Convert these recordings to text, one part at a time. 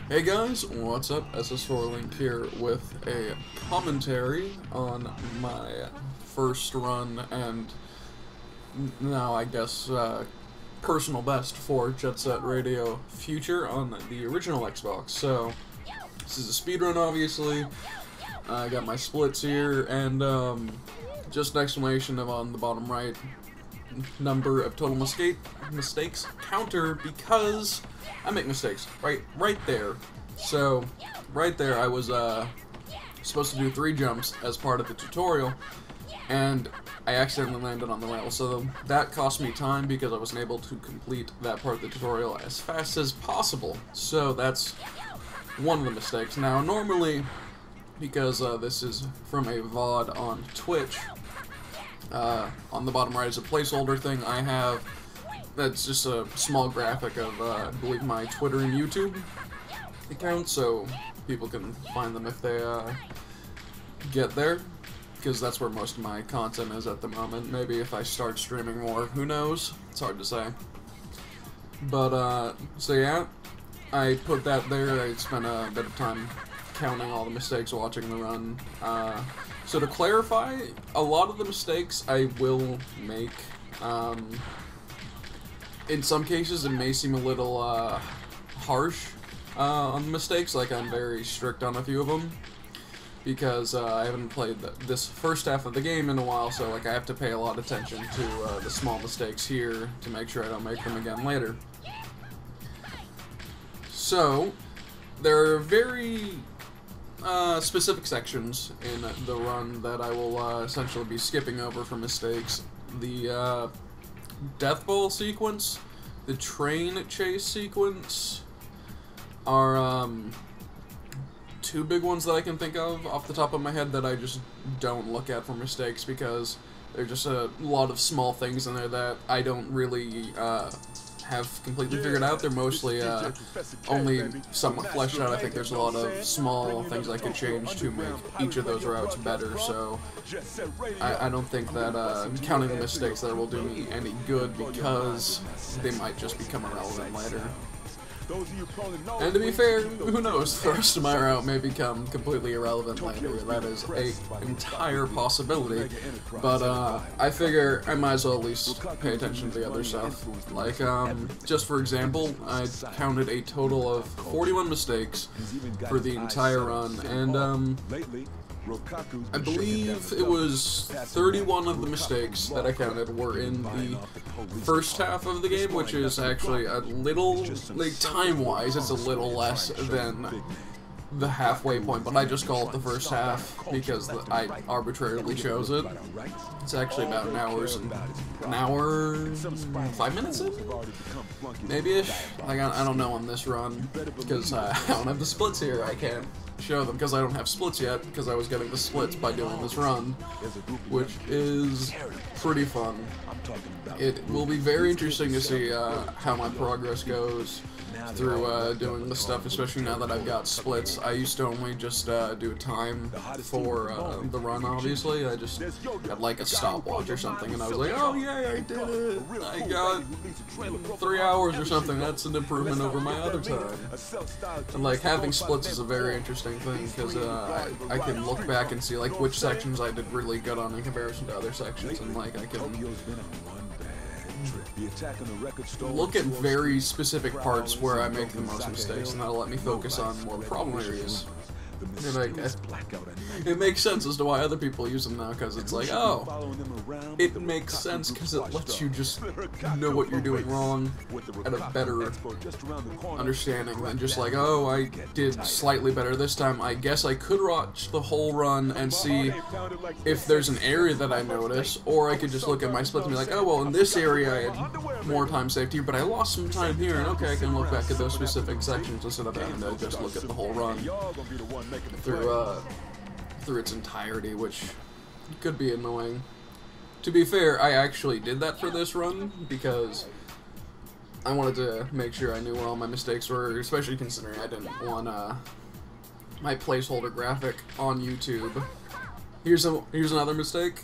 Hey guys, what's up? SS4Link here with a commentary on my first run and now I guess personal best for Jet Set Radio Future on the original Xbox. So this is a speedrun, obviously. I got my splits here and just an exclamation on the bottom right, number of total mistakes counter, because I make mistakes right there. So right there I was supposed to do 3 jumps as part of the tutorial and I accidentally landed on the rail, so that cost me time because I wasn't able to complete that part of the tutorial as fast as possible. So that's one of the mistakes. Now normally, because this is from a VOD on Twitch, on the bottom right is a placeholder thing I have. That's just a small graphic of, I believe, my Twitter and YouTube accounts, so people can find them if they get there, because that's where most of my content is at the moment. Maybe if I start streaming more, who knows? It's hard to say. But, so yeah, I put that there. I spent a bit of time counting all the mistakes watching the run. So to clarify, a lot of the mistakes I will make. In some cases, it may seem a little harsh on the mistakes. Like, I'm very strict on a few of them because I haven't played this first half of the game in a while, so like I have to pay a lot of attention to the small mistakes here to make sure I don't make them again later. So there are very specific sections in the run that I will essentially be skipping over for mistakes. The Death Bowl sequence, the train chase sequence are 2 big ones that I can think of off the top of my head that I just don't look at for mistakes because there are just a lot of small things in there that I don't really have completely figured out. They're mostly only somewhat fleshed out. I think there's a lot of small things I could change to make each of those routes better, so I don't think that counting the mistakes there will do me any good because they might just become irrelevant later. And to be fair, who knows, the rest of my route may become completely irrelevant later. That is an entire possibility, but I figure I might as well at least pay attention to the other stuff. Like, just for example, I counted a total of 41 mistakes for the entire run, and I believe it was 31 of the mistakes that I counted were in the first half of the game, which is actually a little, like, time-wise, it's a little less than the halfway point, but I just call it the first half because I arbitrarily chose it. It's actually about an hour, 5 minutes in? Maybe-ish? Like, I don't know on this run, because I don't have the splits here. I can't show them because I don't have splits yet, because I was getting the splits by doing this run, which is pretty fun. It will be very interesting to see how my progress goes through doing this stuff, especially now that I've got splits. I used to only just do a time for the run, obviously. I just had like a stopwatch or something, and I was like, oh yeah, I did it! I got 3 hours or something. That's an improvement over my other time. And like, having splits is a very interesting thing, because I can look back and see like which sections I did really good on in comparison to other sections, and like I can look at very specific parts where I make the most mistakes, and that'll let me focus on more problem areas. And it makes sense as to why other people use them now, because it's like, oh, it makes sense because it lets you just know what you're doing wrong at a better understanding than just like, oh, I did slightly better this time. I guess I could watch the whole run and see if there's an area that I notice, or I could just look at my splits and be like, oh, well, in this area I had more time saved here, but I lost some time here, and okay, I can look back at those specific sections instead of having to just look at the whole run through its entirety, which could be annoying. To be fair, I actually did that for this run because I wanted to make sure I knew where all my mistakes were, especially considering I didn't want my placeholder graphic on YouTube. Here's another mistake,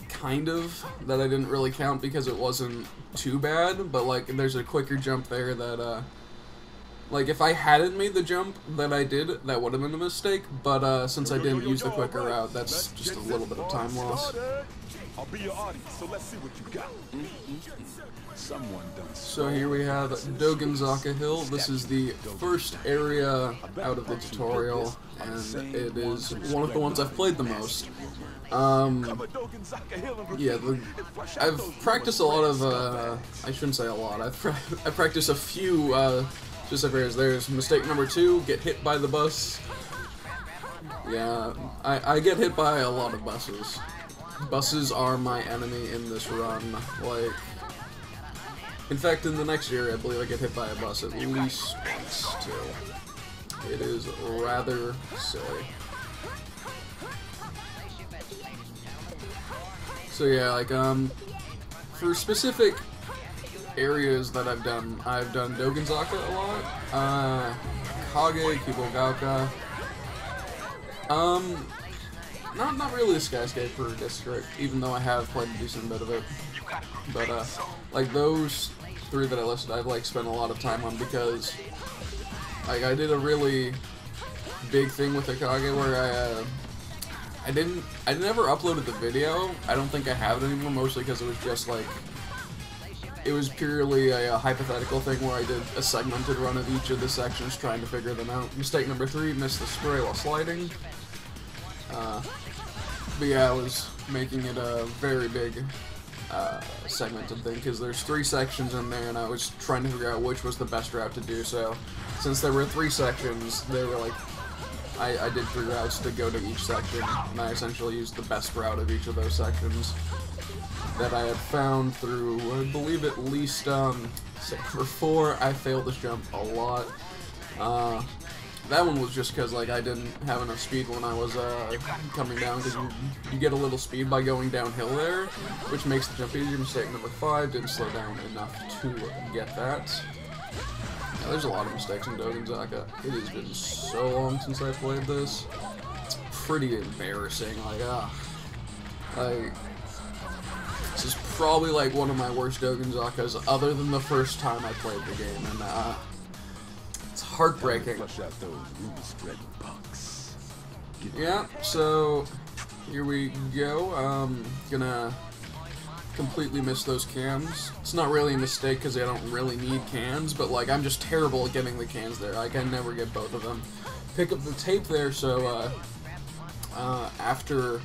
kind of, that I didn't really count because it wasn't too bad, but like there's a quicker jump there that Like, if I hadn't made the jump that I did, that would have been a mistake, but since I didn't use the quicker route, that's just a little bit of time loss. I'll be your audience, so let's see what you got. Someone done. So here we have Dogenzaka Hill. This is the first area out of the tutorial, and it is one of the ones I've played the most. Yeah, I've practiced a lot of, I shouldn't say a lot, I've practiced a few specific areas. There's mistake number 2, get hit by the bus. Yeah, I get hit by a lot of buses. Buses are my enemy in this run. Like, in fact, in the next area, I believe I get hit by a bus at least once, too. It is rather silly. So yeah, like, for specific areas that I've done Dogenzaka a lot, Kage, Kibogauka, not really the Skyscaper district, even though I have played a decent bit of it, but, like, those 3 that I listed, I've, like, spent a lot of time on because, like, I did a really big thing with the Kage where I never uploaded the video. I don't think I have it anymore, mostly because it was just, like, it was purely a hypothetical thing where I did a segmented run of each of the sections trying to figure them out. Mistake number 3, missed the spray while sliding. But yeah, I was making it a very big segmented thing because there's 3 sections in there and I was trying to figure out which was the best route to do so. Since there were 3 sections, they were like, I did 3 routes to go to each section, and I essentially used the best route of each of those sections that I had found through, I believe, at least Sector 4. I failed this jump a lot. That one was just because, like, I didn't have enough speed when I was coming down, because you get a little speed by going downhill there, which makes the jump easier. Mistake number 5, didn't slow down enough to get that. Yeah, there's a lot of mistakes in Dogenzaka. It has been so long since I played this. It's pretty embarrassing, like, this is probably, like, one of my worst Dogenzakas, other than the first time I played the game, and, it's heartbreaking. Yeah, so here we go. Gonna completely miss those cans. It's not really a mistake because I don't really need cans, but like I'm just terrible at getting the cans there. Like I never get both of them. Pick up the tape there, so after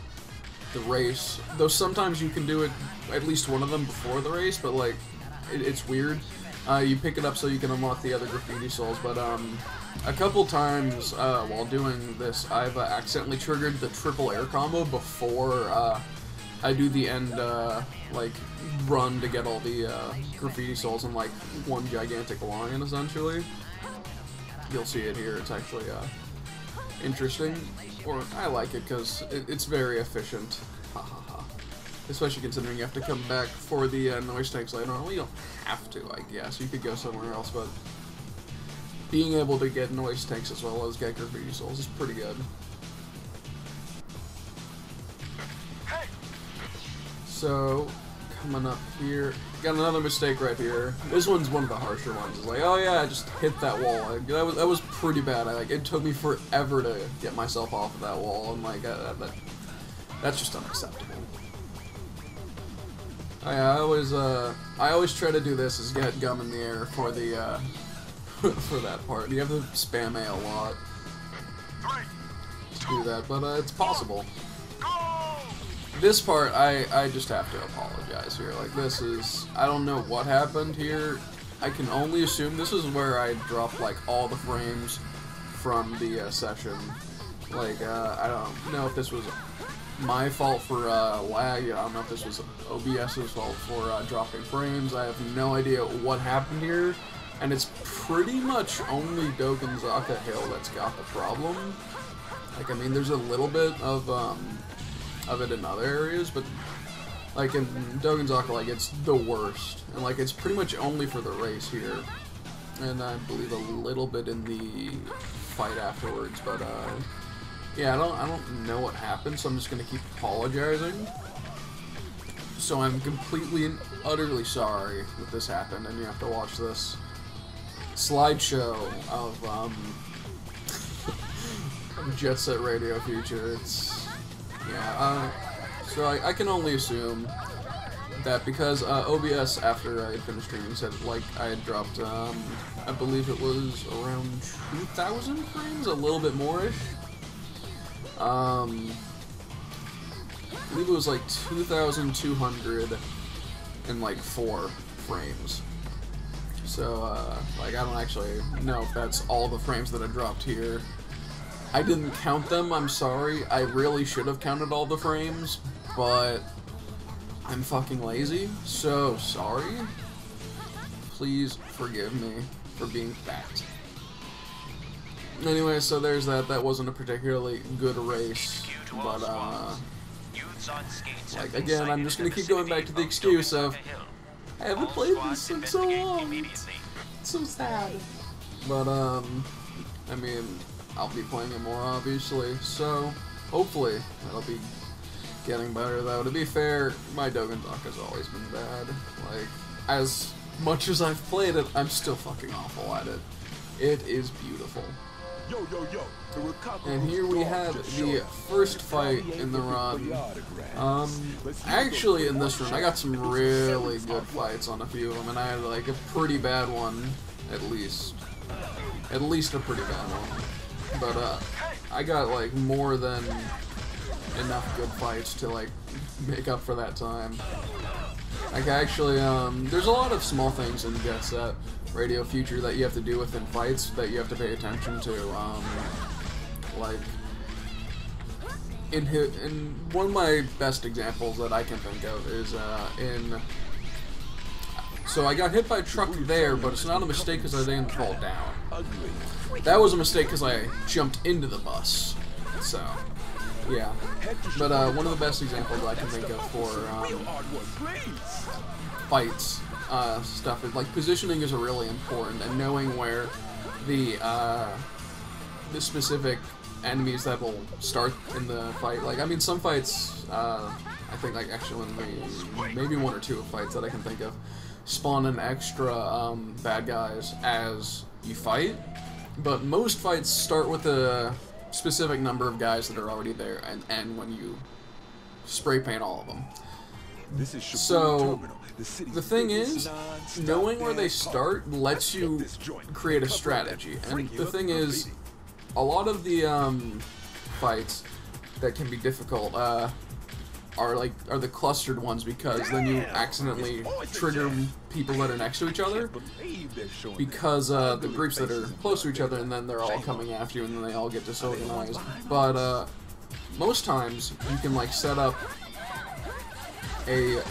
the race, though sometimes you can do it at least one of them before the race, but like it's weird. You pick it up so you can unlock the other graffiti souls, but a couple times while doing this, I've accidentally triggered the triple air combo before I do the end like run to get all the graffiti souls in like one gigantic line, essentially. You'll see it here. It's actually interesting, or I like it because it's very efficient. Ha ha ha. Especially considering you have to come back for the noise tanks later on. Well, you don't have to, I guess. You could go somewhere else, but being able to get noise tanks as well as get graffiti souls is pretty good. So, coming up here, got another mistake right here. This one's one of the harsher ones. It's like, oh yeah, I just hit that wall. That was pretty bad. It took me forever to get myself off of that wall, and like that's just unacceptable. I always try to do this is get gum in the air for the for that part. You have to spam A a lot to do that, but it's possible. This part, I just have to apologize here. Like, this is, I don't know what happened here. I can only assume this is where I dropped, like, all the frames from the session. Like, I don't know if this was my fault for lag. I don't know if this was OBS's fault for dropping frames. I have no idea what happened here. And it's pretty much only Dogenzaka Hill that's got the problem. Like, I mean, there's a little bit of it in other areas, but like in Dogenzaka, like it's the worst, and like it's pretty much only for the race here, and I believe a little bit in the fight afterwards. But yeah, I don't know what happened, so I'm just gonna keep apologizing. So I'm completely and utterly sorry that this happened, and you have to watch this. slideshow of Jet Set Radio Future. It's yeah. So I can only assume that because OBS, after I had finished streaming, said like I had dropped I believe it was around 2,000 frames, a little bit more-ish. I believe it was like 2,204 frames. So, like, I don't actually know if that's all the frames that I dropped here. I didn't count them, I'm sorry. I really should have counted all the frames, but I'm fucking lazy, so sorry. Please forgive me for being fat. Anyway, so there's that. That wasn't a particularly good race, but, like, again, I'm just gonna keep going back to the excuse of I haven't played this in so long. It's so sad. But, I mean, I'll be playing it more, obviously, so hopefully it'll be getting better, though. To be fair, my Dogenzock has always been bad. Like, as much as I've played it, I'm still fucking awful at it. It is beautiful. Yo, yo, yo. And here we have the first fight in the run. Actually, in this run, I got some really good fights on a few of them, and I had like a pretty bad one, at least a pretty bad one. But I got like more than enough good fights to like make up for that time. Like actually, there's a lot of small things in Jet Set Radio Future that you have to do within fights that you have to pay attention to. Like in one of my best examples that I can think of is so I got hit by a truck there, but it's not a mistake because I didn't fall down. That was a mistake because I jumped into the bus. So yeah, but one of the best examples I can think of for fights stuff is like positioning is really important, and knowing where the specific enemies that will start in the fight. Like, I mean, some fights, I think, like, actually, maybe one or two fights that I can think of, spawn an extra bad guys as you fight, but most fights start with a specific number of guys that are already there, and end when you spray paint all of them. So, the thing is, knowing where they start lets you create a strategy, and the thing is, a lot of the fights that can be difficult are the clustered ones, because then you accidentally trigger people that are next to each other, because the groups that are close to each other, and then they're all coming after you, and then they all get disorganized. But most times you can like set up a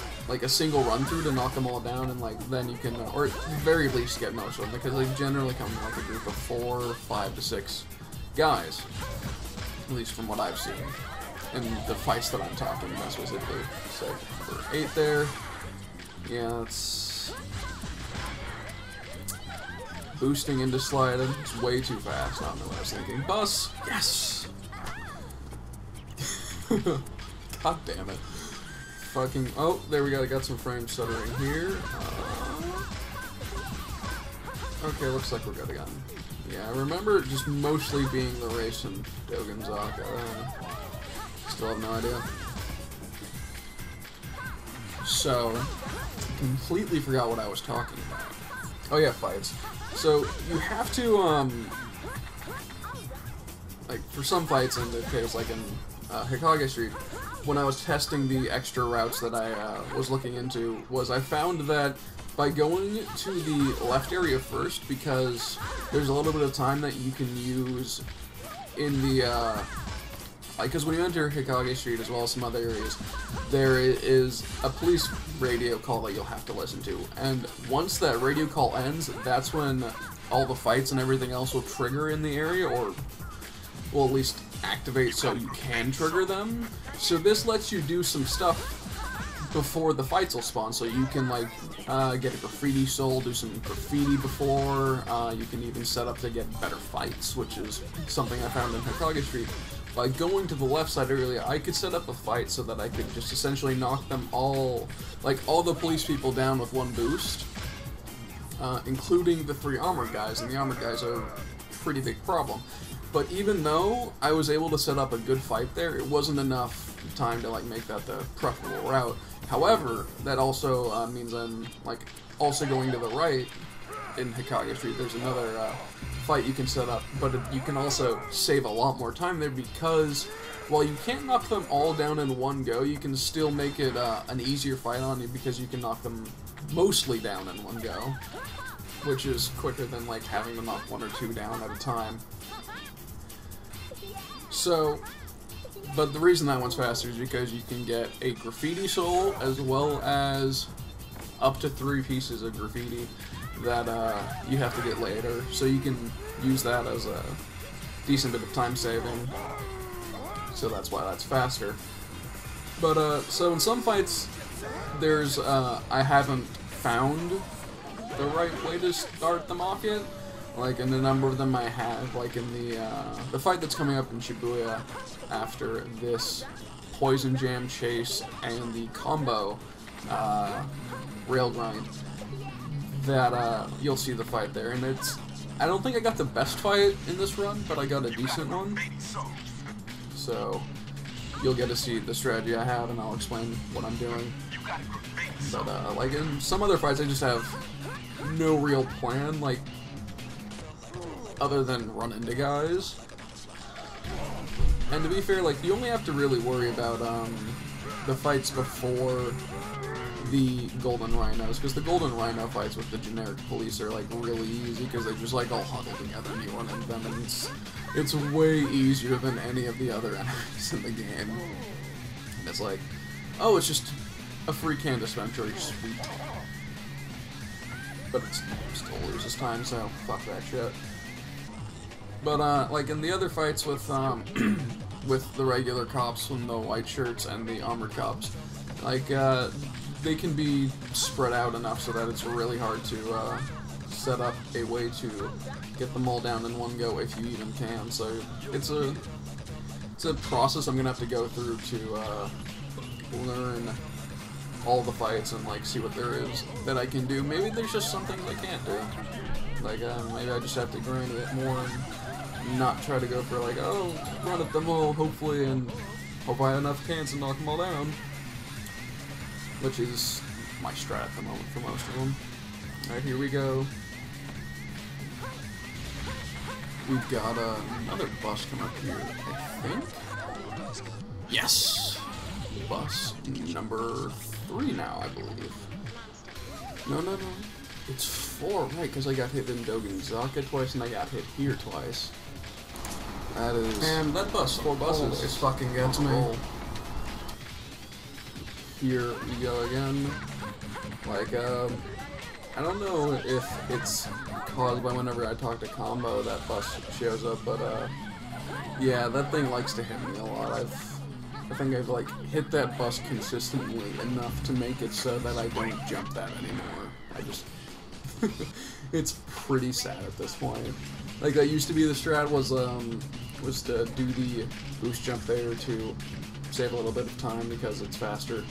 single run through to knock them all down, and like then you can, or at the very least get most of them, because they generally come in like a group of 4, 5 to 6 guys, at least from what I've seen in the fights that I'm talking about specifically. So for 8 there, yeah, it's boosting into sliding. It's way too fast. I don't know what I was thinking. Bus, yes. God damn it. Fucking, oh, there we go. I got some frame stuttering here. Okay, looks like we're good again. Yeah, I remember it just mostly being the race in Dogenzock. Still have no idea. So, completely forgot what I was talking about. Oh yeah, fights. So, you have to, like, for some fights in the case, like in Hikage Street, when I was testing the extra routes that I was looking into, was I found that by going to the left area first, because there's a little bit of time that you can use in the, like, because when you enter Hikage Street as well as some other areas, there is a police radio call that you'll have to listen to, and once that radio call ends, that's when all the fights and everything else will trigger in the area, or will at least activate so you can trigger them. So this lets you do some stuff before the fights will spawn, so you can like get a graffiti soul, do some graffiti before, you can even set up to get better fights, which is something I found in Hikage Street. By going to the left side earlier, I could set up a fight so that I could just essentially knock them all, like all the police people down with one boost, including the 3 armored guys, and the armored guys are a pretty big problem. But even though I was able to set up a good fight there, it wasn't enough time to like make that the preferable route. However, that also means I'm like also going to the right in Hikage Street. There's another fight you can set up, but you can also save a lot more time there because while you can't knock them all down in one go, you can still make it an easier fight on you because you can knock them mostly down in one go, which is quicker than like having to knock 1 or 2 down at a time. So, but the reason that one's faster is because you can get a graffiti soul as well as up to 3 pieces of graffiti that you have to get later. So you can use that as a decent bit of time saving. So that's why that's faster. But so in some fights, there's I haven't found the right way to start them off yet. Like in a number of them I have, like in the fight that's coming up in Shibuya after this Poison Jam chase and the combo rail grind, that you'll see the fight there, and it's, I don't think I got the best fight in this run, but I got a decent one. So you'll get to see the strategy I have, and I'll explain what I'm doing. But like in some other fights, I just have no real plan, like other than run into guys. And to be fair, like you only have to really worry about the fights before the Golden Rhinos, because the Golden Rhino fights with the generic police are like really easy because they just like all huddle together and you run into them, and it's way easier than any of the other enemies in the game. And it's like, oh, it's just a free can dispenser, sweet. But it still loses time, so fuck that shit. But like in the other fights with with the regular cops and the white shirts and the armored cops, like they can be spread out enough so that it's really hard to set up a way to get them all down in one go if you even can. So it's a process I'm gonna have to go through to learn all the fights and like see what there is that I can do. Maybe there's just some things I can't do. Like maybe I just have to grind it more and not try to go for like, oh, run at them all hopefully and hope I have enough cans to knock them all down. Which is my strat at the moment for most of them. Alright, here we go. We've got another bus come up here, I think. Yes! Bus number 3 now, I believe. No. It's 4, right, because I got hit in Dogenzaka twice and I got hit here twice. That is... And that bus, 4 buses, just fucking gets me. Here we go again. Like, I don't know if it's caused by whenever I talk to Combo that bus shows up, but, yeah, that thing likes to hit me a lot. I think I've, like, hit that bus consistently enough to make it so that I don't jump that anymore. I just... it's pretty sad at this point. Like, that used to be the strat was to do the boost jump there to save a little bit of time because it's faster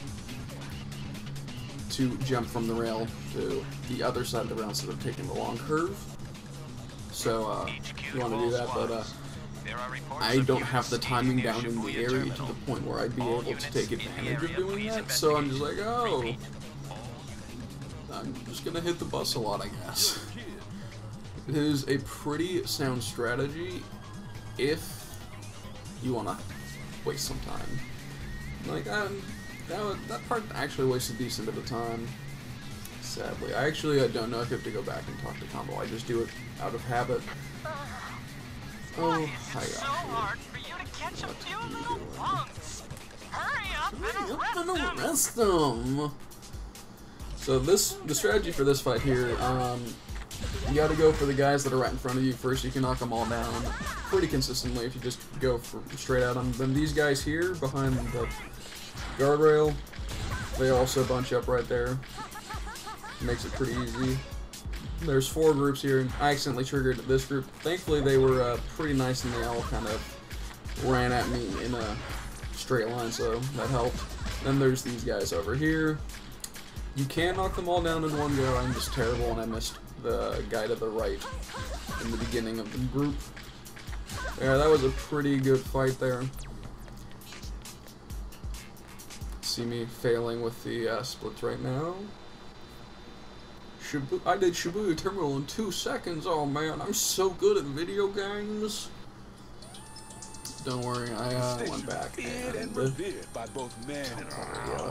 to jump from the rail to the other side of the rail instead of taking the long curve. So, you want to do that, but, I don't have the timing down in the area to the point where I'd be able to take advantage of doing that, so I'm just like, oh, I'm just gonna hit the bus a lot, I guess. It is a pretty sound strategy if you want to waste some time. Like, that part actually wastes a decent bit of time, sadly. I don't know if you have to go back and talk to Combo. I just do it out of habit. Oh, hi, so hard for you to catch a few little punks. Hurry up and arrest them. So the strategy for this fight here, you gotta go for the guys that are right in front of you first. You can knock them all down pretty consistently if you just go straight at them. Then these guys here behind the guardrail, they also bunch up right there. Makes it pretty easy. There's 4 groups here, and I accidentally triggered this group. Thankfully, they were pretty nice, and they all kind of ran at me in a straight line, so that helped. Then there's these guys over here. You can knock them all down in one go. I'm just terrible, and I missed the guy to the right in the beginning of the group. Yeah, that was a pretty good fight there. See me failing with the splits right now. I did Shibuya Terminal in 2 seconds. Oh man, I'm so good at video games. Don't worry, I went back and I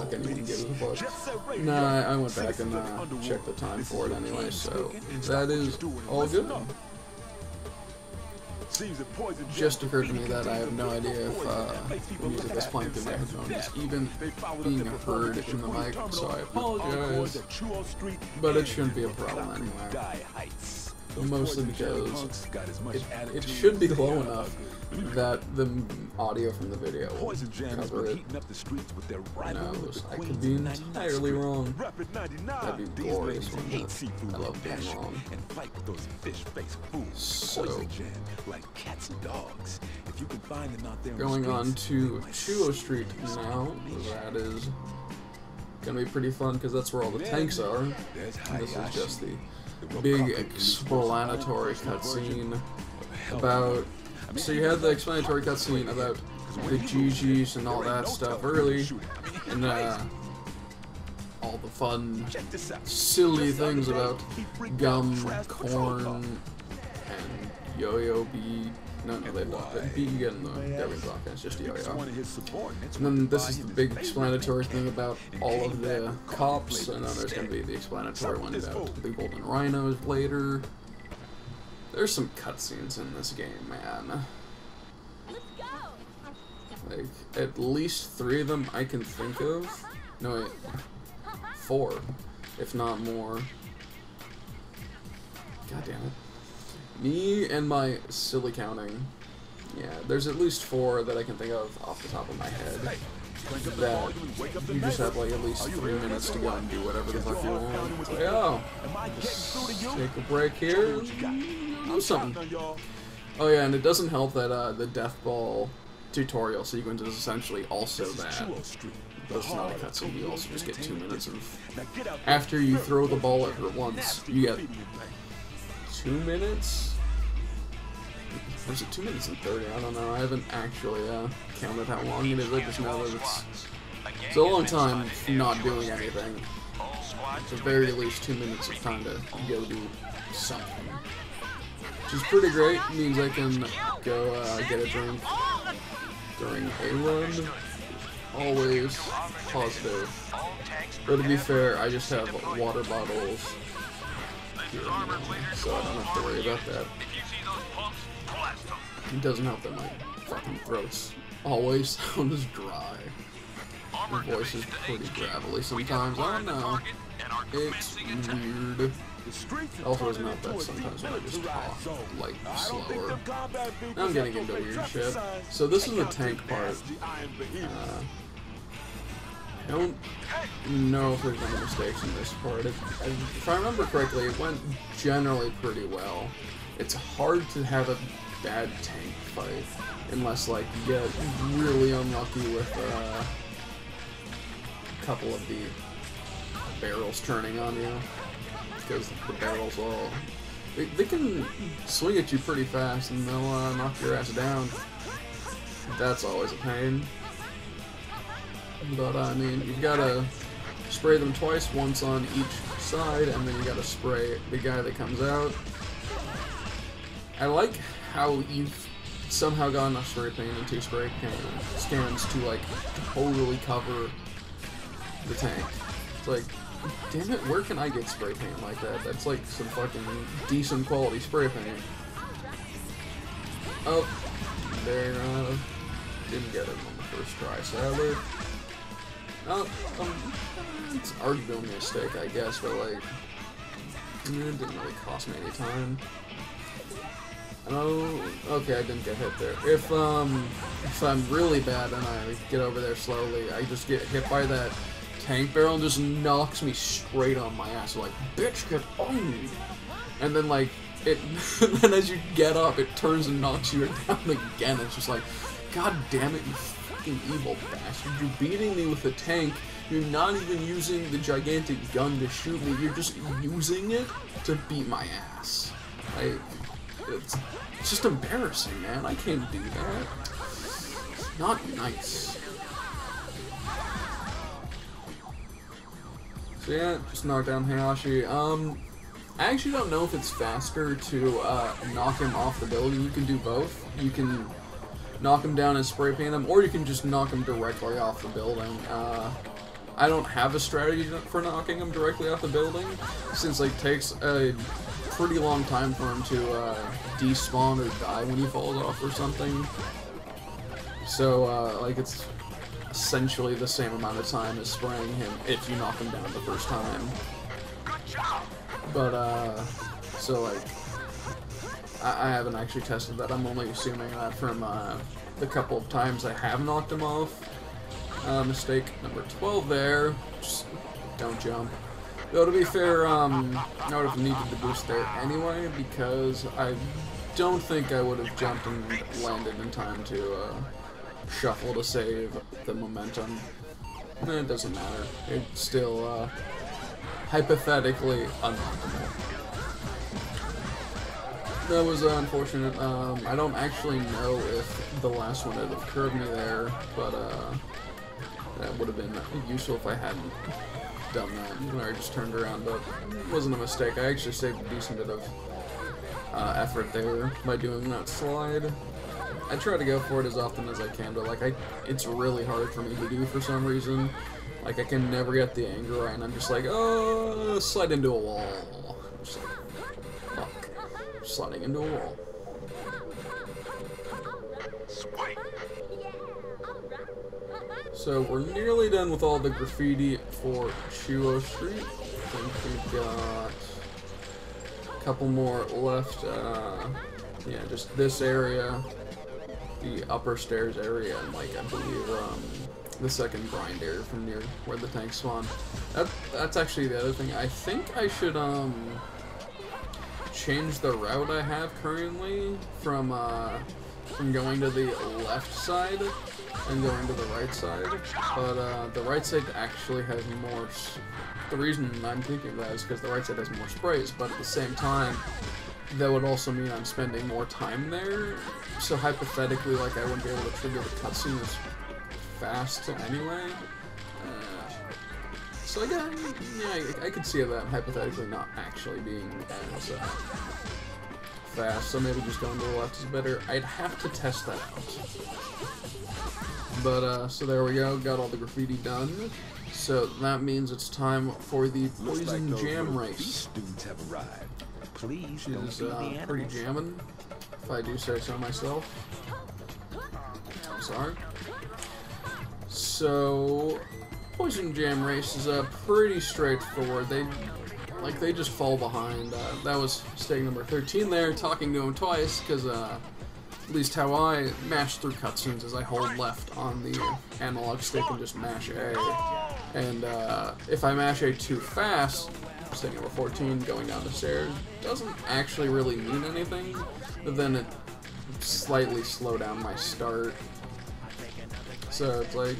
can't even get it above. Nah, I went back and checked the time for it anyway, so that is all good. Just occurred to me that I have no idea if the music that's playing through my headphones is even being heard in the mic, so I apologize, but it shouldn't be a problem anyway. Mostly because it should be low enough that the audio from the video will cover it. Who knows? I could be entirely wrong. That'd be glorious, wouldn't it? I love being wrong. So, going on to Chuo Street now. That is gonna be pretty fun because that's where all the tanks are. This is just the big explanatory cutscene about. So you had the explanatory cutscene about the GGs and all that stuff early, and all the fun, silly things about gum, corn, and Yo-Yo B. No, they blocked it. B, you get in the Devin block, it's just Yo-Yo. And then this is the big explanatory thing about all of the cops, and then there's going to be the explanatory one about the Golden Rhinos later. There's some cutscenes in this game, man. Like, at least 3 of them I can think of. No, wait. 4, if not more. God damn it. Me and my silly counting. Yeah, there's at least 4 that I can think of off the top of my head. That you just have like at least 3 minutes to go and do whatever the fuck you want. It's like, oh, just take a break here. Do something. Oh yeah, and it doesn't help that the Death Ball tutorial sequence is essentially also that. But it's not a cutscene, you also just get 2 minutes of... After you throw the ball at her once, you get 2 minutes? Or is it 2 minutes and 30? I don't know. I haven't actually counted how long it is. I just know that it's a long time not doing anything. At the very least 2 minutes of time to go do something. Which is pretty great. It means I can go get a drink during a run. Always positive. But to be fair, I just have water bottles here, so I don't have to worry about that. It doesn't help that my fucking throats always sounds dry. My voice is pretty gravelly sometimes. I don't know. It's weird. It also doesn't help that sometimes when I just talk, like, slower. Now I'm getting into weird shit. So this is the tank part. I don't know if there's any mistakes in this part. If I remember correctly, it went generally pretty well. It's hard to have a bad tank fight unless, like, you get really unlucky with a couple of the barrels turning on you. Because the barrels all... They can swing at you pretty fast and they'll knock your ass down. That's always a pain. But, I mean, you've got to spray them twice, once on each side, and then you got to spray the guy that comes out. I like how you've somehow got enough spray paint and 2 spray scans to, like, totally cover the tank. It's like, damn it, where can I get spray paint like that? That's like some fucking decent quality spray paint. Oh, there, didn't get it on the first try, sadly. It's arguably a mistake, I guess, but like, it didn't really cost me any time. Oh, okay, I didn't get hit there. If I'm really bad and I get over there slowly, I just get hit by that tank barrel and just knocks me straight on my ass. Like, bitch, get on me! And then, like, then as you get up, it turns and knocks you down again. It's just like, god damn it, you fucking evil bastard. You're beating me with a tank. You're not even using the gigantic gun to shoot me. You're just using it to beat my ass. It's just embarrassing, man. I can't do that. It's not nice. So yeah, just knock down Hayashi. I actually don't know if it's faster to knock him off the building. You can do both. You can knock him down and spray paint him, or you can just knock him directly off the building. I don't have a strategy for knocking him directly off the building, since it takes a pretty long time for him to despawn or die when he falls off or something. So, like, it's essentially the same amount of time as spraying him if you knock him down the first time. But, so, like, I haven't actually tested that. I'm only assuming that from the couple of times I have knocked him off. Mistake number 12 there. Just don't jump. Though, to be fair, I would have needed the boost there anyway, because I don't think I would have jumped and landed in time to shuffle to save the momentum. It doesn't matter. It's still hypothetically unoptimal. That was unfortunate. I don't actually know if the last one had occurred me there, but that would have been useful if I hadn't done that when I just turned around, but it wasn't a mistake. I actually saved a decent bit of effort there by doing that slide. I try to go for it as often as I can, but like it's really hard for me to do for some reason. Like I can never get the angle right, and I'm just like, oh, slide into a wall. I'm just like, fuck, sliding into a wall. So we're nearly done with all the graffiti for Chuo Street. I think we've got a couple more left. Yeah, just this area, the upper stairs area, and like I believe the second grind area from near where the tanks spawn. That's actually the other thing. I think I should change the route I have currently from going to the left side and going to the right side, but the right side actually has more. The reason I'm thinking of that is because the right side has more sprays, but at the same time, that would also mean I'm spending more time there. So hypothetically, like I wouldn't be able to trigger the cutscene as fast anyway. So again, yeah, I could see that hypothetically not actually being as fast. So maybe just going to the left is better. I'd have to test that out. But, so there we go, got all the graffiti done. So that means it's time for the Poison Jam race. Students have arrived. Please don't She's feed the pretty animals. jamming, if I do say so myself. I'm sorry. So, Poison Jam race is pretty straightforward. They just fall behind. That was mistake number 13 there, talking to him twice, because at least how I mash through cutscenes is I hold left on the analog stick and just mash A. And if I mash A too fast, mistake number 14, going down the stairs, doesn't actually really mean anything, but then it slightly slow down my start. So it's like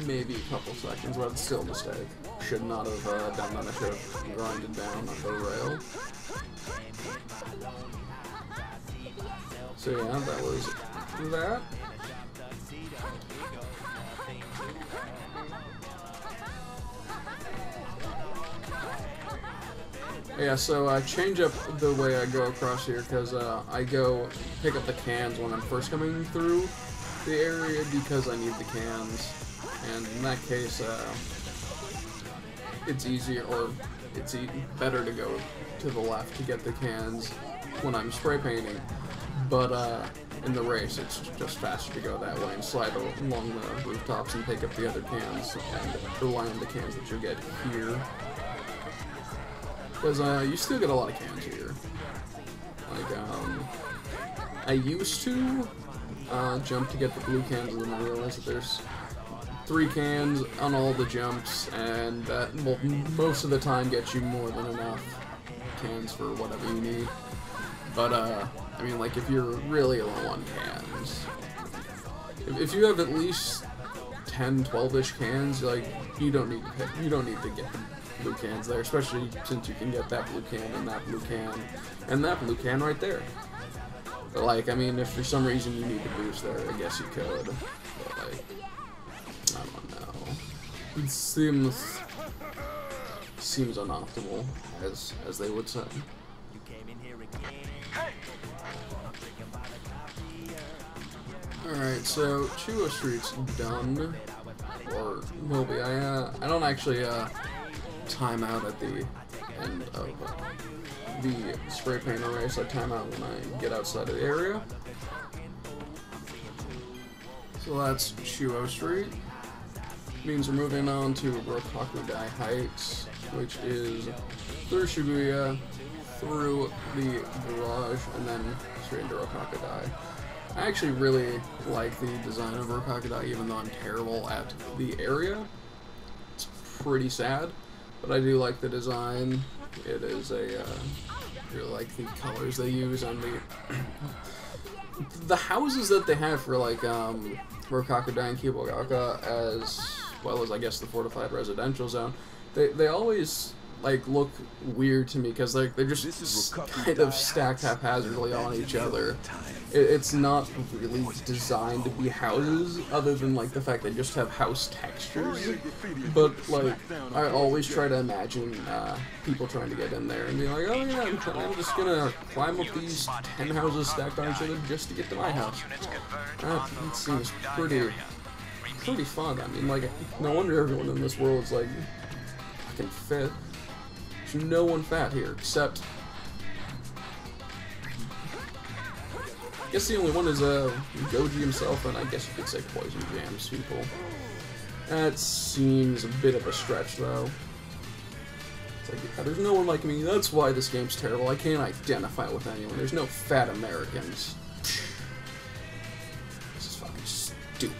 maybe a couple seconds, but it's still a mistake. Should not have done that. I should have grinded down the rail. So yeah, that was that. Yeah, so I change up the way I go across here, because I go pick up the cans when I'm first coming through the area because I need the cans, and in that case, it's easier, or it's better to go to the left to get the cans when I'm spray painting, but in the race it's just faster to go that way and slide along the rooftops and pick up the other cans and rely on the cans that you get here. Because you still get a lot of cans here. Like, I used to jump to get the blue cans, and then I realized that there's 3 cans on all the jumps, and that will most of the time get you more than enough cans for whatever you need. But, I mean, like, if you're really low on cans, if you have at least 10, 12-ish cans, like, you don't need to get the blue cans there, especially since you can get that blue can and that blue can and that blue can right there. But, like, I mean, if for some reason you need to boost there, I guess you could. But, like, I don't know. It seems unoptimal, as they would say. Alright, so Chuo Street's done, or will be. I don't actually time out at the end of the spray paint race. I time out when I get outside of the area. So that's Chuo Street. Means we're moving on to Rokakudai Heights, which is through Shibuya, through the garage, and then straight into Rokakudai. I actually really like the design of Rokakudai, even though I'm terrible at the area. It's pretty sad, but I do like the design. It is a, I really like the colors they use on the houses that they have for, like, Rokakudai and Kibogaka, as well as, I guess, the fortified residential zone. They always, like, look weird to me, because, like, they're just kind of stacked haphazardly on each other. It's not really designed to be houses, other than, like, the fact they just have house textures. But, like, I always try to imagine people trying to get in there and be like, oh yeah, I'm just gonna climb up these 10 houses stacked on each other just to get to my house. It seems pretty fun. I mean, like, no wonder everyone in this world is, like, fucking fit. There's no one fat here, except... I guess the only one is Goji himself, and I guess you could say Poison Jam's people. That seems a bit of a stretch, though. It's like, yeah, there's no one like me. That's why this game's terrible. I can't identify with anyone. There's no fat Americans. This is fucking stupid.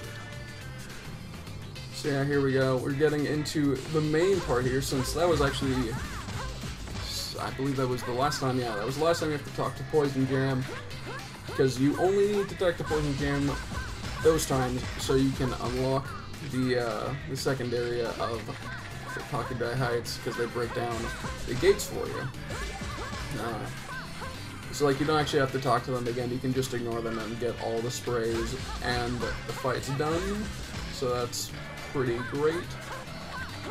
So yeah, here we go. We're getting into the main part here, since that was actually... I believe that was the last time, yeah, that was the last time you have to talk to Poison Jam. Because you only need to talk to Poison Jam those times, so you can unlock the second area of Rokakudai Heights, because they break down the gates for you. So, like, you don't actually have to talk to them again, you can just ignore them and get all the sprays, and the fight's done. So that's pretty great.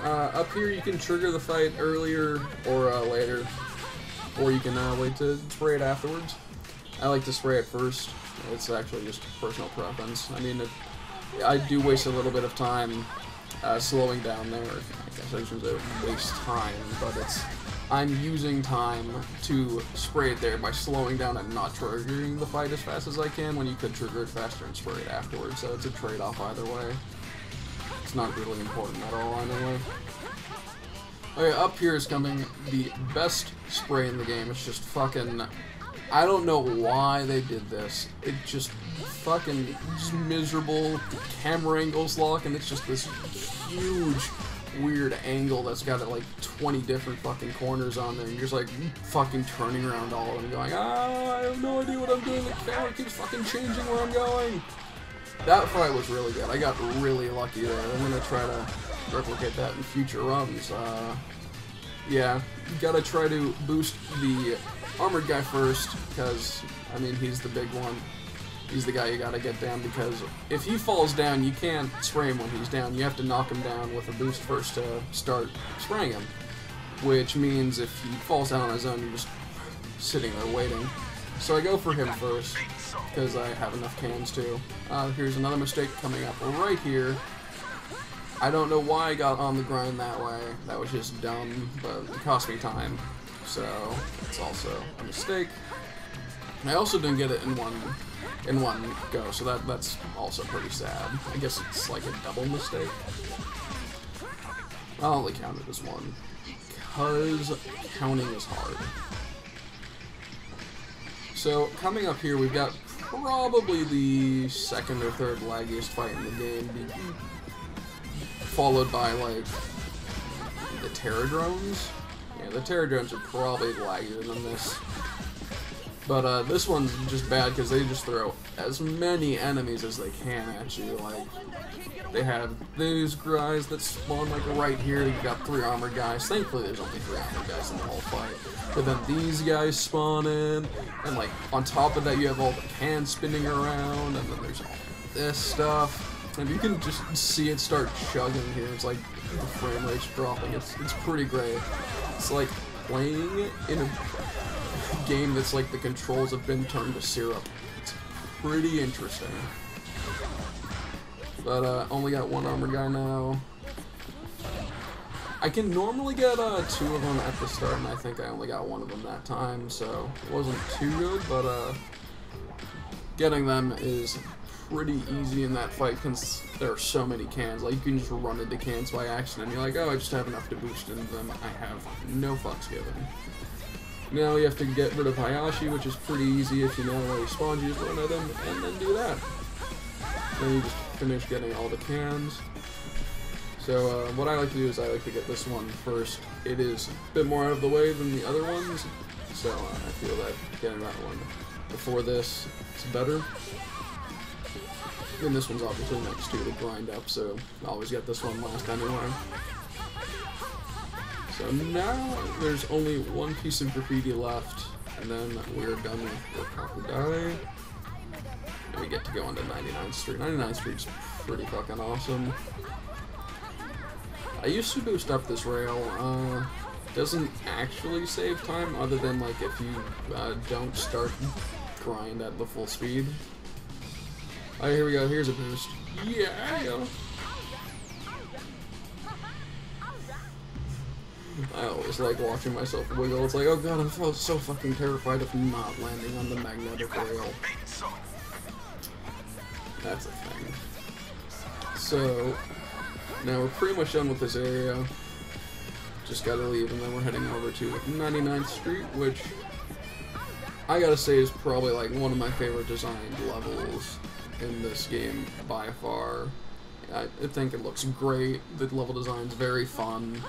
Up here you can trigger the fight earlier or later, or you can wait to spray it afterwards. I like to spray it first. It's actually just personal preference. I mean, I do waste a little bit of time slowing down there. I guess I shouldn't say waste time, but I'm using time to spray it there by slowing down and not triggering the fight as fast as I can, when you could trigger it faster and spray it afterwards. So it's a trade-off either way. It's not really important at all anyway. Okay, up here is coming the best spray in the game. It's just fucking... I don't know why they did this. It just fucking just miserable. The camera angles lock, and it's just this huge, weird angle that's got like 20 different fucking corners on there. And you're just like fucking turning around all of them, going, I have no idea what I'm doing. The camera keeps fucking changing where I'm going. That fight was really good. I got really lucky there. I'm gonna try to replicate that in future runs. Yeah, you gotta try to boost the armored guy first, because, I mean, he's the big one. He's the guy you gotta get down, because if he falls down, you can't spray him when he's down. You have to knock him down with a boost first to start spraying him. Which means if he falls down on his own, you're just sitting there waiting. So I go for him first, because I have enough cans too. Here's another mistake coming up right here. I don't know why I got on the grind that way. That was just dumb, but it cost me time. So it's also a mistake. And I also didn't get it in one go, so that's also pretty sad. I guess it's like a double mistake. I'll only count it as one, because counting is hard. So coming up here, we've got probably the second or third laggiest fight in the game, followed by like the Terra drones. Yeah, the Terra drones are probably laggier than this. But this one's just bad because they just throw as many enemies as they can at you. Like, they have these guys that spawn like right here. You got 3 armored guys. Thankfully, there's only 3 armored guys in the whole fight. But then these guys spawn in, and like on top of that, you have all the cans spinning around, and then there's all this stuff. And you can just see it start chugging here. It's like the frame rate's dropping. It's pretty great. It's like playing in a game that's like the controls have been turned to syrup. It's pretty interesting. But only got 1 armored guy now. I can normally get 2 of them at the start, and I think I only got 1 of them that time, so it wasn't too good, but getting them is pretty easy in that fight because there are so many cans. Like, you can just run into cans by accident, and you're like, oh, I just have enough to boost into them. I have no fucks given. Now you have to get rid of Hayashi, which is pretty easy if you know where he spawns. You just run at him, and then do that. Then you just finish getting all the cans. So what I like to do is I like to get this one first. It is a bit more out of the way than the other ones, so I feel that getting that one before this is better. And this one's obviously next to grind up, so I always get this one last anyway. So now there's only 1 piece of graffiti left, and then we're done with Kokudai. And we get to go on to 99th Street. 99th Street's pretty fucking awesome. I used to boost up this rail. Doesn't actually save time, other than like if you don't start grind at the full speed. Alright, here we go. Here's a boost. Yeah! I always like watching myself wiggle. It's like, oh god, I felt so fucking terrified of not landing on the magnetic rail. That's a thing. So, now we're pretty much done with this area. Just gotta leave, and then we're heading over to 99th Street, which I gotta say is probably like one of my favorite designed levels in this game by far. I think it looks great. The level design's very fun.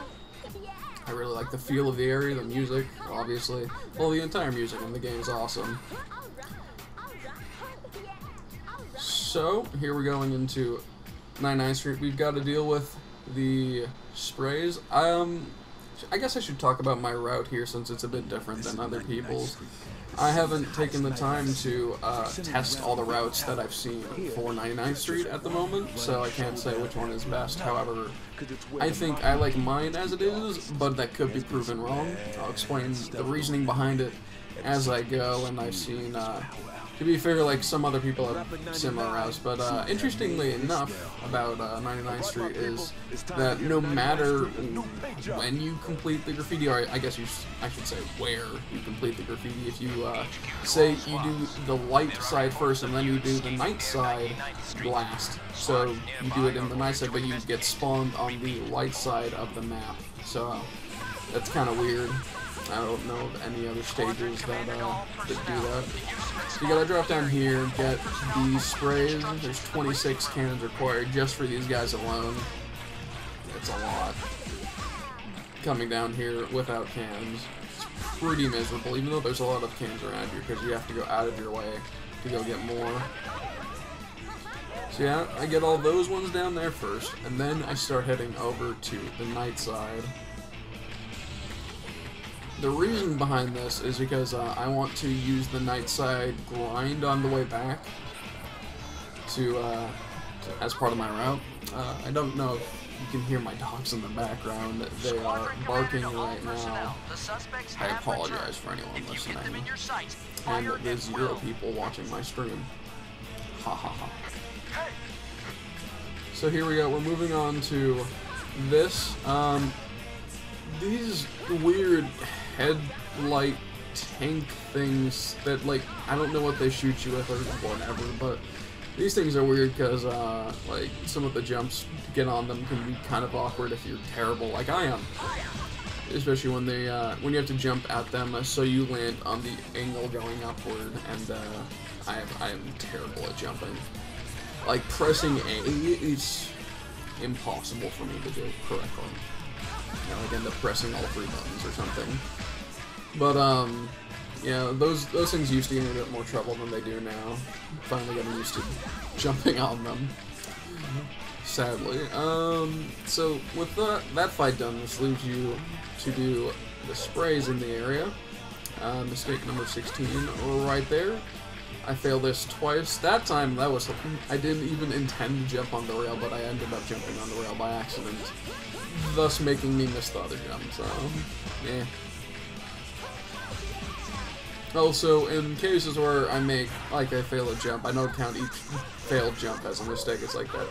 I really like the feel of the area, the music, obviously. Well, the entire music in the game is awesome. So, here we're going into 99th Street. We've got to deal with the sprays. I guess I should talk about my route here since it's a bit different than other people's. I haven't taken the time to test all the routes that I've seen for 99th Street at the moment, so I can't say which one is best. However, I think I like mine as it is, but that could be proven wrong. I'll explain the reasoning behind it as I go, and I've seen, to be fair, like some other people have similar routes, but interestingly enough about 99th Street is that no matter when you complete the graffiti, or I guess I should say where you complete the graffiti, if you say you do the light side first and then you do the night side last, so you do it in the night side, but you get spawned on the light side of the map, so that's kind of weird. I don't know of any other stages that do that. So you gotta drop down here, get these sprays. There's 26 cans required just for these guys alone. It's a lot. Coming down here without cans, it's pretty miserable, even though there's a lot of cans around here, because you have to go out of your way to go get more. So yeah, I get all those ones down there first, and then I start heading over to the night side. The reason behind this is because I want to use the night side grind on the way back as part of my route. I don't know if you can hear my dogs in the background. They are barking right now. I apologize for anyone listening. And there's 0 people watching my stream. Ha ha ha. So here we go. We're moving on to this. These weird headlight tank things that, like, I don't know what they shoot you with or whatever, but these things are weird because, like, some of the jumps to get on them can be kind of awkward if you're terrible, like I am. Especially when they, when you have to jump at them, so you land on the angle going upward, and, I am terrible at jumping. Like, pressing A is impossible for me to do correctly. You know, like, end up pressing all 3 buttons or something. But, Yeah, those things used to give me a bit more trouble than they do now. Finally getting used to jumping on them. Sadly. So with that fight done, this leaves you to do the sprays in the area. Mistake number 16 right there. I failed this twice. That time, I didn't even intend to jump on the rail, but I ended up jumping on the rail by accident, thus making me miss the other jump, so, yeah. Also, in cases where I fail a jump, I don't count each failed jump as a mistake. It's like that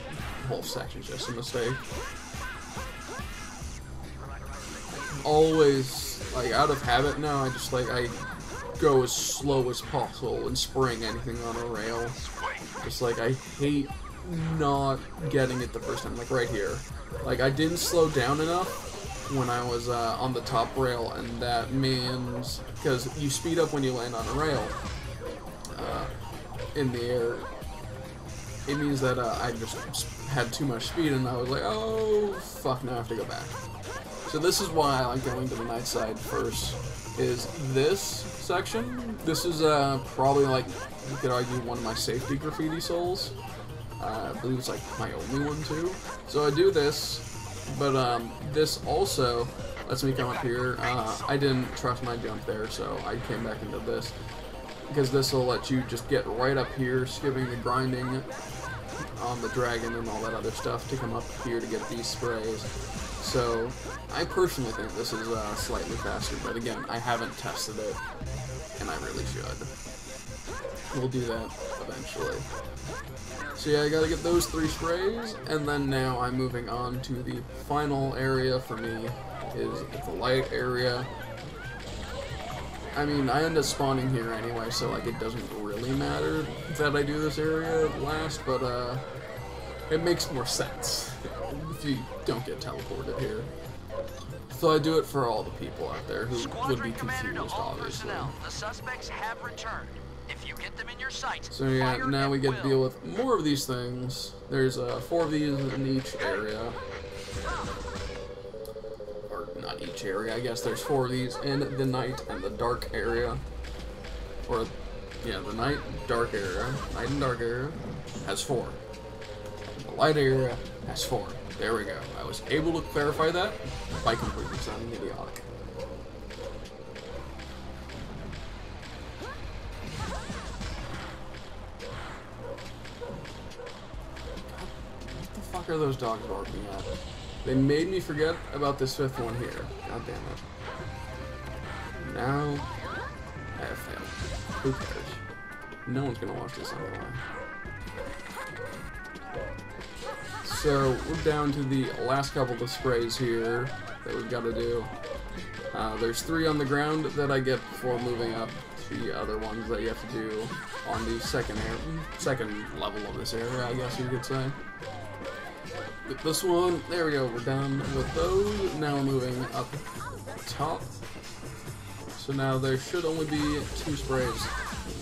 whole section's just a mistake. Always, like, out of habit now, I go as slow as possible and spraying anything on a rail. Just like, I hate not getting it the first time, like right here. Like, I didn't slow down enough when I was on the top rail, and that means, because you speed up when you land on a rail in the air, it means that I just had too much speed, and I was like, oh, fuck, now I have to go back. So this is why I like going to the night side first, is this section. This is probably, like, you could argue, one of my safety graffiti souls. I believe it's like my only one too. So I do this, but this also lets me come up here. I didn't trust my jump there, so I came back into this, because this will let you just get right up here, skipping the grinding on the dragon and all that other stuff, to come up here to get these sprays. So I personally think this is slightly faster, but again, I haven't tested it, and I really should. We'll do that eventually. So yeah, I gotta get those 3 sprays, and then now I'm moving on to the final area for me, is the light area. I mean, I end up spawning here anyway, so like it doesn't really matter that I do this area last, but it makes more sense if you don't get teleported here. So I do it for all the people out there who would be confused, obviously. The suspects have returned. If you get them in your sight, so yeah, now we get to deal with more of these things. There's 4 of these in each area. Or not each area, I guess there's 4 of these in the night and the dark area. Or, yeah, the night, dark area. Night and dark area has 4. The light area has 4. There we go. I was able to clarify that by completely sounding idiotic. What are those dogs barking at? They made me forget about this 5th one here. God damn it. Now, I have failed. Who cares? No one's gonna watch this anyway. So, we're down to the last couple of sprays here that we've got to do. There's 3 on the ground that I get before moving up to the other ones that you have to do on the second level of this area, I guess you could say. This one, there we go, we're done with those. Now we're moving up top. So now there should only be 2 sprays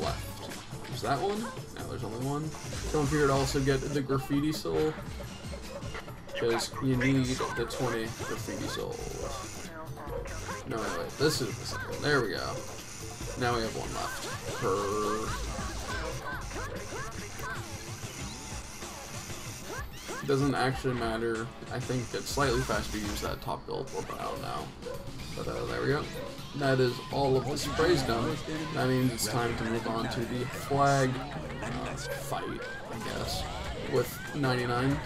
left. There's that one. Now there's only 1. Come up here to also get the graffiti soul, because you need the 20 graffiti souls. No, wait, this is the second. There we go. Now we have 1 left. Doesn't actually matter. I think it's slightly faster to use that top build, but I don't know. But there we go. That is all of the sprays done. That means it's time to move on to the flag fight, I guess, with 99,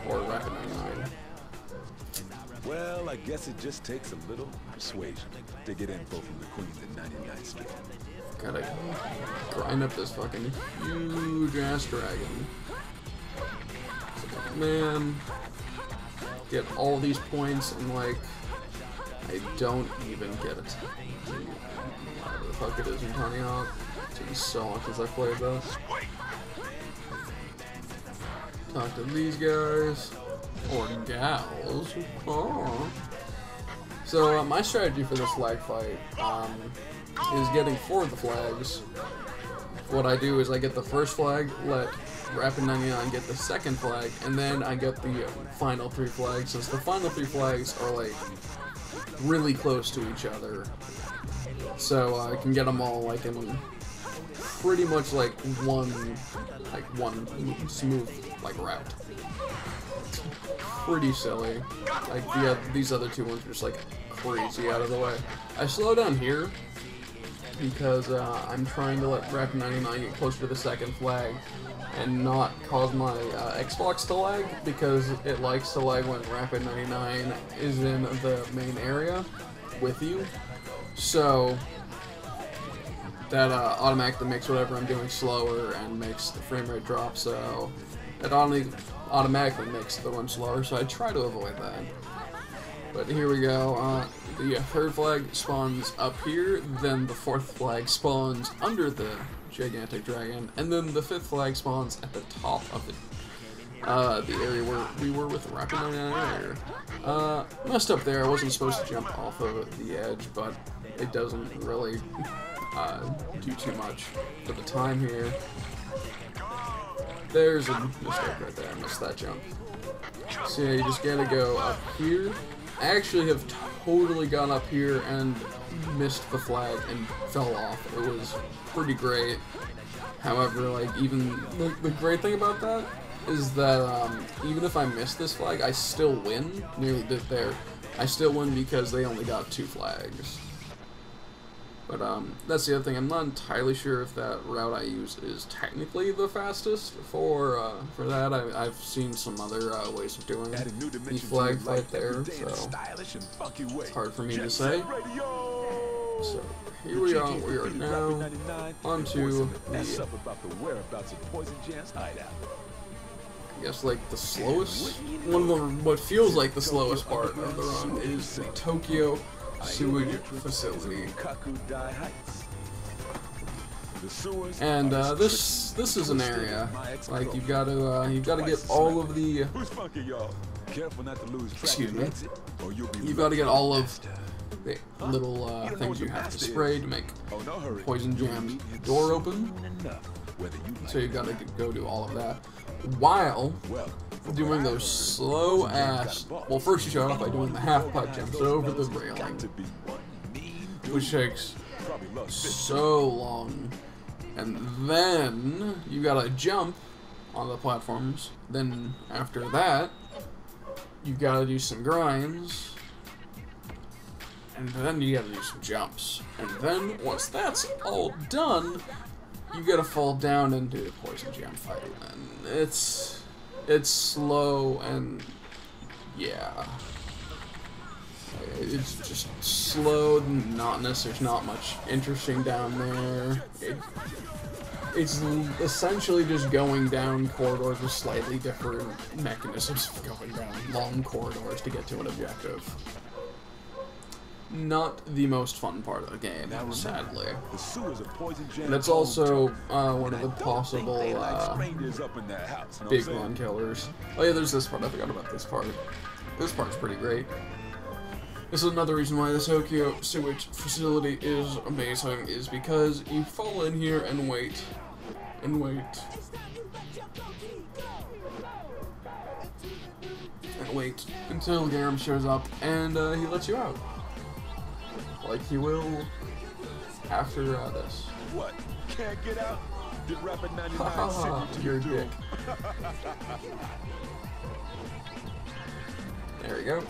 or Rapid 99. Well, I guess it just takes a little persuasion to get info from the Queens at 99th Street. Gotta grind up this fucking huge ass dragon. Man, get all these points and like I don't even get it. Whatever the fuck it is in Tony Hawk. It's been so long since I played that. Talk to these guys or gals. Oh. So my strategy for this flag fight is getting 4 of the flags. What I do is I get the first flag, let Rapid 99 get the second flag, and then I get the final 3 flags, since the final 3 flags are like really close to each other. so I can get them all like in pretty much like one smooth like route. It's pretty silly. Like these other two ones are just like crazy out of the way. I slow down here because I'm trying to let Rapid 99 get closer to the second flag and not cause my Xbox to lag, because it likes to lag when Rapid 99 is in the main area with you. So that automatically makes whatever I'm doing slower and makes the frame rate drop, so it automatically makes the run slower, so I try to avoid that. But here we go. The third flag spawns up here, then the fourth flag spawns under the gigantic dragon, and then the fifth flag spawns at the top of the area where we were with Rapid 99 earlier. Messed up there. I wasn't supposed to jump off of the edge, but it doesn't really do too much for the time here. There's a mistake right there. I missed that jump. So yeah, you just gotta go up here. I actually have totally gone up here and missed the flag and fell off. It was pretty great. However, like, even the great thing about that is that even if I miss this flag, I still win. Nearly did there. I still win because they only got 2 flags. But that's the other thing. I'm not entirely sure if that route I use is technically the fastest for that. I've seen some other ways of doing the flag fight there, so it's hard for me to say. So here we are. We are now onto the, I guess, like the slowest, what feels like the slowest part of the run is the Tokyo sewage facility. And this is an area like you've got to get all of the you've got to get all of the little things you have to spray to make Poison Jam's door open. So you've got to go do all of that while doing those slow ass. Well, first you start off by doing the half pipe jumps over the railing, which takes so long, and then you gotta jump on the platforms. Then after that, you gotta do some grinds, and then you gotta do some jumps, and then once that's all done, you gotta fall down and do the Poison Jam fight, and it's slow, and yeah, it's just slow and monotonous. There's not much interesting down there. It's essentially just going down corridors with slightly different mechanisms of going down long corridors to get to an objective. Not the most fun part of the game, sadly. That's also one of the possible big run killers. Oh yeah, there's this part. I forgot about this part. This part's pretty great. This is another reason why the Tokyo sewage facility is amazing, is because you fall in here and wait. And wait. And wait until Garam shows up and he lets you out. Like he will after this. What? Can't get out? Did Rapid 99 Haha, you're a dick. There we go.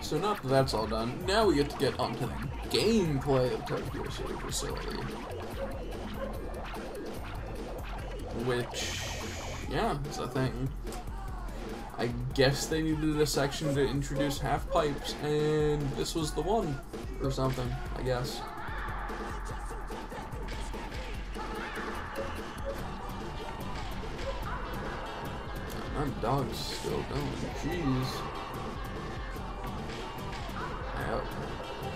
So now that that's all done, now we get to get onto the gameplay of Tokyo City Facility. Which, yeah, is a thing. I guess they needed a section to introduce half pipes, and this was the one, or something, I guess. My dog's still going, jeez. I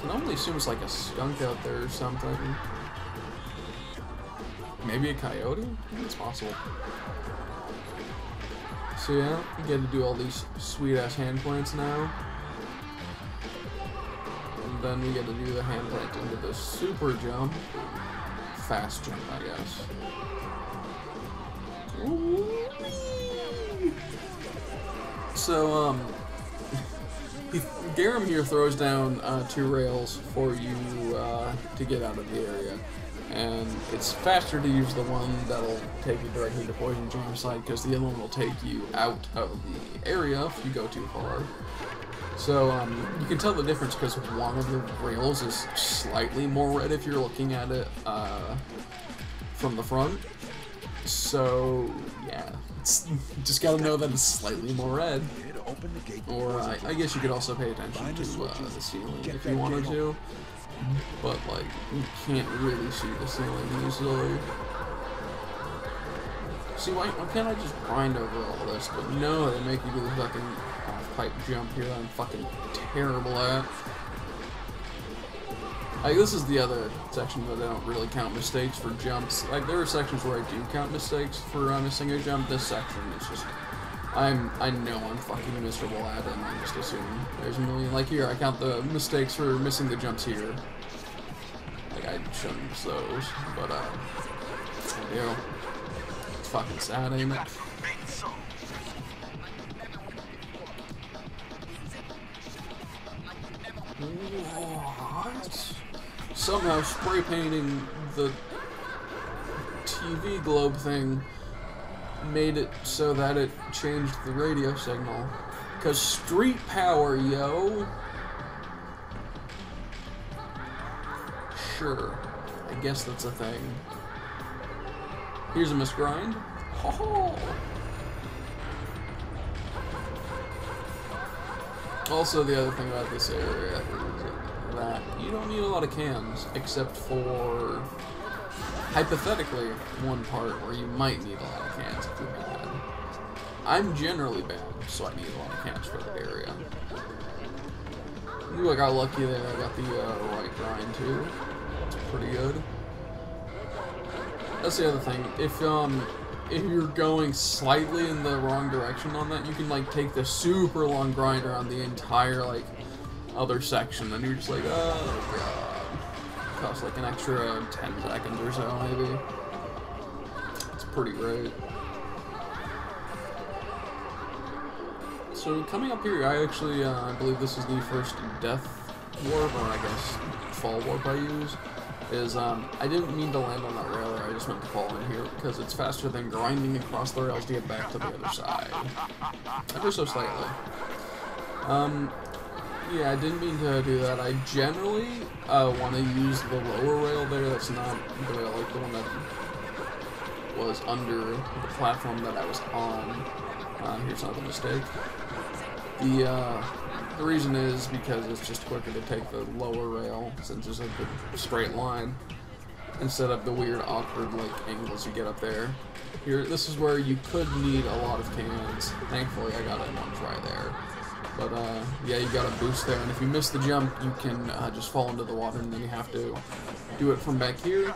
can only assume it's like a skunk out there or something. Maybe a coyote? I think it's possible. So yeah, you get to do all these sweet ass hand plants now. And then we get to do the hand plant into the super jump. Fast jump, I guess. So, Garam here throws down 2 rails for you to get out of the area. And it's faster to use the one that'll take you directly to Poison Jam side, because the other one will take you out of the area if you go too far. So you can tell the difference because one of the rails is slightly more red if you're looking at it from the front. So yeah, just gotta know that it's slightly more red. Or I guess you could also pay attention to the ceiling if you wanted to. But, like, you can't really see the ceiling easily. See, why can't I just grind over all this? But no, they make you do the fucking half-pipe jump here that I'm fucking terrible at. Like, this is the other section that I don't really count mistakes for jumps. Like, there are sections where I do count mistakes for missing a jump. This section is just... I know I'm fucking miserable at it, and I just assume there's a million. Like here, I count the mistakes for missing the jumps here. Like, I shouldn't miss those, but, I do. It's fucking sad, ain't it? What? Somehow spray painting the TV globe thing made it so that it changed the radio signal. Cause street power, yo. Sure. I guess that's a thing. Here's a misgrind. Ho-ho. Also, the other thing about this area is that you don't need a lot of cans, except for hypothetically, one part where you might need a lot of cans if you're bad. I'm generally bad, so I need a lot of cans for the area. Ooh, I got lucky there. I got the right grind too. That's pretty good. That's the other thing. If you're going slightly in the wrong direction on that, you can like take the super long grind around the entire like other section, and you're just like, oh god. Costs like an extra 10 seconds or so, maybe. It's pretty great. So coming up here, I actually, I believe this is the first death warp, or I guess fall warp I use. Is I didn't mean to land on that rail, I just meant to fall in here because it's faster than grinding across the rails to get back to the other side. Ever so slightly. Yeah, I didn't mean to do that. I generally want to use the lower rail there. That's not the rail, like the one that was under the platform that I was on. Here's another mistake. The reason is because it's just quicker to take the lower rail since it's a good straight line instead of the weird awkward like angles you get up there. Here, this is where you could need a lot of cans. Thankfully, I got it in one try there. But, yeah, you got a boost there, and if you miss the jump, you can just fall into the water, and then you have to do it from back here,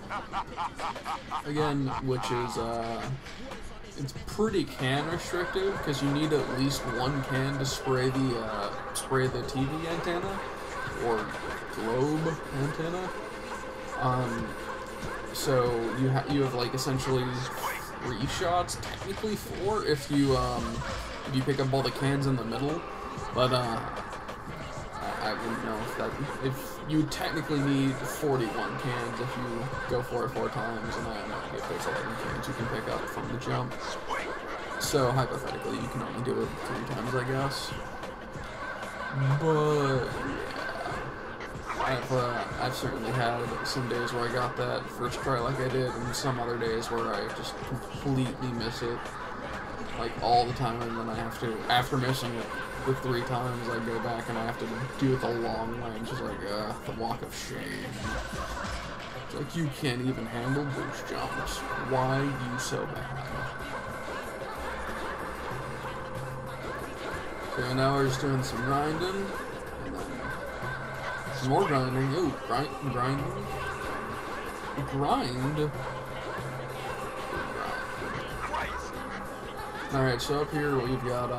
again, which is, it's pretty can restrictive, because you need at least one can to spray the TV antenna, or globe antenna. So you have, like, essentially 3 shots, technically 4, if you pick up all the cans in the middle. But, I wouldn't know if you technically need 41 cans if you go for it 4 times, and I don't know if there's 11 cans you can pick up from the jump. So, hypothetically, you can only do it 3 times, I guess. But, yeah. I've certainly had some days where I got that first try like I did, and some other days where I just completely miss it, like, all the time, and then I have to, after missing it the 3 times, I go back and I have to do it the long way, and just like, the walk of shame. It's like, you can't even handle boost jumps. Why you so bad? So now we're just doing some grinding, and then some more grinding. Ooh, grinding. Grind. Alright, so up here we've got,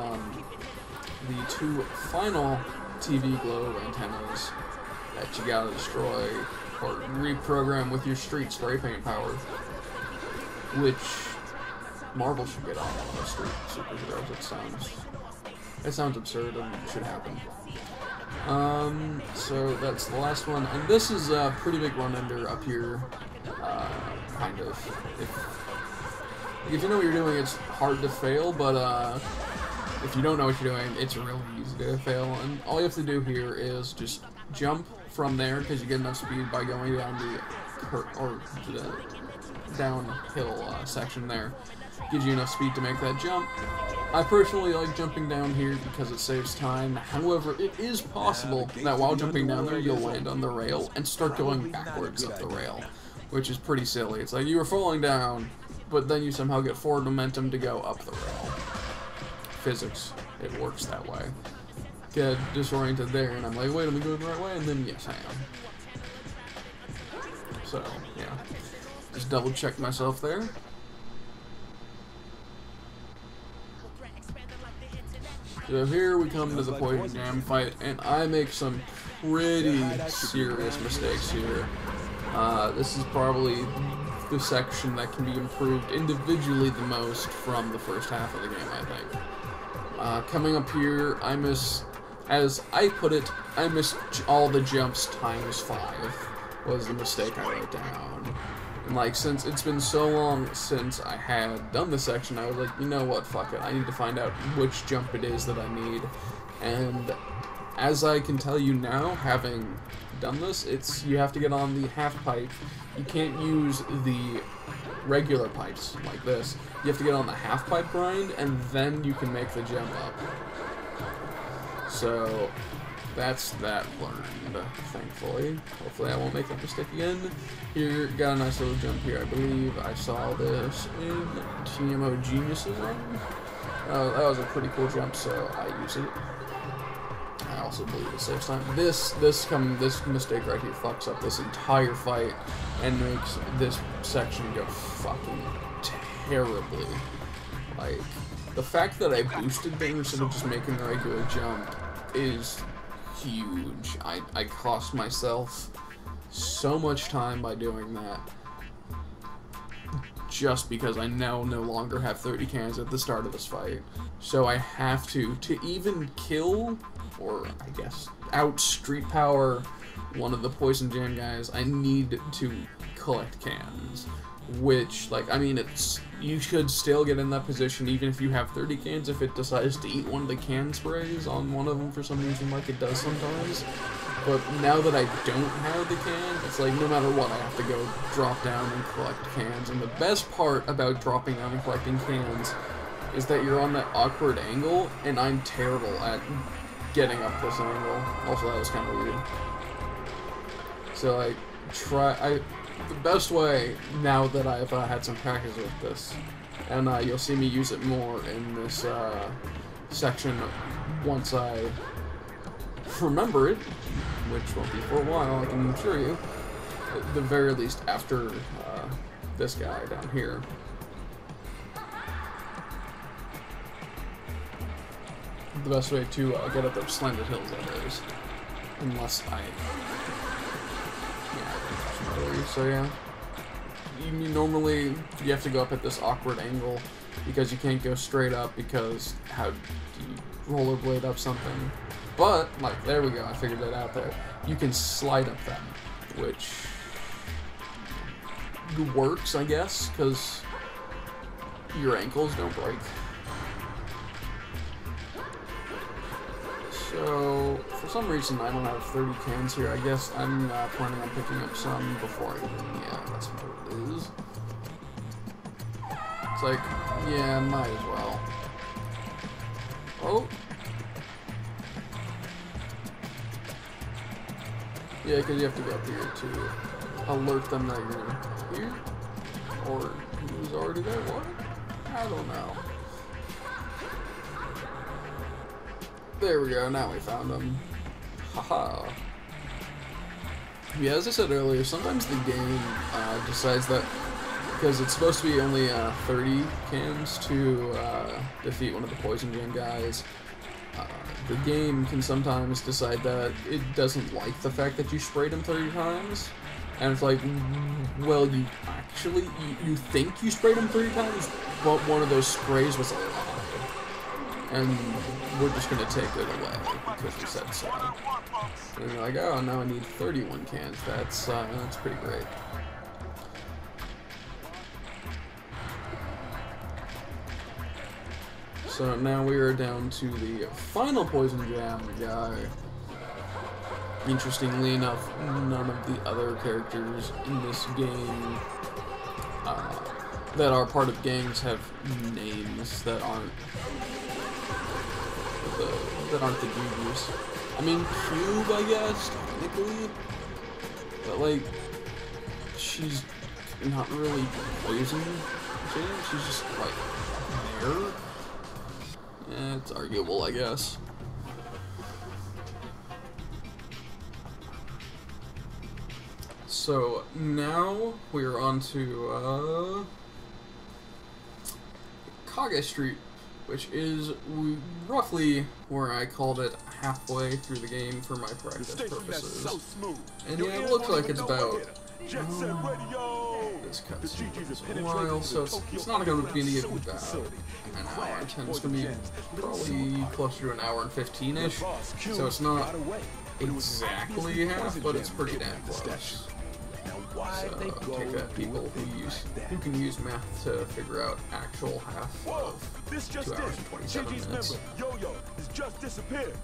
the 2 final TV globe antennas that you gotta destroy or reprogram with your street spray paint power, which Marvel should get on all those street superheroes. It sounds absurd and it should happen. So that's the last one, and this is a pretty big run-ender up here, kind of. If you know what you're doing, it's hard to fail, but if you don't know what you're doing, it's really easy to fail, and all you have to do here is just jump from there, because you get enough speed by going down the downhill section there. Gives you enough speed to make that jump. I personally like jumping down here because it saves time. However, it is possible that while jumping down there, you'll land on the rail and start going backwards up the rail, which is pretty silly. It's like you were falling down, but then you somehow get forward momentum to go up the rail. Physics, it works that way. Get disoriented there, and I'm like, wait, am I going the right way? And then, yes, I am. So, yeah. Just double check myself there. So here we come to the Poison Jam fight, and I make some pretty serious mistakes here. This is probably the section that can be improved individually the most from the first half of the game, I think. Coming up here, I miss, as I put it, I missed all the jumps times 5 was the mistake I wrote down. And like, since it's been so long since I had done this section, I was like, you know what, fuck it, I need to find out which jump it is that I need. And as I can tell you now, having done this, it's, you have to get on the half pipe. You can't use the regular pipes like this. You have to get on the half pipe grind, and then you can make the jump up. So that's that learned, thankfully. Hopefully I won't make that mistake again. Here, got a nice little jump here. I believe I saw this in TMO Genius's one. That was a pretty cool jump, so I use it. I also believe it saves time. This mistake right here fucks up this entire fight and makes this section go fucking terribly. Like, the fact that I boosted there instead of just making a regular jump is huge. I cost myself so much time by doing that just because I now no longer have 30 cans at the start of this fight. So I have to even kill, or I guess out street power one of the Poison Jam guys, I need to collect cans. Which, like, I mean, you should still get in that position even if you have 30 cans if it decides to eat one of the can sprays on one of them for some reason, like it does sometimes. But now that I don't have the can, it's like no matter what, I have to go drop down and collect cans. And the best part about dropping down and collecting cans is that you're on that awkward angle, and I'm terrible at getting up this angle. Also, that was kind of weird. So, like, the best way, now that I've had some practice with this, and you'll see me use it more in this section once I remember it, which won't be for a while, I can assure you, at the very least after this guy down here. The best way to get up those slanted hills, that is, unless I... So yeah, normally you have to go up at this awkward angle because you can't go straight up because how do you rollerblade up something? But, like, there we go, I figured that out there. You can slide up them, which works, I guess, because your ankles don't break. So, for some reason, I don't have 30 cans here. I guess I'm planning on picking up some before yeah, that's what it is. It's like, yeah, might as well. Oh. Yeah, because you have to go up here to alert them that you're here. Or he was already there. What? I don't know. There we go, now we found him. Haha. Yeah, as I said earlier, sometimes the game decides that because it's supposed to be only 30 cans to defeat one of the Poison Jam guys, the game can sometimes decide that it doesn't like the fact that you sprayed him 30 times. And it's like, well, you actually, you think you sprayed him 30 times, but one of those sprays was a lie. and we're just gonna take it away because we said so. And you're like, oh, now I need 31 cans. That's pretty great. So now we are down to the final Poison Jam guy. Interestingly enough, none of the other characters in this game that are part of gangs have names that aren't the Juju's. I mean, Cube, I guess, technically, but like, she's not really Poison Jam. She's just like there. Yeah, it's arguable, I guess. So now we're on to Kage Street, which is roughly where I called it halfway through the game for my practice purposes. And yeah, it looks like it's about this cutscene a while, so it's not going to be about an hour and 10. It's going to be probably closer to an hour and 15-ish, so it's not exactly half, but it's pretty damn close. So take that, people who can use math to figure out actual half of 2 hours and 27 minutes. Yo-Yo has just disappeared.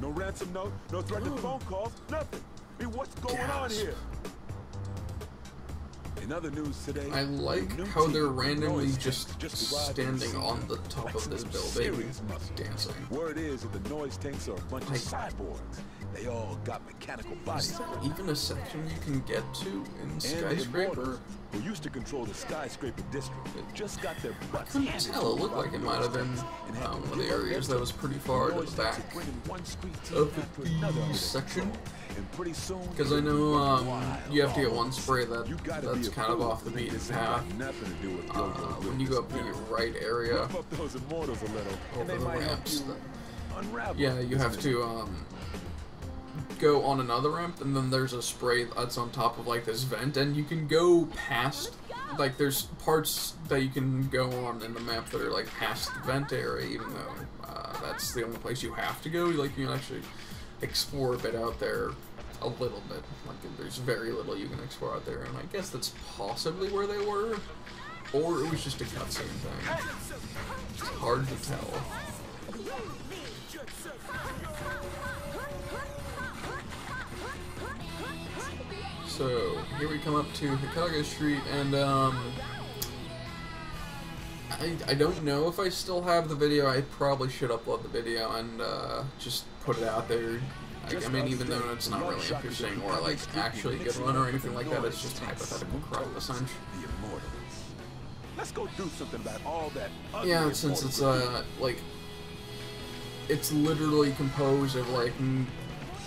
No ransom note, no threatened phone calls, nothing. I mean, what's going on here? In other news today, I like how they're randomly just standing on the top of this building, dancing. Word is that the noise tanks are a bunch of cyborgs. They all got mechanical bodies. Is there even a section you can get to in Skyscraper? Who used to control the Skyscraper district, just got their butts I couldn't tell. It looked like it might have been one of the areas that was pretty far to the back of the section. Because I know you have to get one spray that's kind of off the beaten path. When you go up the right area, over the ramps. Yeah, you have to go on another ramp, and then there's a spray that's on top of like this vent, and you can go past, like there's parts that you can go on in the map that are like past the vent area, even though that's the only place you have to go. Like you can actually explore a bit out there, a little bit. Like there's very little you can explore out there, and I guess that's possibly where they were, or it was just a cutscene thing. It's hard to tell. So here we come up to Kage Street, and I don't know if I still have the video. I probably should upload the video and just put it out there. I mean, even though it's not really interesting or like actually a good one or anything like that, it's just hypothetical crap, essentially. Let's go do something about all that. Yeah, since it's like it's literally composed of like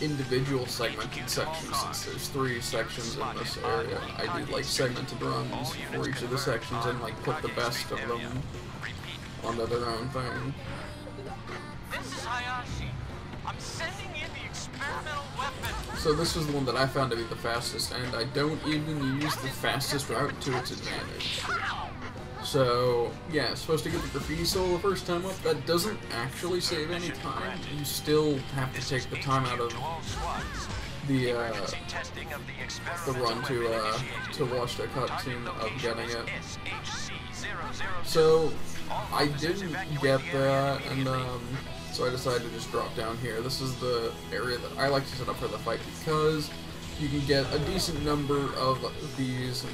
individual segmented sections. Since there's 3 sections in this area, I did like segmented runs for each of the sections and like put the best of them onto their own thing. This is Hayashi. I'm sending in the experimental weapon. So this was the one that I found to be the fastest, and I don't even use the fastest route to its advantage. So, yeah, it's supposed to get the graffiti solo the first time up. That doesn't actually save any time. You still have to take the time out of the run to watch the cutscene of getting it. So, I didn't get that, and so I decided to just drop down here. This is the area that I like to set up for the fight because you can get a decent number of these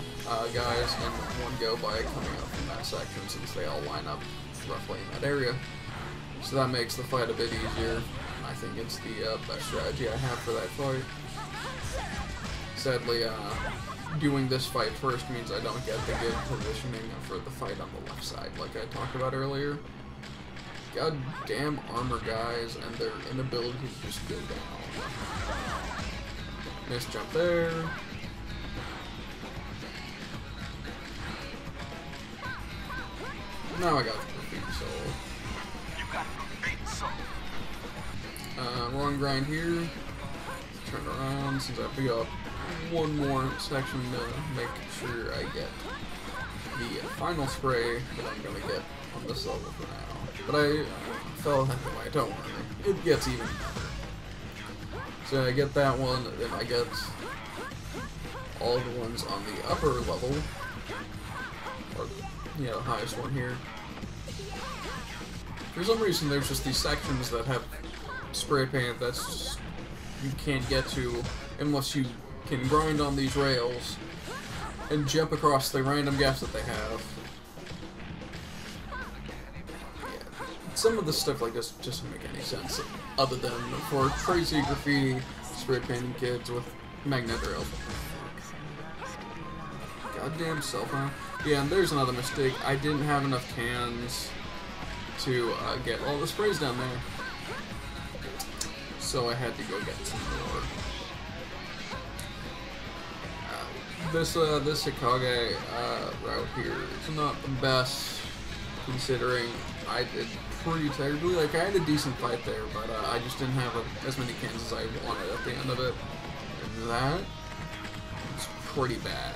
guys in one go by coming up from that section, since they all line up roughly in that area. So that makes the fight a bit easier. I think it's the best strategy I have for that fight. Sadly, doing this fight first means I don't get the good positioning for the fight on the left side, like I talked about earlier. Goddamn armor guys and their inability to just go down. Nice jump there. Now I got the graffiti soul. Wrong grind here. Turn around since I have to go up one more section to make sure I get the final spray that I'm gonna get on this level for now. But I fell anyway, don't worry. It gets even better. So I get that one, then I get all the ones on the upper level. Or, yeah, the highest one here. For some reason, there's just these sections that have spray paint that's just, you can't get to unless you can grind on these rails and jump across the random gaps that they have. Yeah. Some of the stuff like this just doesn't make any sense, other than for Tracy Graffiti spray painting kids with magnet rails. Goddamn cell phone. Yeah, and there's another mistake. I didn't have enough cans to get all the sprays down there, so I had to go get some more. This Hikage route here is not the best, considering I did pretty terribly. Like, I had a decent fight there, but I just didn't have as many cans as I wanted at the end of it. And that is pretty bad.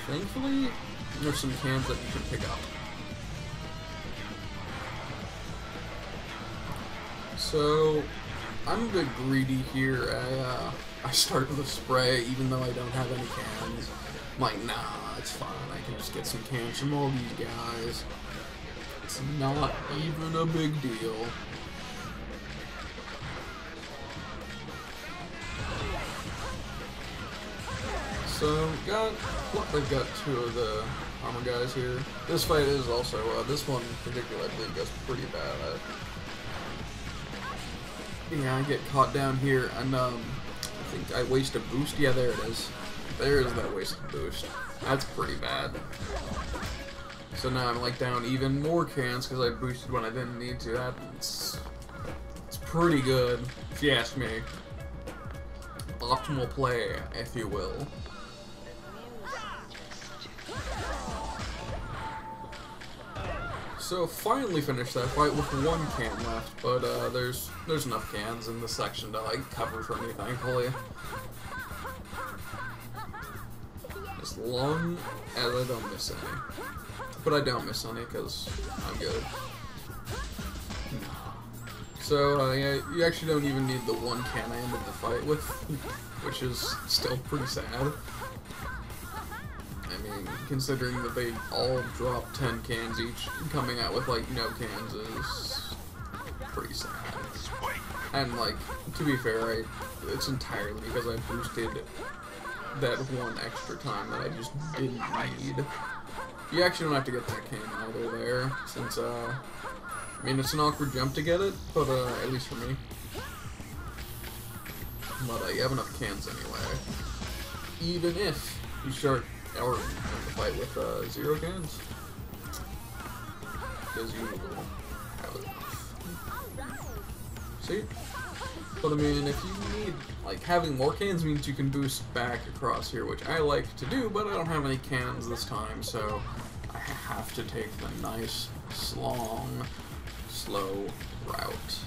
Thankfully, there's some cans that you can pick up. So, I'm a bit greedy here. I start with a spray even though I don't have any cans. I'm like, nah, it's fine. I can just get some cans from all these guys. It's not even a big deal. So, they've got two of the armor guys here. This fight is also, this one particularly, I believe, goes pretty bad. Yeah, I get caught down here, and I think I waste a boost. Yeah, there it is. There is that wasted boost. That's pretty bad. So now I'm like down even more cans because I boosted when I didn't need to. It's pretty good, if you ask me. Optimal play, if you will. So finally finished that fight with one can left, but there's enough cans in this section to like cover for me, thankfully. As long as I don't miss any. But I don't miss any because I'm good. So yeah, you actually don't even need the one can I ended the fight with, which is still pretty sad. I mean, considering that they all drop 10 cans each, coming out with, like, no cans is pretty sad. And, like, to be fair, it's entirely because I boosted that one extra time that I just didn't need. You actually don't have to get that can either there, since, I mean, it's an awkward jump to get it, but, at least for me. But, you have enough cans anyway. Even if you start or the fight with 0 cans, because you will have enough. See? But I mean, if you need, like, having more cans means you can boost back across here, which I like to do, but I don't have any cans this time, so I have to take the nice, long, slow route.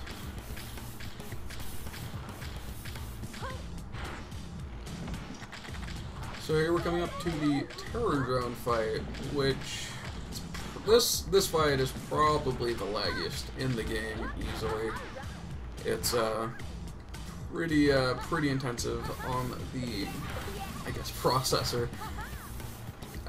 So here we're coming up to the Terror Drone fight, which this fight is probably the laggiest in the game easily. It's pretty intensive on the, I guess, processor,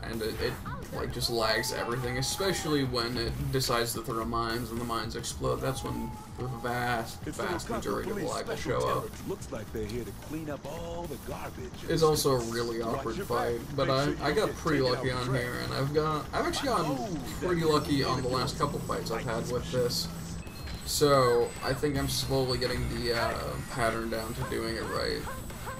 and it like just lags everything, especially when it decides to throw mines and the mines explode. That's when the vast majority of the lag will show up. Looks like they're here to clean up all the garbage. It's also a really awkward fight, but I got pretty lucky on here, and I've actually gotten pretty lucky on the last couple fights I've had with this. So I think I'm slowly getting the pattern down to doing it right.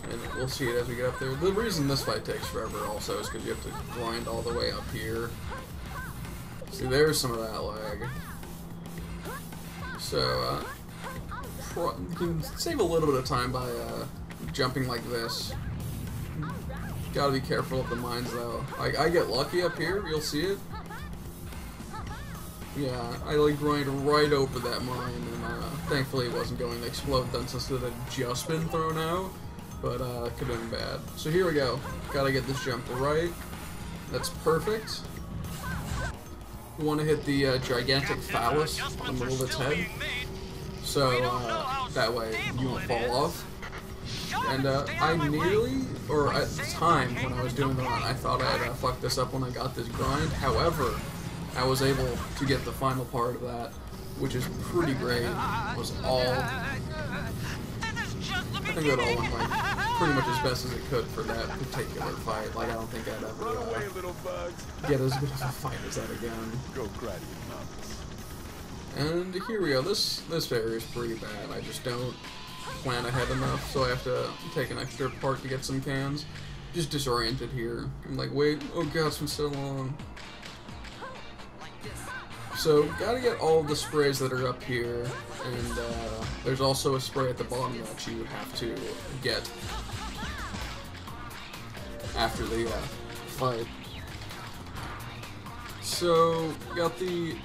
And we'll see it as we get up there. The reason this fight takes forever also is because you have to grind all the way up here. See, there's some of that lag. So, you can save a little bit of time by jumping like this. Gotta be careful of the mines though. I get lucky up here, you'll see it. Yeah, I like grind right over that mine, and thankfully it wasn't going to explode then since it had just been thrown out. But could have been bad. So here we go. Gotta get this jump right. That's perfect. you want to hit the gigantic phallus on the middle of its head, so that way you won't fall off. And I nearly, or at the time when I was doing the run, I thought I'd fucked this up when I got this grind. However, I was able to get the final part of that, which is pretty great. It was all, I think that all went like pretty much as best as it could for that particular fight. Like, I don't think I'd ever get as good of a fight as that again. Go cry to your mamas. And here we go. This area is pretty bad. I just don't plan ahead enough, so I have to take an extra part to get some cans. Just disoriented here. I'm like, wait, oh god, it's been so long. So, gotta get all of the sprays that are up here, and there's also a spray at the bottom that you have to get after the fight. So, got the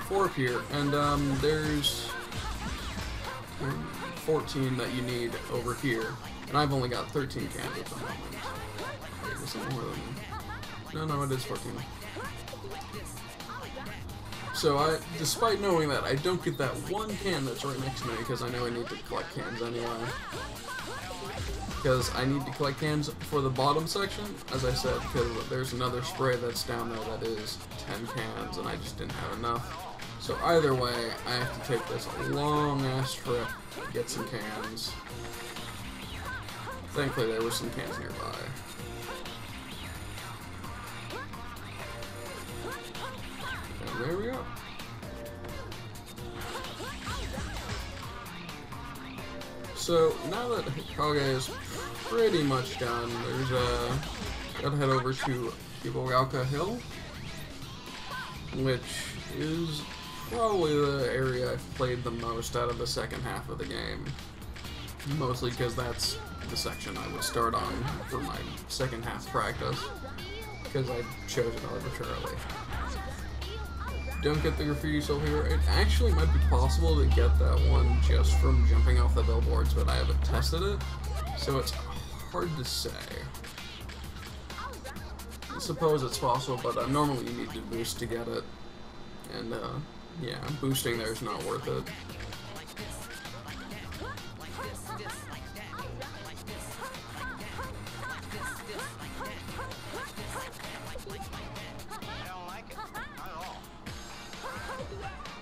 4 up here, and there's 14 that you need over here, and I've only got 13 cans at the moment. Wait, is it more than... No, it is 14. So despite knowing that, I don't get that one can that's right next to me because I know I need to collect cans anyway. Because I need to collect cans for the bottom section, as I said, because there's another spray that's down there that is 10 cans, and I just didn't have enough. So either way, I have to take this long-ass trip to get some cans. Thankfully, there were some cans nearby. And there we go. So, now that Hikage is pretty much done, gotta head over to Kibogaoka Hill, which is probably the area I've played the most out of the second half of the game. Mostly because that's the section I would start on for my second half practice, because I chose it arbitrarily. Don't get the graffiti soul here. It actually might be possible to get that one just from jumping off the billboards, but I haven't tested it, so it's hard to say. I suppose it's possible, but normally you need to boost to get it, and yeah, boosting there is not worth it.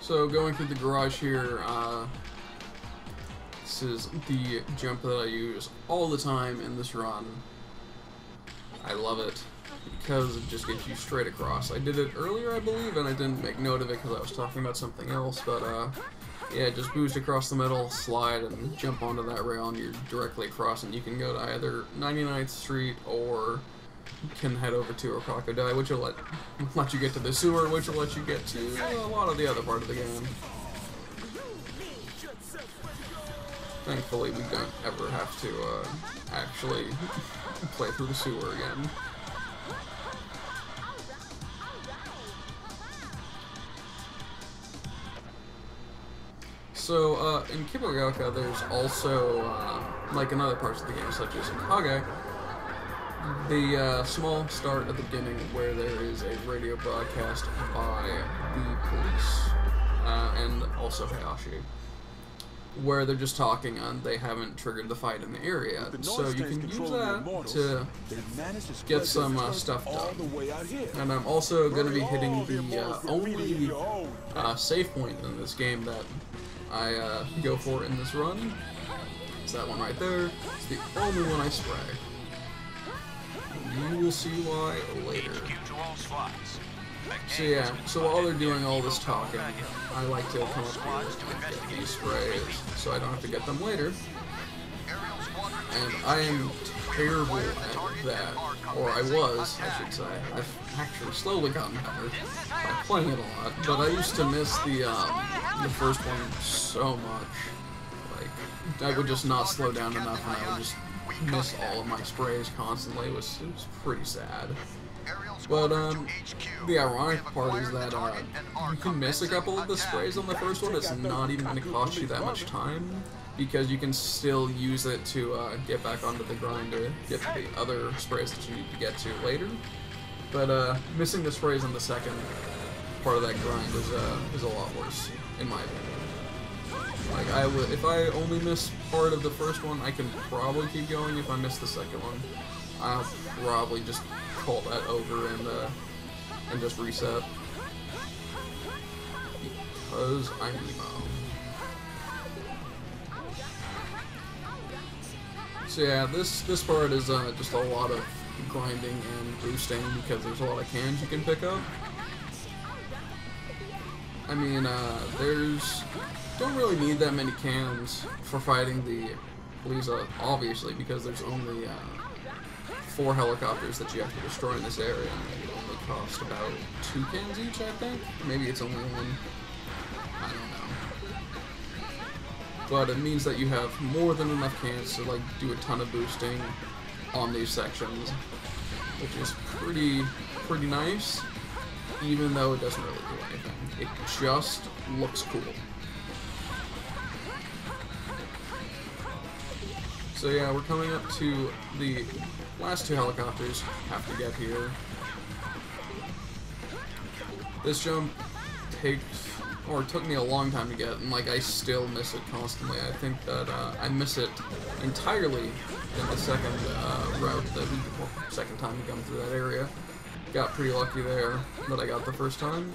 So going through the garage here, this is the jump that I use all the time in this run. I love it because it just gets you straight across. I did it earlier, I believe, and I didn't make note of it because I was talking about something else, but yeah, just boost across the middle, slide, and jump onto that rail, and you're directly across, and you can go to either 99th Street or you can head over to a crocodile, which will let you get to the sewer, which will let you get to a lot of the other part of the game. Thankfully, we don't ever have to actually play through the sewer again. So, in Kibogaoka, there's also, like in other parts of the game, such as in Hage, the small start at the beginning where there is a radio broadcast by the police, and also Hayashi, where they're just talking and they haven't triggered the fight in the area. So you can use that to get some stuff done. And I'm also going to be hitting the only save point in this game that I go for in this run. It's that one right there. It's the only one I spray. You will see why later. So yeah, so while they're doing all this talking, I like to come up here and get these sprays so I don't have to get them later. And I am terrible at that, or I was, I should say. I've actually slowly gotten better by playing it a lot, but I used to miss the first one so much. Like, I would just not slow down enough, and I would just miss all of my sprays constantly. It was pretty sad. But the ironic part is that you can miss a couple of the sprays on the first one. It's not even going to cost you that much time, because you can still use it to get back onto the grind to get to the other sprays that you need to get to later. But missing the sprays on the second part of that grind is a lot worse, in my opinion. Like, if I only miss part of the first one, I can probably keep going. If I miss the second one, I'll probably just call that over and just reset. Because I'm emo. So yeah, this part is just a lot of grinding and boosting because there's a lot of cans you can pick up. I mean, don't really need that many cans for fighting the Blizza, obviously, because there's only 4 helicopters that you have to destroy in this area, and they only cost about 2 cans each, I think. Maybe it's only 1. I don't know. But it means that you have more than enough cans to like do a ton of boosting on these sections, which is pretty nice, even though it doesn't really do anything. It just looks cool. So yeah, we're coming up to the last 2 helicopters have to get here. This jump took me a long time to get, and like I still miss it constantly. I think that I miss it entirely in the second route, second time we come through that area. Got pretty lucky there that I got the first time.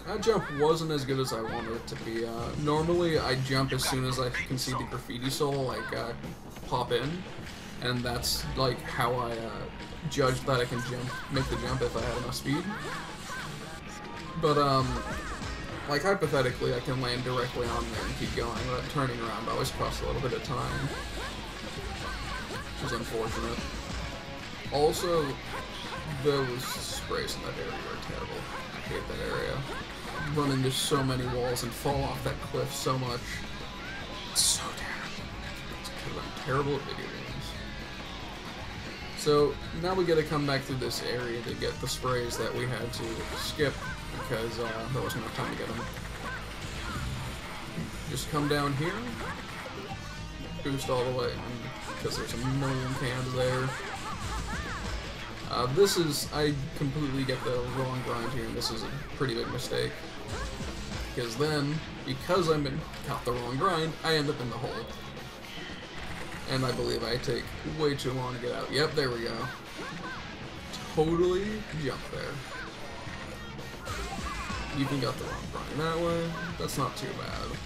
That jump wasn't as good as I wanted it to be. Normally I jump as soon as I can see the graffiti soul pop in, and that's like how I judge that I can make the jump if I have enough speed. But like hypothetically I can land directly on there and keep going without turning around. It always costs a little bit of time, which is unfortunate. Also, those sprays in that area are terrible. I hate that area. Run into so many walls and fall off that cliff so much. It's so terrible. It's because I'm terrible at video games. So now we get to come back through this area to get the sprays that we had to skip because there wasn't enough time to get them. Just come down here, boost all the way, because there's a million cans there. I completely get the wrong grind here, and this is a pretty big mistake. Because then, because I got the wrong grind, I end up in the hole. And I believe I take way too long to get out. Yep, there we go. Totally jump there. Even got the wrong grind that way. That's not too bad.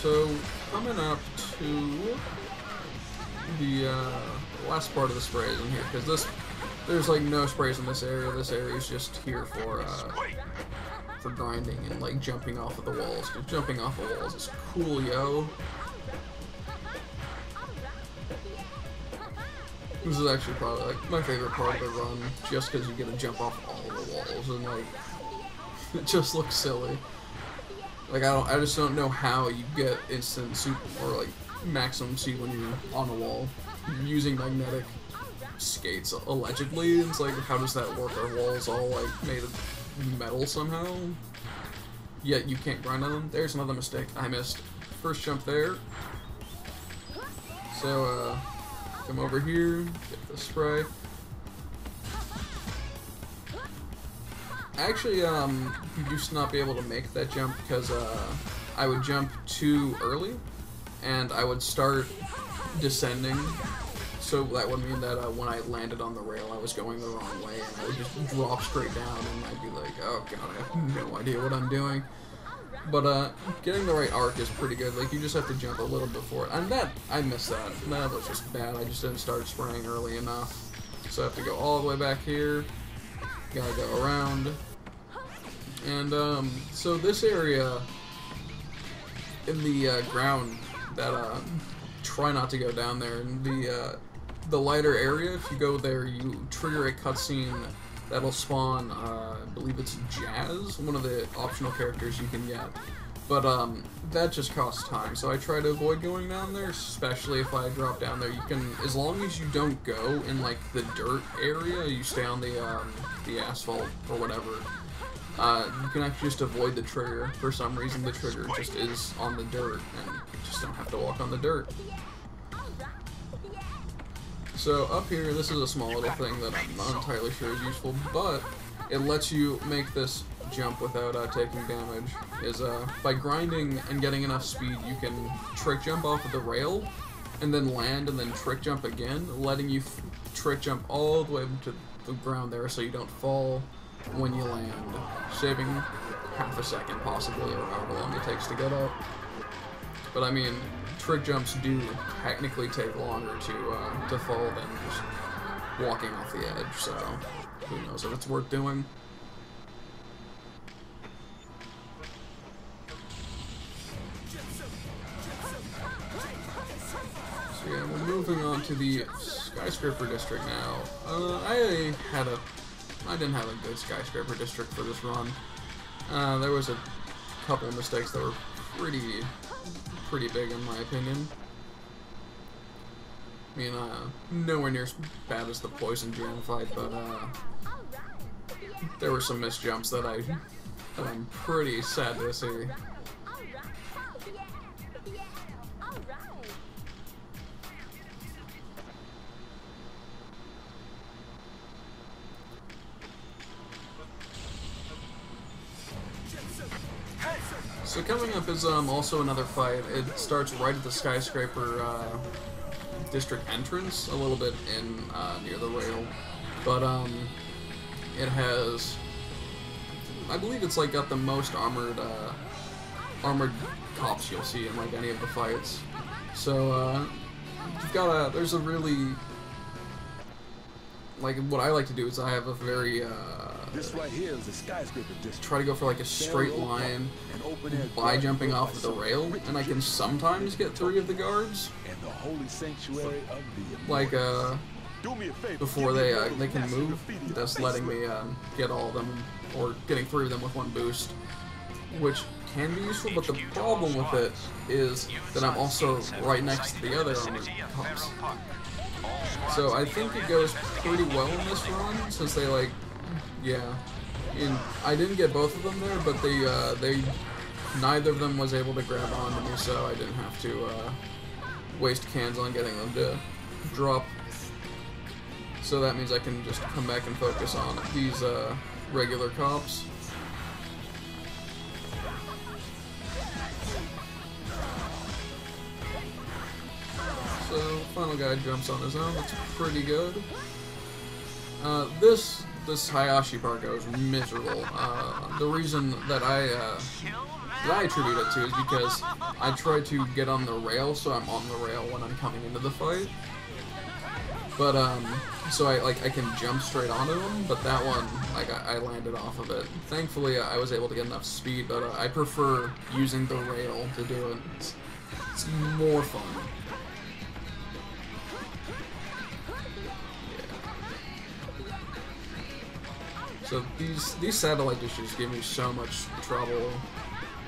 So, coming up to the last part of the sprays in here, because there's like no sprays in this area. This area is just here for grinding and like jumping off of the walls. Because jumping off of walls is cool, yo. This is actually probably like my favorite part of the run, just because you get to jump off all the walls and like it just looks silly. Like I just don't know how you get instant super or like maximum speed when you're on a wall using magnetic skates. Allegedly, it's like how does that work? Are walls all like made of metal somehow? Yet you can't grind on them. There's another mistake I missed. First jump there. So come over here, get the spray. Actually, used to not be able to make that jump because I would jump too early, and I would start descending. So that would mean that when I landed on the rail, I was going the wrong way, and I would just drop straight down, and I'd be like, "Oh god, I have no idea what I'm doing." But getting the right arc is pretty good. Like you just have to jump a little before it, and I missed that. That was just bad. I just didn't start spraying early enough, so I have to go all the way back here. Gotta go around. And so this area in the ground that try not to go down there. In the lighter area, if you go there, you trigger a cutscene that'll spawn. I believe it's Jazz, one of the optional characters you can get. But that just costs time, so I try to avoid going down there, especially if I drop down there. You can, as long as you don't go in like the dirt area, you stay on the asphalt or whatever. You can actually just avoid the trigger. For some reason, the trigger just is on the dirt, and you just don't have to walk on the dirt. So up here, this is a small little thing that I'm not entirely sure is useful, but it lets you make this jump without taking damage. Is by grinding and getting enough speed, you can trick jump off of the rail, and then land, and then trick jump again, letting you trick jump all the way to the ground there, so you don't fall when you land, saving half a second possibly, or however long it takes to get up. But I mean, trick jumps do technically take longer to fall than just walking off the edge, so who knows if it's worth doing. So yeah, we're moving on to the skyscraper district now. I didn't have a good skyscraper district for this run. There was a couple of mistakes that were pretty big in my opinion. I mean, nowhere near as bad as the poison jam fight, but there were some missed jumps that I'm pretty sad to see. So coming up is also another fight. It starts right at the skyscraper district entrance, a little bit in near the rail, but it has, I believe it's like got the most armored cops you'll see in like any of the fights. So you've got there's a really, like, what I like to do is I have a very This right here is a skyscraper district. try to go for like a straight line by jumping off of the rail, and I can sometimes get 3 of the guards, And the holy sanctuary of the like Do me a favor, before give me they a little can massive move. graffiti to That's face letting with. me get all of them, or getting 3 of them with 1 boost, which can be useful. But the problem with it is that I'm also right next to the other armored cops. So I think it goes pretty well in this run, since they like, yeah. And I didn't get both of them there, but they neither of them was able to grab onto me, so I didn't have to waste cans on getting them to drop. So that means I can just come back and focus on these regular cops. So final guy jumps on his own. That's pretty good. This Hayashi part goes miserable. The reason that I attribute it to is because I try to get on the rail, so I'm on the rail when I'm coming into the fight. But so I can jump straight onto them, but that one, like, I landed off of it. Thankfully, I was able to get enough speed, but I prefer using the rail to do it. It's more fun. So these satellite dishes give me so much trouble.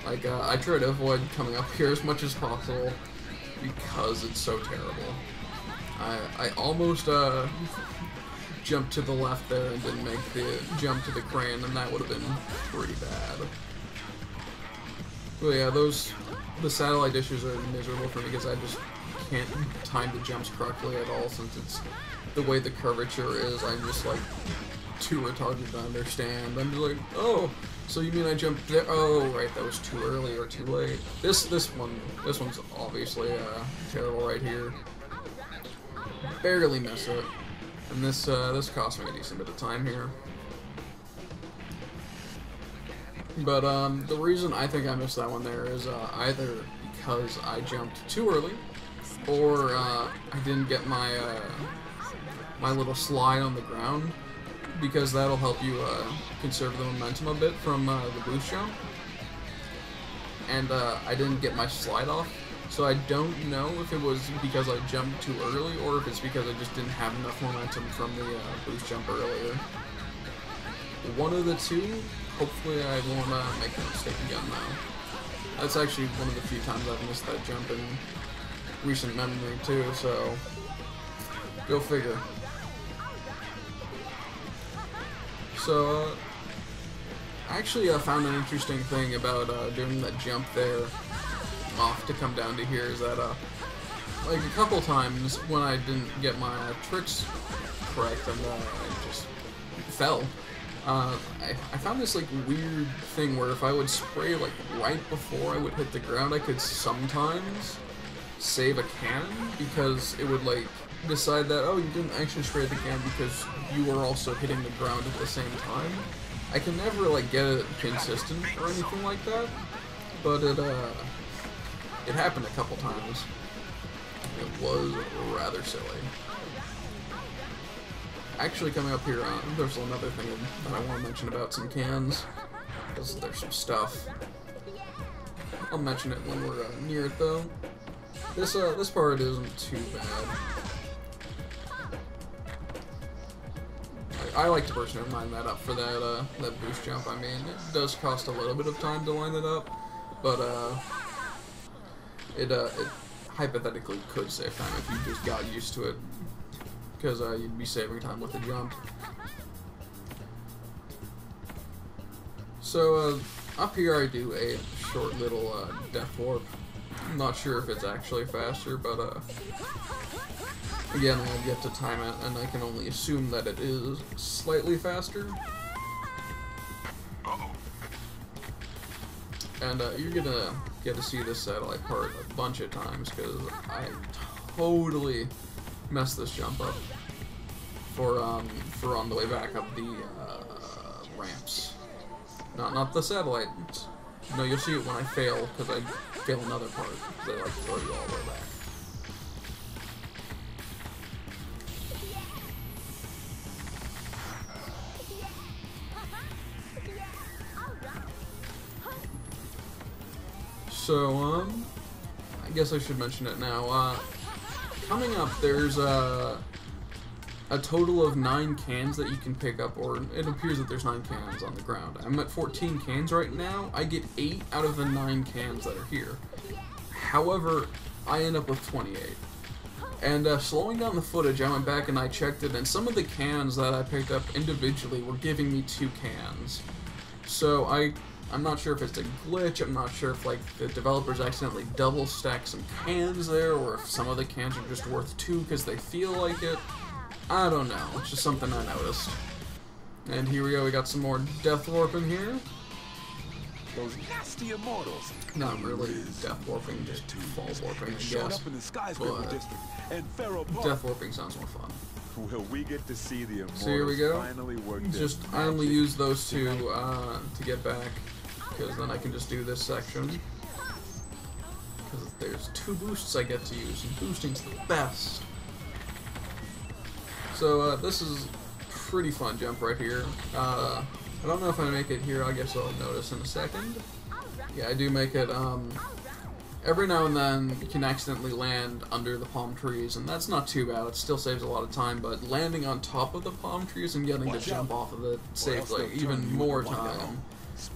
Like, I try to avoid coming up here as much as possible because it's so terrible. I almost jumped to the left there and didn't make the jump to the crane, and that would have been pretty bad. But yeah, the satellite dishes are miserable for me because I just can't time the jumps correctly at all, since it's the way the curvature is. I'm just like too retarded to understand. I'm just like, oh, so you mean I jumped there? Oh, right, that was too early or too late. This one's obviously terrible right here. Barely miss it, and this cost me a decent bit of time here. But the reason I think I missed that one there is either because I jumped too early, or I didn't get my my little slide on the ground, because that'll help you conserve the momentum a bit from the boost jump. And I didn't get my slide off, so I don't know if it was because I jumped too early, or if it's because I just didn't have enough momentum from the boost jump earlier. One of the two. Hopefully I won't make that mistake again now. That's actually one of the few times I've missed that jump in recent memory too, so go figure. So, actually I found an interesting thing about doing that jump there off to come down to here is that like a couple times when I didn't get my tricks correct and I just fell. I found this like weird thing where if I would spray like right before I would hit the ground, I could sometimes save a cannon because it would like decide that, oh, you didn't actually spray the cannon because you were also hitting the ground at the same time. I can never like get it consistent or anything like that, but it happened a couple times. It was rather silly. Actually, coming up here, there's another thing that I want to mention about some cans, because there's some stuff. I'll mention it when we're near it, though. This part isn't too bad. I like to personally line that up for that boost jump. I mean, it does cost a little bit of time to line it up, but it hypothetically could save time if you just got used to it, because you'd be saving time with the jump. So up here I do a short little death warp. I'm not sure if it's actually faster, but again, I've yet to time it, and I can only assume that it is slightly faster. And you're gonna get to see this satellite part a bunch of times, because I totally messed this jump up for on the way back up the ramps. Not the satellite. No, you'll see it when I fail, because I fail another part, because they like throw you all the way back. So, I guess I should mention it now. Coming up, there's a total of 9 cans that you can pick up, or it appears that there's 9 cans on the ground. I'm at 14 cans right now. I get 8 out of the 9 cans that are here. However, I end up with 28. And slowing down the footage, I went back and I checked it, and some of the cans that I picked up individually were giving me 2 cans. So I'm not sure if it's a glitch, I'm not sure if like the developers accidentally double stack some cans there, or if some of the cans are just worth 2 because they feel like it. I don't know, it's just something I noticed. And here we go, we got some more death warping here. Those nasty immortals. Not really death warping, just fall warping, I guess. Up in the skyscraper district, and death warping sounds more fun. Will we get to see the immortals so here we go. finally work? I only use those 2 to get back, because then I can just do this section. Because there's 2 boosts I get to use, and boosting's the best. So this is a pretty fun jump right here. I don't know if I make it here, I guess I'll notice in a second. Yeah, I do make it. Every now and then you can accidentally land under the palm trees, and that's not too bad, it still saves a lot of time, but landing on top of the palm trees and getting to jump off of it saves like even more time.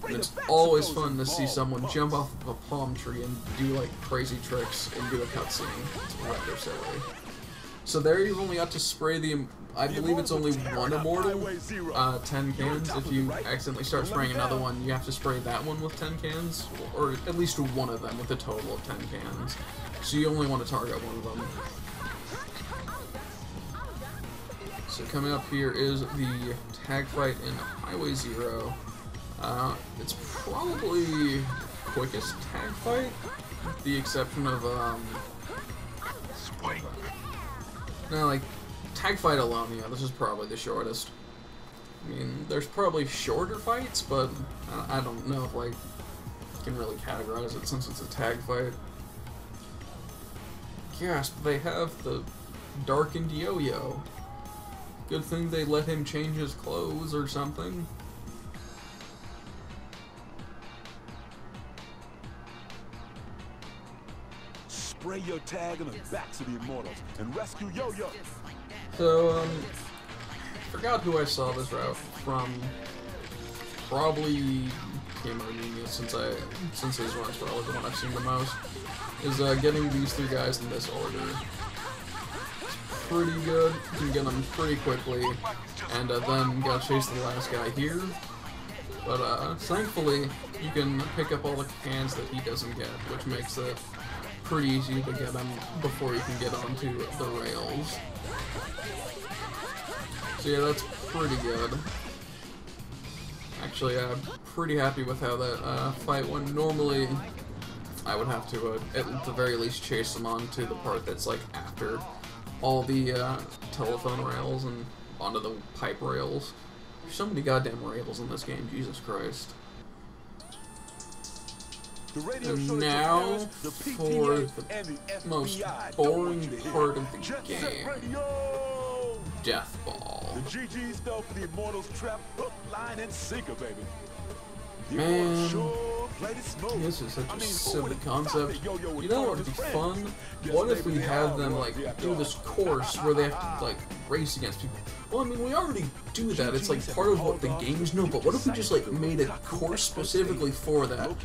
And it's always fun to see someone jump off of a palm tree and do like crazy tricks and do a cutscene. It's rather silly. So there you've only got to spray I believe it's only 1 immortal, 10 cans. If you accidentally start spraying another one, you have to spray that one with 10 cans, or at least one of them with a total of 10 cans. So you only want to target one of them. So coming up here is the tag fight in Highway Zero. It's probably the quickest tag fight, with the exception of, no, like, tag fight alone, yeah, this is probably the shortest. I mean, there's probably shorter fights, but I don't know if, like, you can really categorize it since it's a tag fight. Yes, but they have the darkened Yo-Yo. Good thing they let him change his clothes or something. Spray your tag on the backs of the immortals and rescue Yo-Yo. So, forgot who I saw this route from. Probably Team Armenia, since his run's probably the one I've seen the most. Is getting these 3 guys in this order. It's pretty good. You can get them pretty quickly, and then gotta chase the last guy here. But thankfully, you can pick up all the cans that he doesn't get, which makes it pretty easy to get them before you can get onto the rails. So yeah, that's pretty good. Actually, I'm pretty happy with how that fight went. Normally, I would have to, at the very least, chase them onto the part that's like after all the telephone rails and onto the pipe rails. There's so many goddamn rails in this game, Jesus Christ. And now for the most boring part of the game, Death Ball. The GG's fell for the Immortals trap, hook, line, and sinker, baby. Man, this is such a silly concept. You know what would be fun? What if we have them, like, do this course where they have to, like, race against people? Well, I mean, we already do that. It's, like, part of what the games know, but what if we just, like, made a course specifically for that?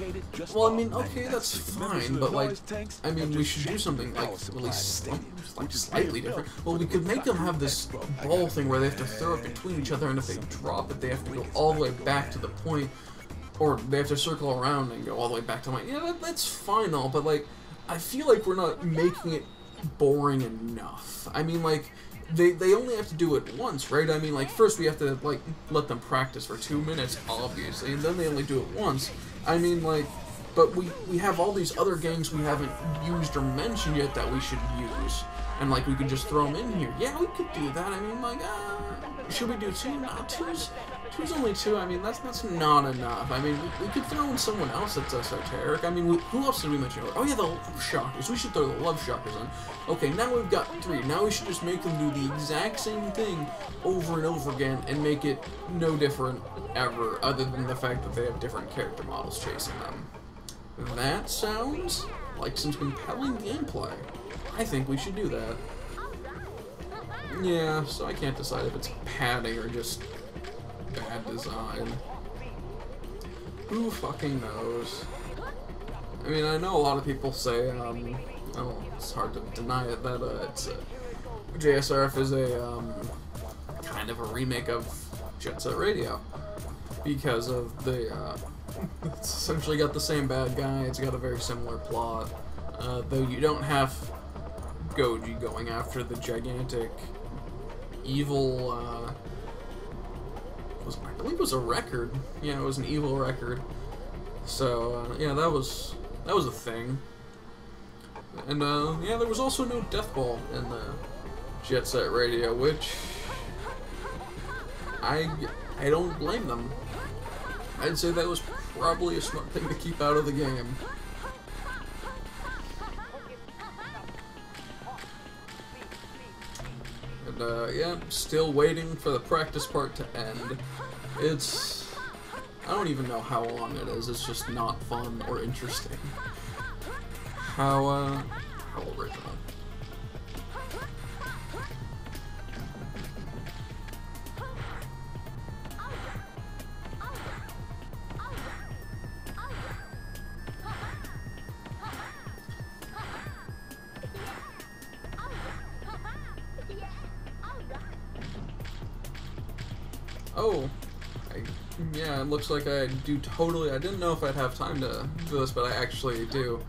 Well, I mean, okay, that's fine, but, like, I mean, we should do something, like, at least, like, slightly different. Well, we could make them have this ball thing where they have to throw it between each other, and if they drop it, they have to go all the way back to the point. Or they have to circle around and go all the way back to my... Yeah, that's fine all, but, like, I feel like we're not making it boring enough. I mean, like, they only have to do it once, right? I mean, like, first we have to, like, let them practice for 2 minutes, obviously, and then they only do it once. I mean, like, but we have all these other games we haven't used or mentioned yet that we should use. And, like, we could just throw them in here. Yeah, we could do that. I mean, like, should we do 2? No, two's only 2. I mean, that's not enough. I mean, we could throw in someone else that's esoteric. I mean, who else did we mention? Oh yeah, the Love Shockers. We should throw the Love Shockers in. Okay, now we've got 3. Now we should just make them do the exact same thing over and over again and make it no different ever, other than the fact that they have different character models chasing them. That sounds like some compelling gameplay. I think we should do that. Yeah, so I can't decide if it's padding or just bad design. Who fucking knows? I mean, I know a lot of people say, well, it's hard to deny it, that JSRF is a kind of a remake of Jet Set Radio. Because of the, it's essentially got the same bad guy, it's got a very similar plot, though you don't have Goji going after the gigantic evil, I believe it was a record. Yeah, it was an evil record. So, yeah, that was a thing. And, yeah, there was also no Death Ball in the Jet Set Radio, which I don't blame them. I'd say that was probably a smart thing to keep out of the game. And, yeah, still waiting for the practice part to end. I don't even know how long it is, it's just not fun or interesting. How original. Oh, yeah, it looks like I do totally, I didn't know if I'd have time to do this, but I actually do.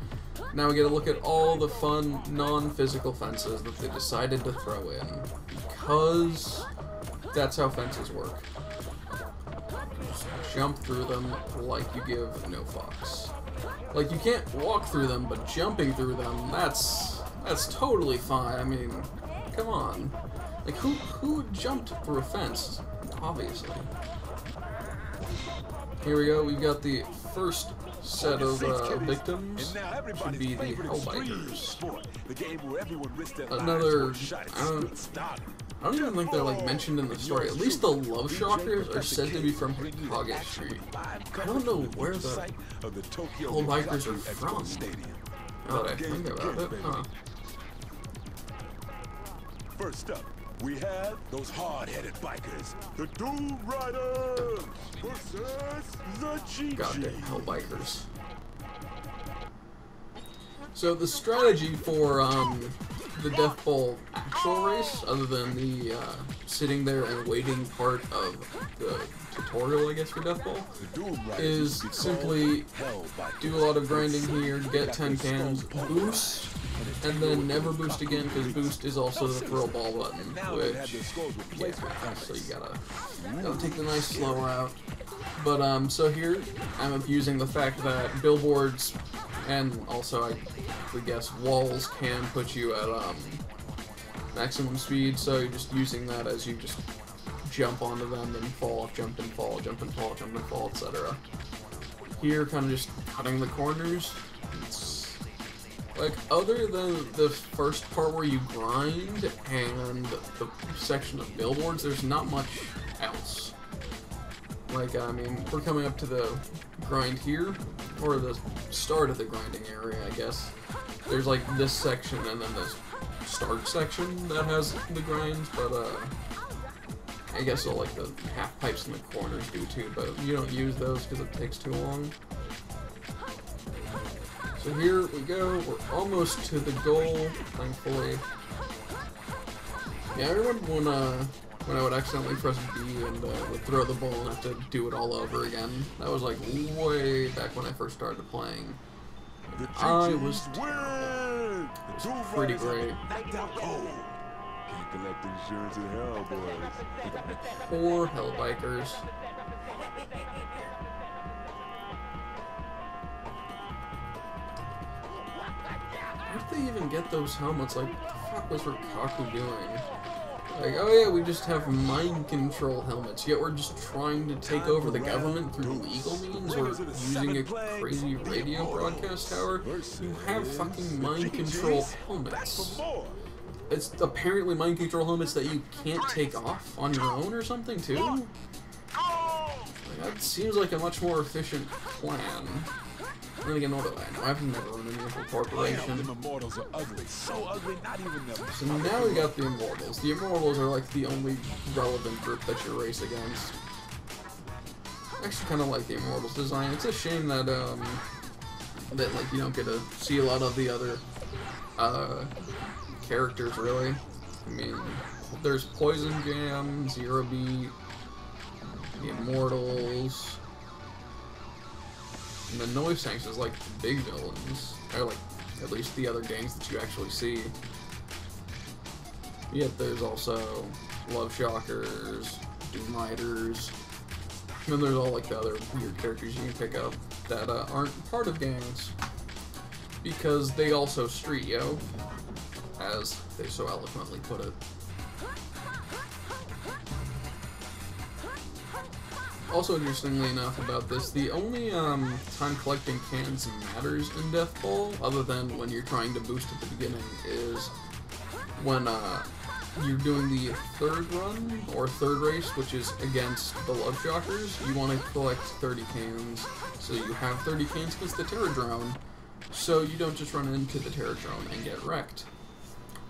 Now we get to look at all the fun, non-physical fences that they decided to throw in, because that's how fences work. You just jump through them like you give no fucks. Like, you can't walk through them, but jumping through them, that's totally fine. I mean, come on. Like, who jumped through a fence? Obviously. Here we go, we've got the first set of victims. Should be the Hellbikers. Another, I don't even think they're like mentioned in the story. At least the Love Shockers are said to be from Hokage Street. I don't know where the Hellbikers are from. Now that I think about it, huh. First up, we have those hard-headed bikers, the Doom Riders versus the GG. Goddamn Hellbikers. So the strategy for the Death Ball actual race, other than the sitting there and waiting part of the tutorial, I guess, for Death Ball, The Doom Riders is used to be called simply Hellbikers. do a lot of grinding here, They get got 10 their cans, skulls boost, pulverized, and then never boost again, because boost is also the throw ball button, now they have which, their skulls replaced with yeah, so you helmets. gotta take the nice slow route. But, so here, I'm abusing the fact that billboards, and also, I would guess, walls can put you at, maximum speed, so you're just using that as you just jump onto them and fall, jump and fall, jump and fall, jump and fall, etc. Here, kind of just cutting the corners. It's, like, other than the first part where you grind and the section of billboards, there's not much else. Like, I mean, we're coming up to the grind here, or the start of the grinding area, I guess. There's, like, this section and then this start section that has the grinds, but, I guess all, like, the half pipes in the corners do too, but you don't use those because it takes too long. So here we go, we're almost to the goal, thankfully. Yeah, I remember when I would accidentally press B and would throw the ball and have to do it all over again. That was like way back when I first started playing. The I was GGs win! The Doom pretty Riders have great. been knocked out cold. Can't collect insurance in hell, boys. Poor Hellbikers. How did they even get those helmets? Like, what the fuck was Rikaku doing? Like, oh yeah, we just have mind control helmets, yet we're just trying to take over the government through legal means or using a crazy radio broadcast tower. You have fucking mind control helmets. It's apparently mind control helmets that you can't take off on your own or something too? Like, that seems like a much more efficient plan. Then again, what do I know? I've never run an evil corporation. Them Immortals are ugly. So ugly, not even them. So now we got the Immortals. The Immortals are like the only relevant group that you race against. I actually kind of like the Immortals design. It's a shame that that like you don't get to see a lot of the other characters really. I mean, there's Poison Jam, Zero Beat, the Immortals. And the Noise Tanks is like the big villains, or like at least the other gangs that you actually see. Yet there's also Love Shockers, Doom Riders, and then there's all like the other weird characters you can pick up that aren't part of gangs because they also street yo, as they so eloquently put it. Also, interestingly enough about this, the only time collecting cans matters in Death Ball, other than when you're trying to boost at the beginning, is when you're doing the third run, or third race, which is against the Love Shockers. You want to collect 30 cans, so you have 30 cans against the Terror Drone, so you don't just run into the Terror Drone and get wrecked,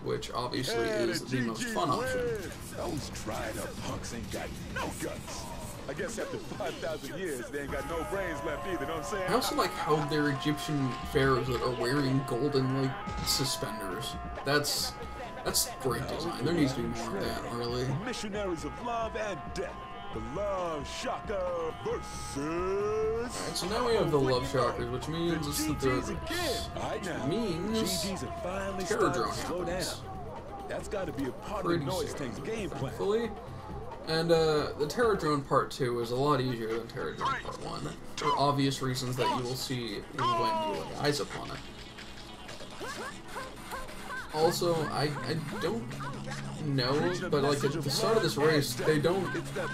which obviously is the most fun option. Those dried up punks ain't got no guts. I guess after 5,000 years, they ain't got no brains left either, know what I'm saying? I also like how they're Egyptian pharaohs that are wearing golden, like, suspenders. That's great design. There needs to be more of that, really. The missionaries of love and death. The Love Shocker versus... Alright, so now we have the Love Shockers, which means it's the third race. Alright now, means GGs have finally Terror started Drone to slow down. happens. That's got to be a part Pretty of the Noise soon, Tank's game plan. thankfully. And the Terror Drone Part 2 is a lot easier than Terror Drone Part 1, for obvious reasons that you will see when you lay eyes upon it. Also, I don't know, but like at the start of this race,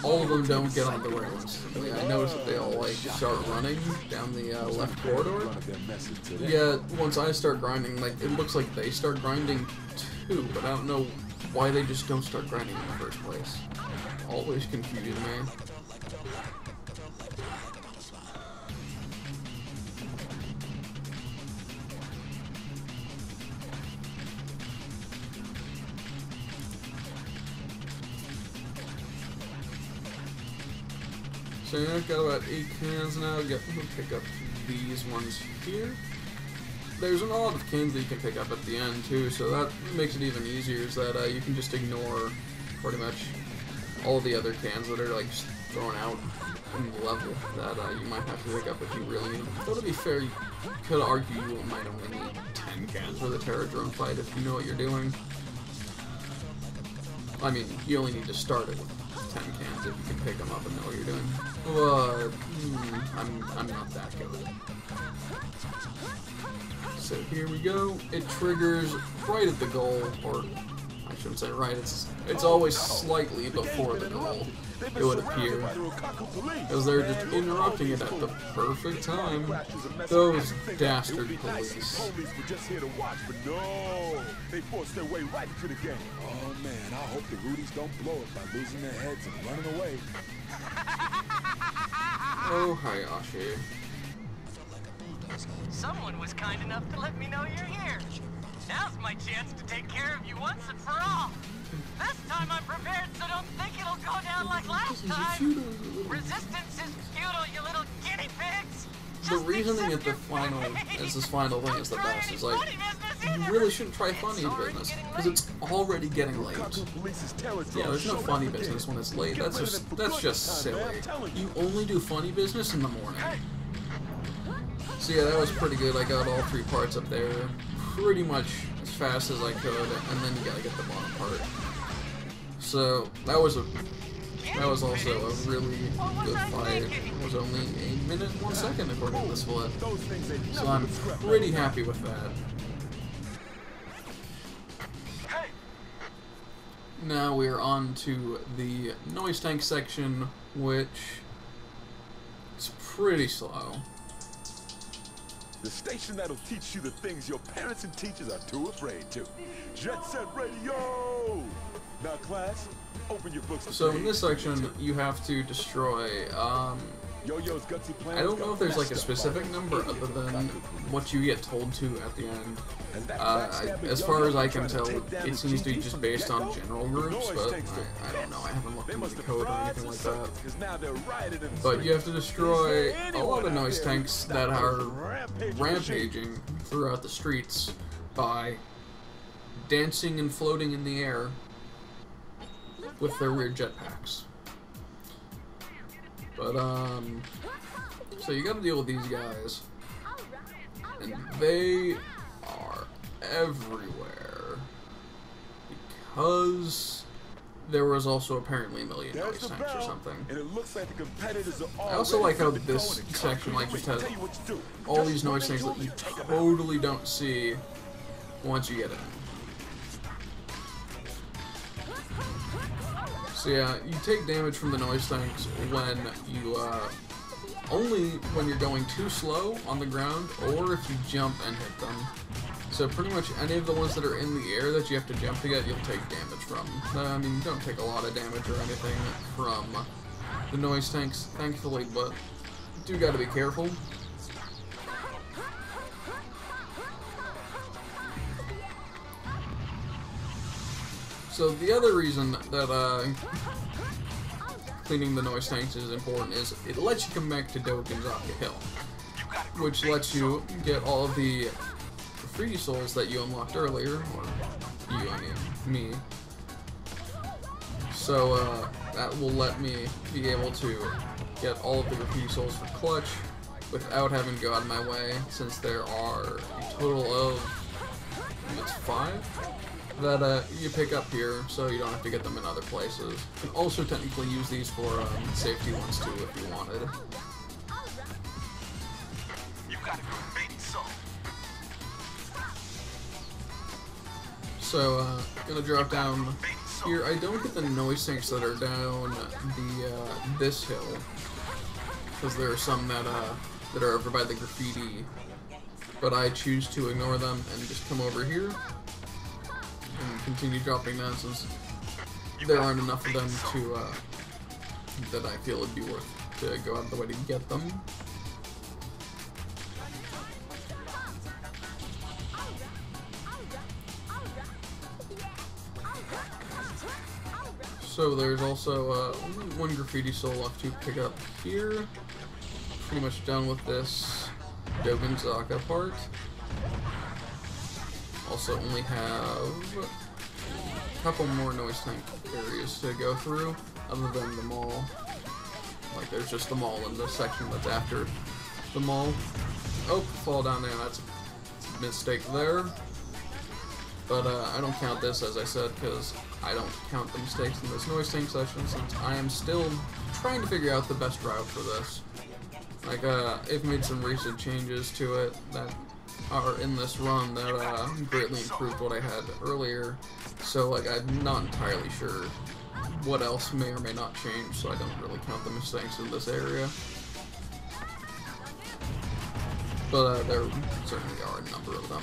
all of them don't get on the rails. I noticed that they all like start running down the left corridor. Yeah, once I start grinding, like it looks like they start grinding too, but I don't know why they just don't start grinding in the first place. Always confused me. So yeah, I've got about 8 cans now. We'll pick up these ones here. There's an lot of cans that you can pick up at the end too, so that makes it even easier, is that you can just ignore pretty much all the other cans that are like just thrown out level that you might have to pick up if you really need them. Though to be fair, you could argue you might only need 10 cans for the Terra Drone fight if you know what you're doing. I mean, you only need to start it with 10 cans if you can pick them up and know what you're doing. But I'm not that good. So here we go. It triggers right at the goal, or I shouldn't say right. It's always slightly before the goal. It would appear, as they're just interrupting it at the perfect time. Those dastard police. Police were just here to watch, but no, they forced their way right into the game. Oh man, I hope the Rudies don't blow it by losing their heads and running away. Oh, Hayashi. Someone was kind enough to let me know you're here. Now's my chance to take care of you once and for all. This time I'm prepared, so don't think it'll go down like last time. Resistance is futile, you little guinea pigs. The reasoning at the final, as this final thing is the best, is like, you really shouldn't try funny business, because it's already getting late. Yeah, there's no funny business when it's late. That's just silly. You only do funny business in the morning. So yeah, that was pretty good. I got all 3 parts up there pretty much as fast as I could, and then you gotta get the bottom part. So that was also a really good fight. It was only 1 minute and 1 second according to the split. So I'm pretty happy with that. Now we're on to the noise tank section, which is pretty slow. The station that'll teach you the things your parents and teachers are too afraid to. Jet Set Radio! Now class, open your books. So in this section, you have to destroy, Yo-Yo's gutsy plans I don't know if there's like a specific number other than what you get told to at the end. As far as I can tell, it seems to be just based on general groups, but I don't know. I haven't looked into the code or anything like that. But you have to destroy a lot of noise tanks that are rampaging throughout the streets by dancing and floating in the air with their weird jetpacks. But, so you gotta deal with these guys, and they are everywhere, because there was also apparently a million noise tanks or something. And it looks like the competitors are all I also like how this section like just has all these noise tanks that you totally don't see once you get in. So yeah, you take damage from the noise tanks when you, only when you're going too slow on the ground, or if you jump and hit them. So pretty much any of the ones that are in the air that you have to jump to get, you'll take damage from. I mean, you don't take a lot of damage or anything from the noise tanks, thankfully, but you do gotta be careful. So the other reason that cleaning the noise tanks is important is it lets you come back to Dokenzaka Hill, which lets you get all of the graffiti souls that you unlocked earlier, or you, I mean, me. So that will let me be able to get all of the graffiti souls for Clutch without having to go out of my way, since there are a total of, I think it's 5? That you pick up here, so you don't have to get them in other places. You can also technically use these for safety ones too, if you wanted. So, gonna drop down here. I don't get the noise tanks that are down the this hill, because there are some that are over by the graffiti, but I choose to ignore them and just come over here and continue dropping down, since there aren't enough of them to, that I feel it'd be worth to go out of the way to get them. So there's also one graffiti soul left to pick up here. Pretty much done with this Dokenzaka part. Also only have a couple more noise tank areas to go through, other than the mall. Like, there's just the mall in this section that's after the mall. Oh, fall down there, that's a mistake there. But I don't count this, as I said, because I don't count the mistakes in this noise tank session, since I am still trying to figure out the best route for this. Like, I've made some recent changes to it that are in this run that greatly improved what I had earlier, so like I'm not entirely sure what else may or may not change, so I don't really count the mistakes in this area. But there certainly are a number of them.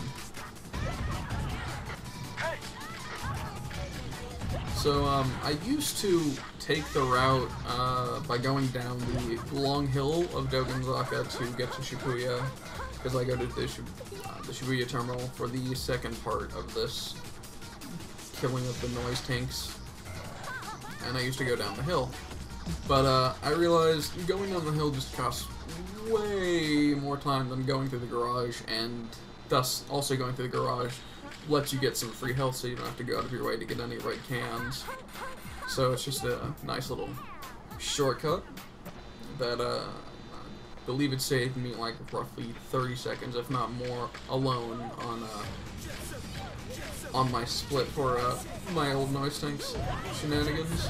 So I used to take the route by going down the long hill of Dogenzaka to get to Shibuya, because I go to the Shibuya terminal for the second part of this killing of the noise tanks, and I used to go down the hill. But I realized going down the hill just costs way more time than going through the garage, and thus also going through the garage lets you get some free health, so you don't have to go out of your way to get any red cans. So it's just a nice little shortcut that I believe it saved me like roughly 30 seconds, if not more, alone on my split for my old noise tanks shenanigans.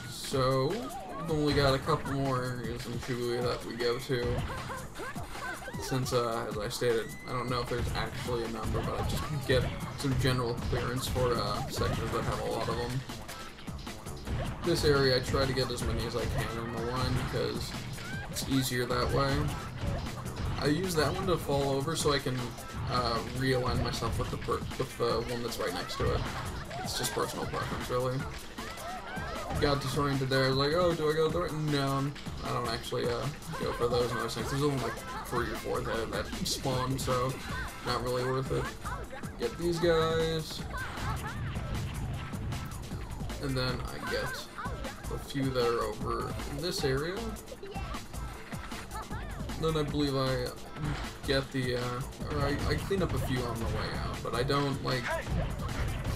So we've only got a couple more areas in Shibuya that we go to, since, as I stated, I don't know if there's actually a number, but I just get some general clearance for sections that have a lot of them. This area I try to get as many as I can in the line, because it's easier that way. I use that one to fall over so I can realign myself with the one that's right next to it. It's just personal preference, really. Got disoriented there. I was like, oh, do I go the right? No, I don't actually go for those noise tanks. There's only like 3 or 4 that spawn, so not really worth it. Get these guys, and then I get a few that are over in this area. Then I believe I get the, or I clean up a few on the way out, but I don't like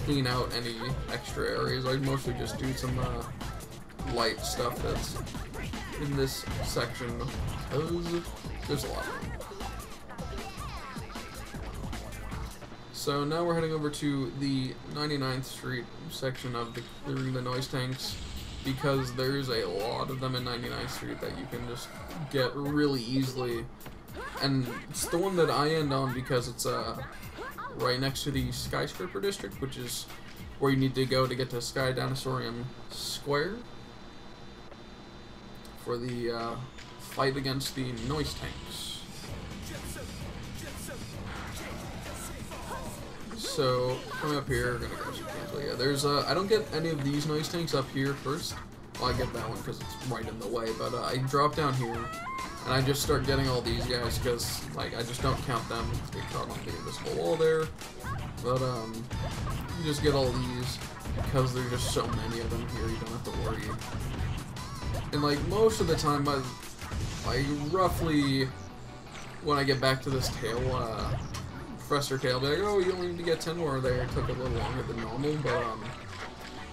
clean out any extra areas. I mostly just do some light stuff that's in this section, because there's a lot of them. So now we're heading over to the 99th Street section of the clearing the noise tanks, because there's a lot of them in 99th Street that you can just get really easily. And it's the one that I end on because it's right next to the Skyscraper District, which is where you need to go to get to Sky Dinosaurium Square for the fight against the noise tanks. So, coming up here, we're gonna grab some cans. But yeah, there's, I don't get any of these noise tanks up here first. Well, I get that one because it's right in the way, but I drop down here, and I just start getting all these guys, because, like, I just don't count them. They caught on the invisible wall there. But, you just get all these, because there's just so many of them here, you don't have to worry. And, like, most of the time, I roughly, when I get back to this tail, Professor Tail will be like, oh, you only need to get 10 more there. It took a little longer than normal, but,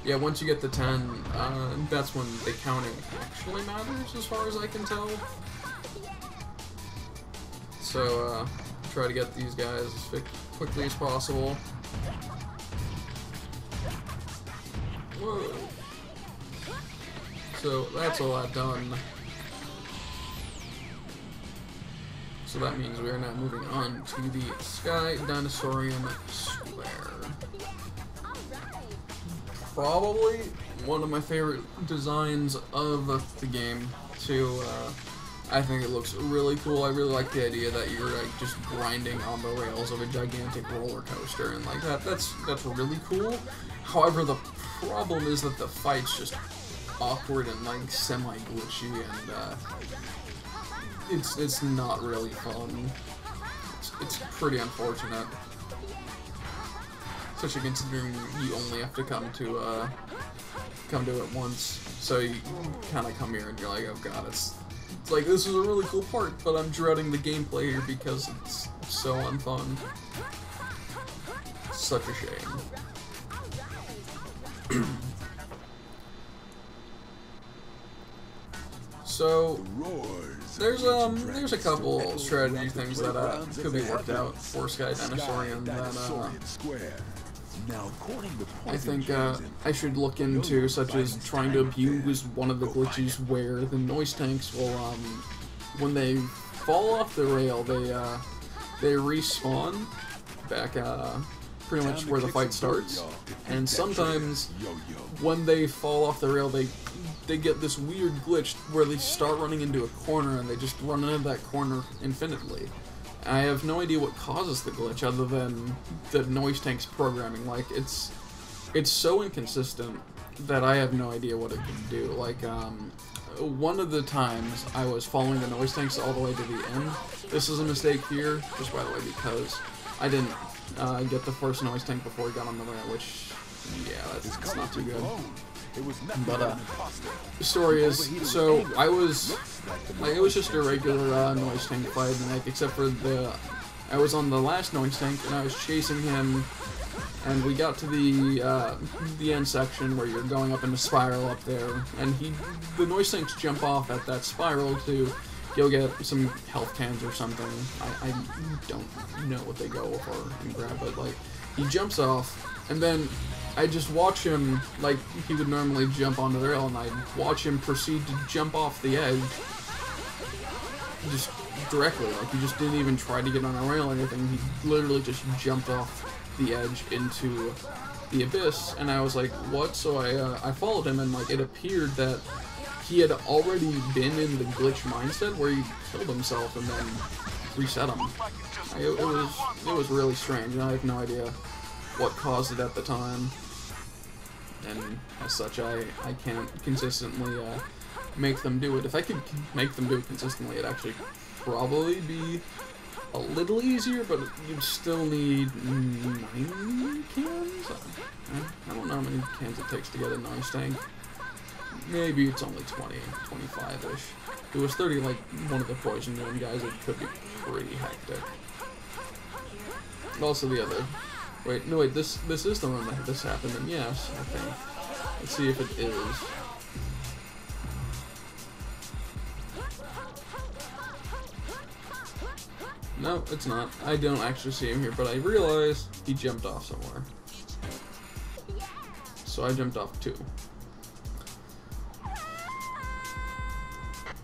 yeah, once you get to 10, that's when the counting actually matters, as far as I can tell. So, try to get these guys as quickly as possible. Whoa. So, that's all I've done. So that means we are now moving on to the Sky Dinosaurium Square. Probably one of my favorite designs of the game, too. I think it looks really cool. I really like the idea that you're like just grinding on the rails of a gigantic roller coaster, and like that's really cool. However, the problem is that the fight's just awkward and like semi-glitchy, and it's not really fun. It's pretty unfortunate, especially considering you only have to come to it once. So you kind of come here and you're like, oh god, it's like, this is a really cool part, but I'm dreading the gameplay here because it's so unfun. such a shame. So there's a couple strategy things that could be worked out for Sky Dinosaurian that I think I should look into, such as trying to abuse one of the glitches where the noise tanks will when they fall off the rail, they respawn back pretty much where the fight starts, and sometimes when they fall off the rail, they get this weird glitch where they start running into a corner and they just run into that corner infinitely. I have no idea what causes the glitch other than the noise tank's programming. Like, it's so inconsistent that I have no idea what it can do. Like, one of the times I was following the noise tanks all the way to the end. This is a mistake here, just by the way, because I didn't get the first noise tank before he got on the rail, which, yeah, that's not too good. But the story is, so it was just a regular noise tank fight, and like, except for I was on the last noise tank and I was chasing him, and we got to the end section where you're going up in a spiral up there, and the noise tanks jump off at that spiral to go get some health cans or something. I don't know what they go for and grab, but like, he jumps off, and then I just watch him, like he would normally jump onto the rail, and I'd watch him proceed to jump off the edge, just directly, like he just didn't even try to get on a rail or anything, he literally just jumped off the edge into the abyss, and I was like, what? So I followed him, and like, it appeared that he had already been in the glitch mindset where he killed himself and then reset him. It was really strange, and I have no idea what caused it at the time. And as such, I can't consistently make them do it. If I could make them do it consistently, it'd actually probably be a little easier, but you'd still need 9 cans? I don't know how many cans it takes to get a noise tank. Maybe it's only 20, 25-ish. If it was 30 like one of the Poison Moon guys, it could be pretty hectic. Also the other... Wait, no wait, this is the one that this happened in, yes, I think. Let's see if it is. No, it's not. I don't actually see him here, but I realize he jumped off somewhere. So I jumped off too.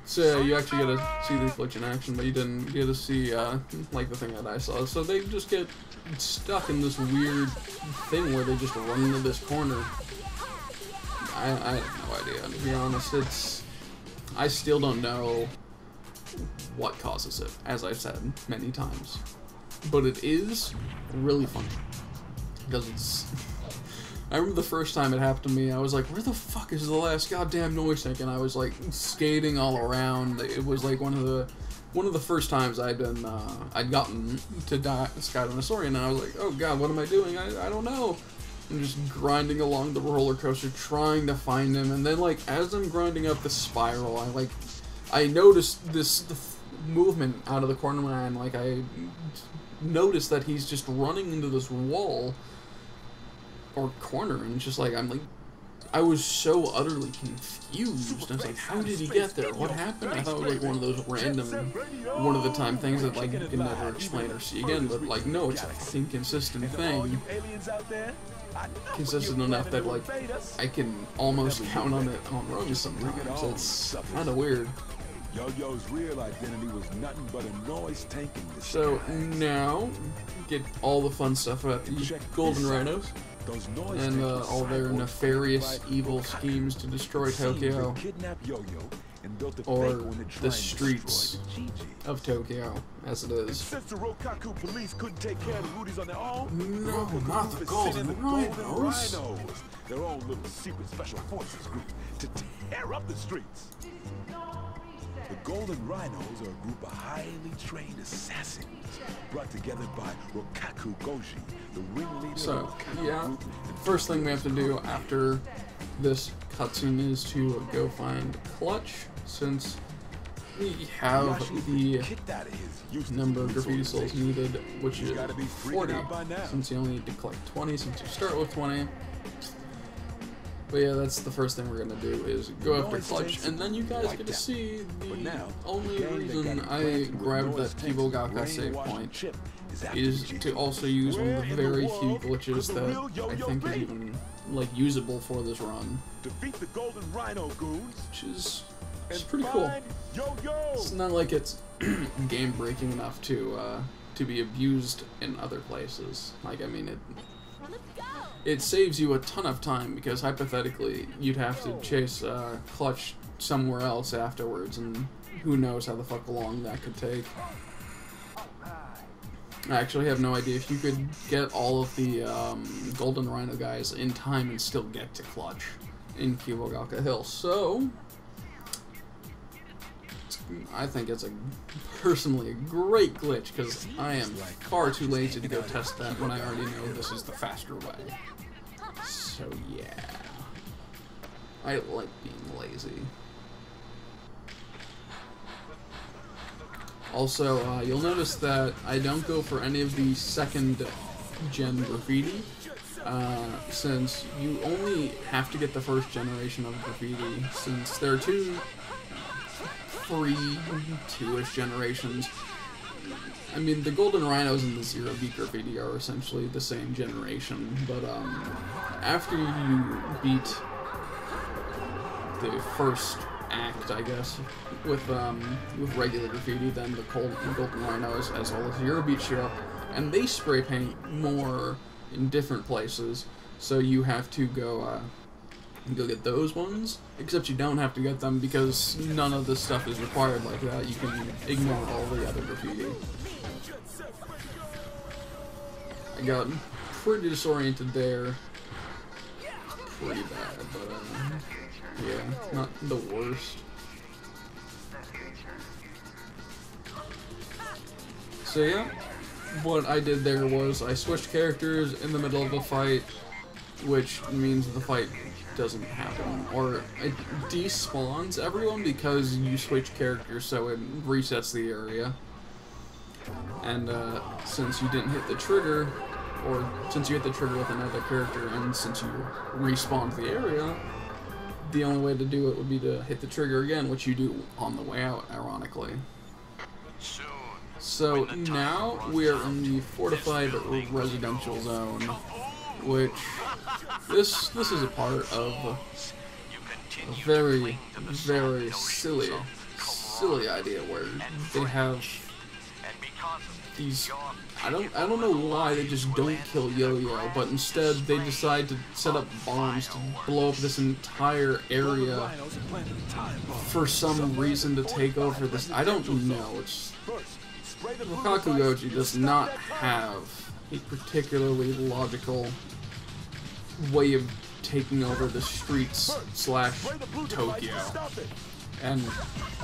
So you actually get to see the glitch in action, but you didn't get to see like the thing that I saw. So they just get stuck in this weird thing where they just run into this corner. I have no idea, to be honest. I still don't know what causes it, as I've said many times. But it is really funny. Because it's... I remember the first time it happened to me, I was like, where the fuck is the last goddamn noise tank? And I was like skating all around. It was like one of the first times I'd gotten to Sky Dinosaurian, and I was like, oh god, what am I doing? I don't know. I'm just grinding along the roller coaster trying to find him, and then like as I'm grinding up the spiral, I noticed this movement out of the corner of my eye, and like I noticed that he's just running into this wall or corner, and it's just like I was so utterly confused. I was like, how did he get there? What happened? I thought it was like one of those random, one of the time things that like you can never explain or see again, but like no, it's a fucking consistent thing. Consistent enough that like I can almost count on it on runs sometimes. It's kind of weird. Yo-Yo's real identity was nothing but a noise tank in the So now get all the fun stuff about the Golden Rhinos and all their nefarious evil schemes to destroy Tokyo or the streets of Tokyo as it is. Since the Rokkaku police couldn't take care of the Rudies on their own, no, not the Golden Rhinos. Their own little secret special forces group to tear up the streets. The Golden Rhinos are a group of highly trained assassins brought together by Rokkaku Goji, the ringleader. So, yeah, first thing we have to do after this cutscene is to go find Clutch, since we have the Kicked out of his Houston number of graffiti police souls organization. needed, which is Gotta be freaking 40, out by now. since you only need to collect 20, since you start with 20. But yeah, that's the first thing we're gonna do is go after Clutch, and then you guys get to see the only reason I grabbed that Kibogaka save point is to also use one of the very few glitches that I think is even like usable for this run, Defeat the Golden Rhino goons. which is And pretty cool. find Yo-Yo. It's not like it's game breaking enough to be abused in other places. Like, I mean, it saves you a ton of time because hypothetically you'd have to chase Clutch somewhere else afterwards, and who knows how the fuck long that could take. I actually have no idea if you could get all of the Golden Rhino guys in time and still get to Clutch in Kibogaka Hill. So I think it's personally a great glitch because I am far too lazy to go test that when I already know this is the faster way. So yeah, I like being lazy. Also, you'll notice that I don't go for any of the second gen graffiti, since you only have to get the first generation of graffiti, since there are two-ish generations. I mean, the Golden Rhinos and the Zero Beat graffiti are essentially the same generation, but after you beat the first act, I guess, with regular graffiti, then the Golden Rhinos as well as Zero Beat show up, and they spray paint more in different places, so you have to go get those ones, except you don't have to get them because none of this stuff is required like that. You can ignore all the other graffiti. I got pretty disoriented there. Pretty bad, but yeah, not the worst. So yeah, what I did there was I switched characters in the middle of a fight, which means the fight doesn't happen, or it despawns everyone because you switch characters, so it resets the area. And since you didn't hit the trigger, or since you hit the trigger with another character, and since you respawned the area, the only way to do it would be to hit the trigger again, which you do on the way out, ironically. So now we are in the fortified residential zone, which this is a part of a very, very silly idea where they have these. I don't know why they just don't kill Yo-Yo, but instead they decide to set up bombs to blow up this entire area for some reason to take over this. I don't know. It's Rokkaku does not have a particularly logical way of taking over the streets / Tokyo, and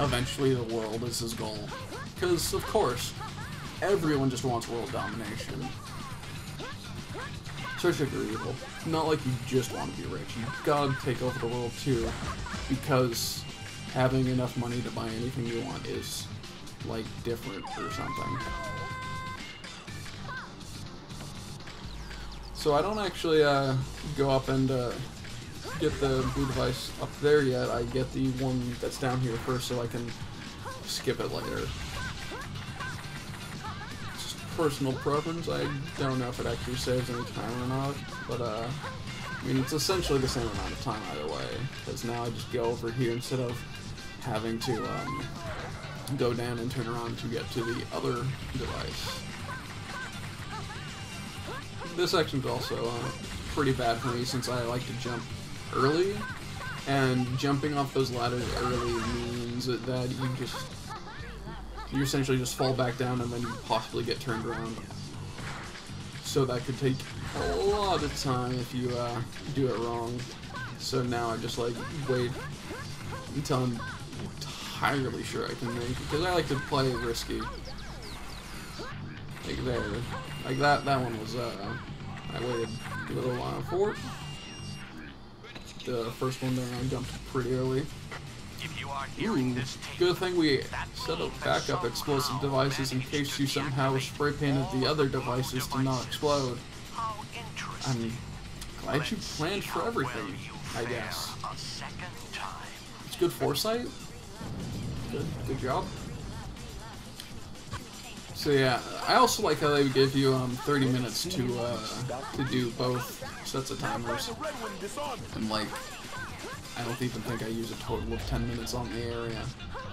eventually the world is his goal. Because, of course, everyone just wants world domination. Especially if you're evil. Not like you just want to be rich. You gotta take over the world too, because having enough money to buy anything you want is, like, different or something. So I don't actually go up and get the blue device up there yet. I get the one that's down here first so I can skip it later. It's just personal preference. I don't know if it actually saves any time or not, but I mean, it's essentially the same amount of time either way, because now I just go over here instead of having to go down and turn around to get to the other device. This section's also pretty bad for me since I like to jump early, and jumping off those ladders early means that you essentially just fall back down and then you possibly get turned around. So that could take a lot of time if you do it wrong. So now I just like wait until I'm entirely sure I can make it, because I like to play risky. Like there. Like that one was, I waited a little while for it. The first one there, I jumped pretty early. If you are hearing this tape. Good thing we set up backup explosive devices in case you somehow spray painted the other devices to not explode. How interesting. I'm glad you planned for everything, I guess. A second time. It's good foresight. Good job. So yeah, I also like how they give you 30 minutes to do both sets of timers. And like, I don't even think I use a total of 10 minutes on the area.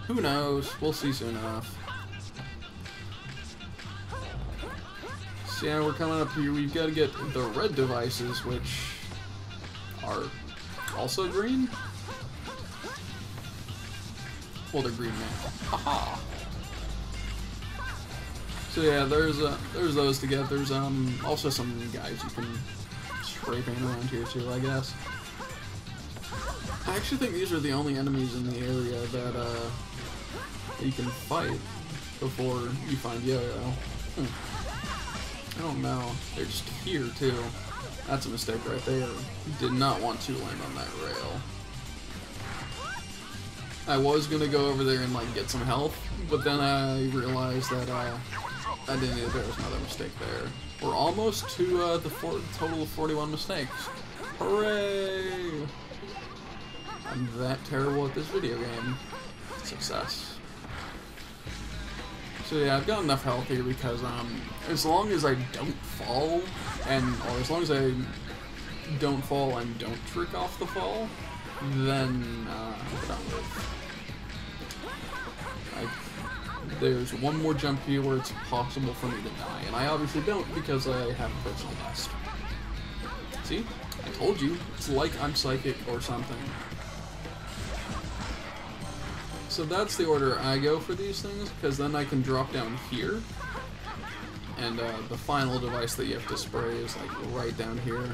Who knows? We'll see soon enough. So yeah, we're coming up here. We've got to get the red devices, which are also green. Well, they're green now. Haha. So yeah, there's those to get. There's also some guys you can spray paint around here too, I guess. I actually think these are the only enemies in the area that you can fight before you find Yo-Yo. I don't know. They're just here too. That's a mistake right there. Did not want to land on that rail. I was gonna go over there and like get some health, but then I realized that I didn't either. There was another mistake there. We're almost to the total of 41 mistakes. Hooray! I'm that terrible at this video game. Success. So yeah, I've got enough health here because as long as I don't fall, or as long as I don't fall and don't trick off the fall, then I'm done with. There's one more jump here where it's possible for me to die, and I obviously don't because I have a personal best. See? I told you. It's like I'm psychic or something. So that's the order I go for these things, because then I can drop down here, and the final device that you have to spray is like right down here.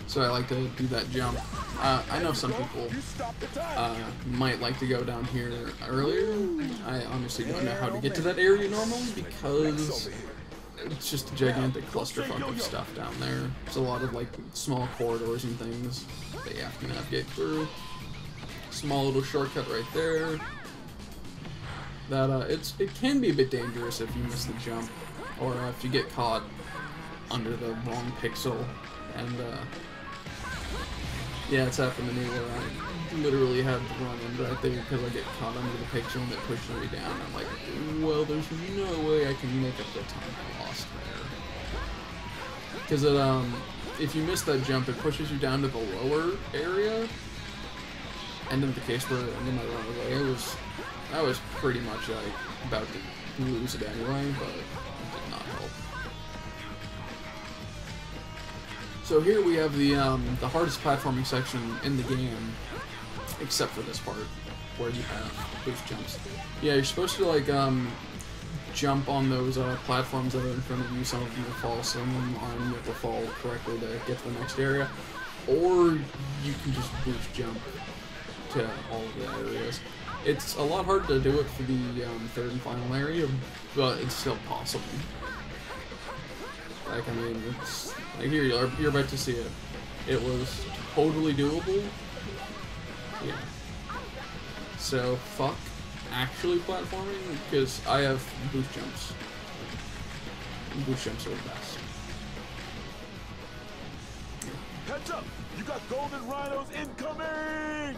So I like to do that jump. I know some people might like to go down here earlier. I honestly don't know how to get to that area normally because it's just a gigantic clusterfuck of stuff down there. There's a lot of like small corridors and things that you have to navigate through. Small little shortcut right there. That it can be a bit dangerous if you miss the jump, or if you get caught under the wrong pixel. And yeah, it's happened to me where I literally had to run in right there because I get caught under the pixel and it pushed me down. I'm like, well, there's no way I can make up the time I lost there. Because if you miss that jump, it pushes you down to the lower area. And in the case where I ended my run away, I was pretty much like about to lose it anyway, but it did not help. So here we have the hardest platforming section in the game, except for this part where you have boost jumps. Yeah, you're supposed to like jump on those platforms that are in front of you. Some of them will fall, some of them aren't. You have to fall correctly to get to the next area, or you can just boost jump to all of the areas. It's a lot harder to do it for the third and final area, but it's still possible. Like, I mean, it's like here you're about to see it. It was totally doable. Yeah. So fuck actually platforming because I have boost jumps. Boost jumps are the best. Heads up! You got golden rhinos incoming!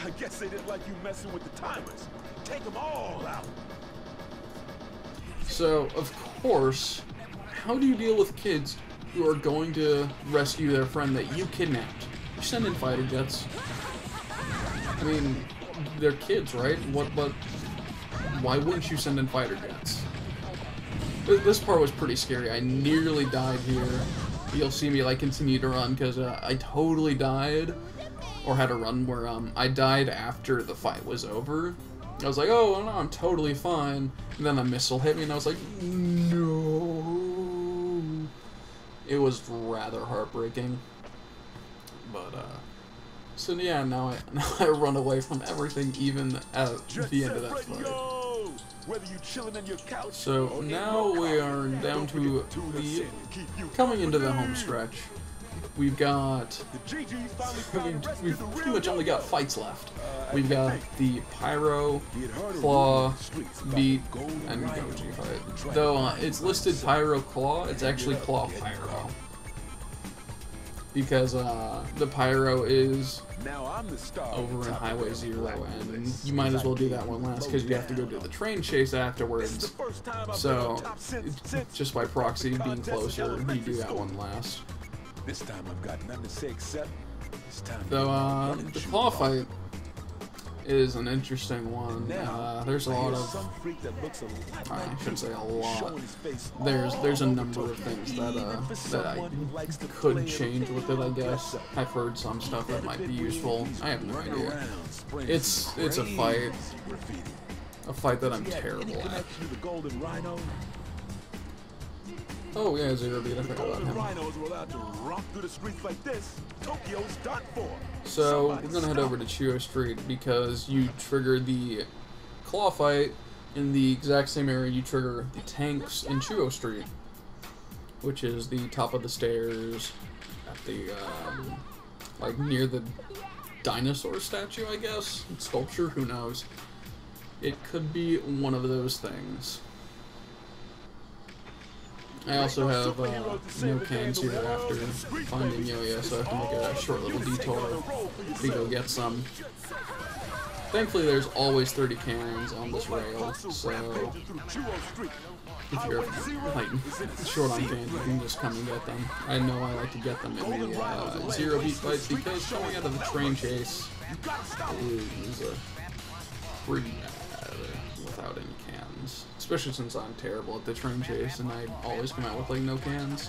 I guess they didn't like you messing with the timers. Take them all out. So, of course, how do you deal with kids who are going to rescue their friend that you kidnapped? You send in fighter jets. I mean, they're kids, right? But why wouldn't you send in fighter jets? This part was pretty scary. I nearly died here. You'll see me like continue to run because I totally died. Or had a run where I died after the fight was over. I was like, oh no, I'm totally fine. And then a missile hit me and I was like, no. It was rather heartbreaking. But so yeah, now I run away from everything, even at the end of that fight. So now we are down to the coming into the home stretch. we've got... we've pretty much only got fights left. We've got the Pyro, Claw, Beat, and Goji fight. Though it's listed Pyro Claw, it's actually Claw Pyro. Because the Pyro is over in Highway 0, and you might as well do that one last because you have to go do the train chase afterwards. So, just by proxy, being closer, you do that one last. This time I've got nothing to say except it's time. Though the Claw fight is an interesting one. There's a lot of, I shouldn't say a lot. There's a number of things that I could change with it. I guess I've heard some stuff that might be useful. I have no idea. It's a fight that I'm terrible at. Oh yeah, Zero Beat, I forgot about him. So, we're gonna head over to Chuo Street because you trigger the Claw fight in the exact same area you trigger the tanks in Chuo Street, which is the top of the stairs at the, like near the dinosaur statue, I guess? Sculpture, who knows? It could be one of those things. I also have no cans here after finding Yo-Yo, so I have to make a short little detour to go get some. Thankfully, there's always 30 cans on this rail, so if you're like short on cans, you can just come and get them. I know I like to get them in the Zero Beat fights because going out of the train chase is pretty bad without any cans. Especially since I'm terrible at the train chase and I always come out with like no cans.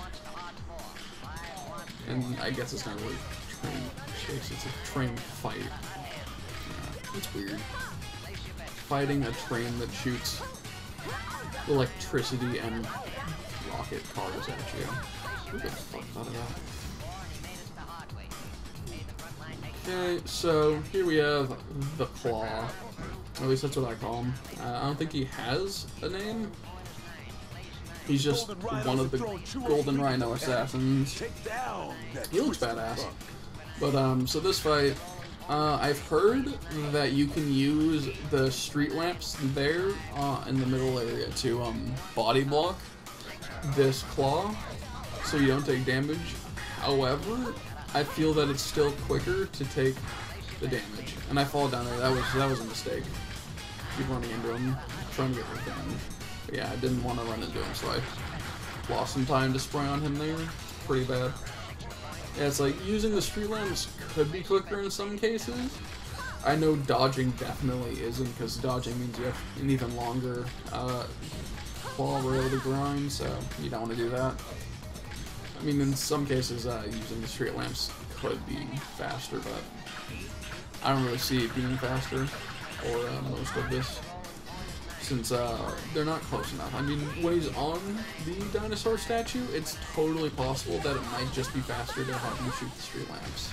And I guess it's not really a train chase, it's a train fight. Yeah, it's weird. Fighting a train that shoots electricity and rocket cars at you. Who the fuck thought of that? Okay, so here we have the Claw. At least that's what I call him. I don't think he has a name. He's just one of the Golden Rhino assassins. He looks badass. But, so this fight, I've heard that you can use the street lamps there in the middle area to body block this Claw so you don't take damage. However, I feel that it's still quicker to take the damage. And I fall down there. That was a mistake. Keep running into him, trying to get revenge. But yeah, I didn't want to run into him, so I lost some time to spray on him there. Pretty bad. Yeah, it's like using the street lamps could be quicker in some cases. I know dodging definitely isn't, because dodging means you have an even longer claw rail to grind, so you don't want to do that. I mean, in some cases, using the street lamps could be faster, but I don't really see it being faster, or most of this, since they're not close enough. I mean, when he's on the dinosaur statue, it's totally possible that it might just be faster to have him shoot the street lamps,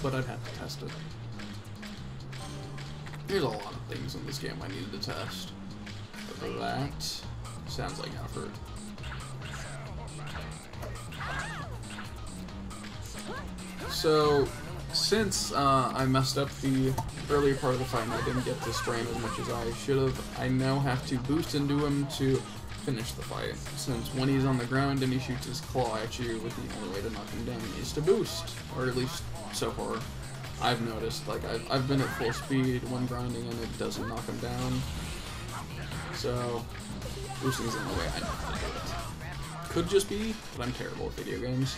but I'd have to test it. There's a lot of things in this game I needed to test, but that sounds like effort. So, since I messed up the earlier part of the fight and I didn't get to spray him as much as I should have, I now have to boost into him to finish the fight. Since when he's on the ground and he shoots his claw at you, with the only way to knock him down is to boost. Or at least so far, I've noticed. Like, I've been at full speed when grinding and it doesn't knock him down. So, boosting is the only way I know how to do it. Could just be, but I'm terrible at video games.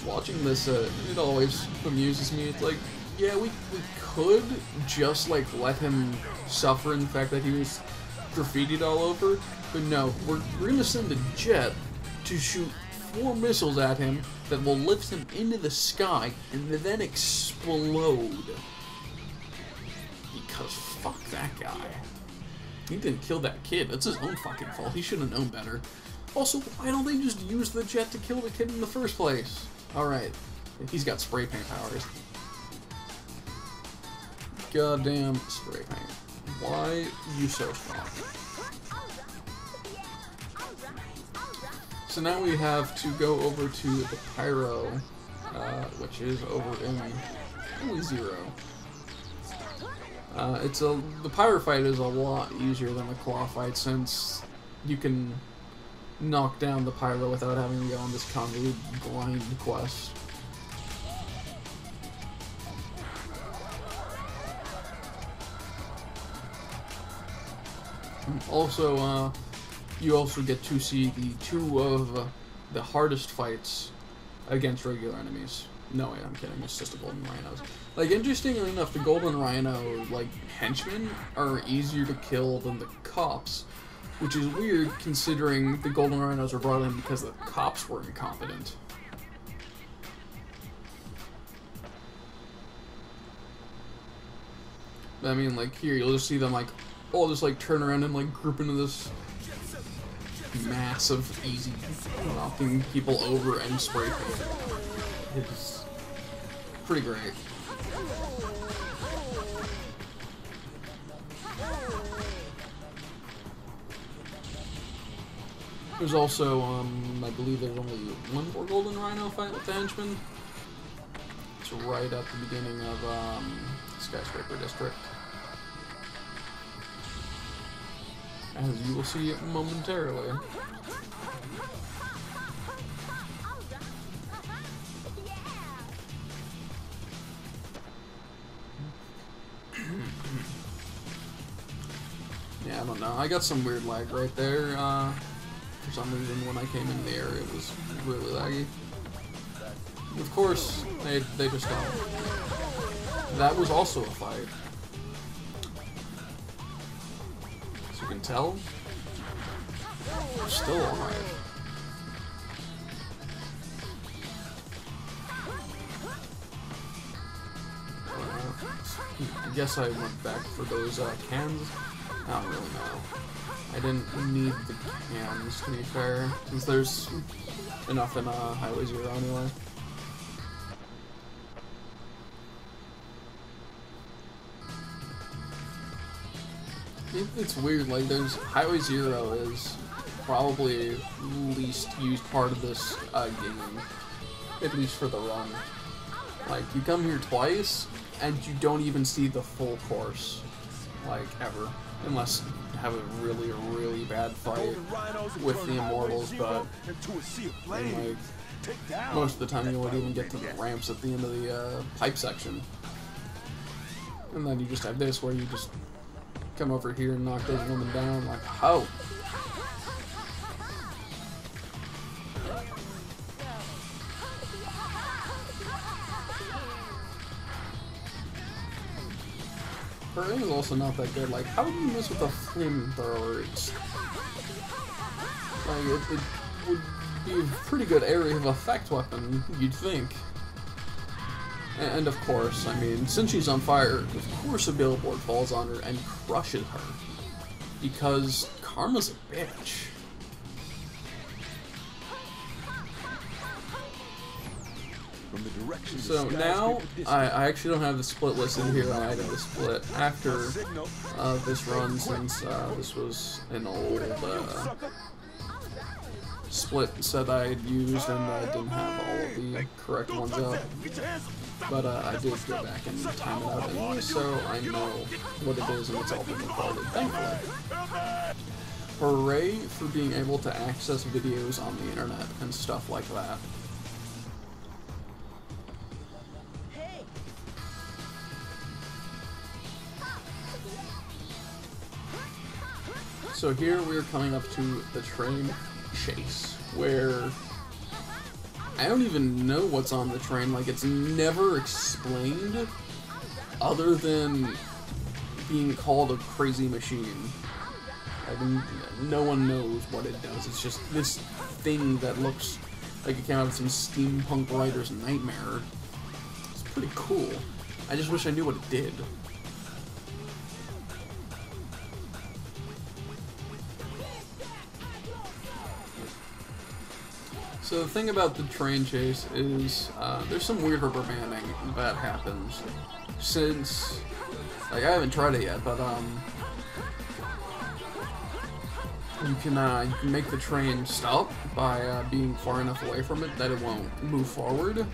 Watching this, it always amuses me. It's like, yeah, we could just, like, let him suffer in the fact that he was graffitied all over, but no, we're gonna send a jet to shoot 4 missiles at him that will lift him into the sky and then explode. Because fuck that guy. He didn't kill that kid. That's his own fucking fault. He should have known better. Also, why don't they just use the jet to kill the kid in the first place? Alright, he's got spray paint powers. Goddamn spray paint. Why you so strong? So now we have to go over to the Pyro, which is over in only 0. The Pyro fight is a lot easier than the Claw fight since you can knock down the Pyro without having to go on this convoluted grind quest. Also, you also get to see the 2 of the hardest fights against regular enemies. No, wait, I'm kidding. It's just the Golden Rhinos. Like, interestingly enough, the Golden Rhino, like, henchmen are easier to kill than the cops, which is weird considering the Golden Rhinos were brought in because the cops were incompetent. I mean, like, here, you'll just see them, like, all just, like, turn around and, like, group into this mass of easy knocking people over and spray paint. It's pretty great. There's also, I believe there's only one more Golden Rhino fight with the henchmen. It's right at the beginning of Skyscraper District. As you will see momentarily. Yeah, I don't know. I got some weird lag right there. For some reason, when I came in the area, it was really laggy. Of course, they just don't. That was also a fight. As you can tell, we're still alive. I guess I went back for those cans. I don't really know. I didn't need the cans, to be fair, since there's enough in Highway 0 anyway. It's weird, like, there's Highway 0 is probably least used part of this game, at least for the run. Like, you come here twice, and you don't even see the full course, like, ever. Unless you have a really, really bad fight with the Immortals, but like, most of the time you won't even get to the ramps at the end of the pipe section. And then you just have this where you just come over here and knock those women down like, oh! Her aim is also not that good. Like, how do you miss with a flamethrower? Like, it would be a pretty good area of effect weapon, you'd think. And of course, I mean, since she's on fire, of course a billboard falls on her and crushes her. Because Karma's a bitch. So now, I actually don't have the split listed here. I added the split after this run, since this was an old split set I had used and I didn't have all of the correct ones up. But I did go back and time it out anyway, so I know what it is and it's all been recorded, thankfully. Hooray for being able to access videos on the internet and stuff like that. So here we're coming up to the train chase, where I don't even know what's on the train. Like, it's never explained other than being called a crazy machine. Like, no one knows what it does. It's just this thing that looks like it came out of some steampunk writer's nightmare. It's pretty cool. I just wish I knew what it did. So the thing about the train chase is, there's some weird rubber banding that happens. Since, like, I haven't tried it yet, but, you can make the train stop by being far enough away from it that it won't move forward.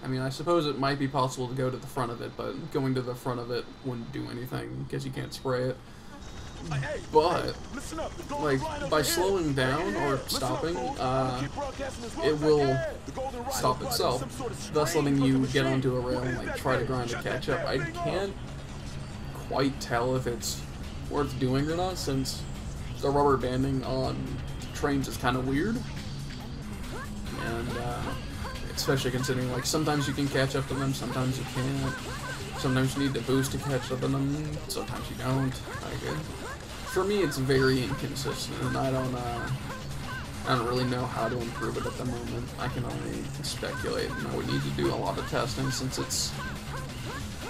I mean, I suppose it might be possible to go to the front of it, but going to the front of it wouldn't do anything because you can't spray it. But, like, by slowing down or stopping, it will stop itself, thus letting you get onto a rail and, like, try to grind to catch up. I can't quite tell if it's worth doing or not, since the rubber banding on trains is kind of weird. And, especially considering, like, sometimes you can catch up to them, sometimes you can't. Sometimes you need to boost to catch up to them, sometimes you don't. Like, for me, it's very inconsistent, and I don't really know how to improve it at the moment. I can only speculate, and I would need to do a lot of testing since it's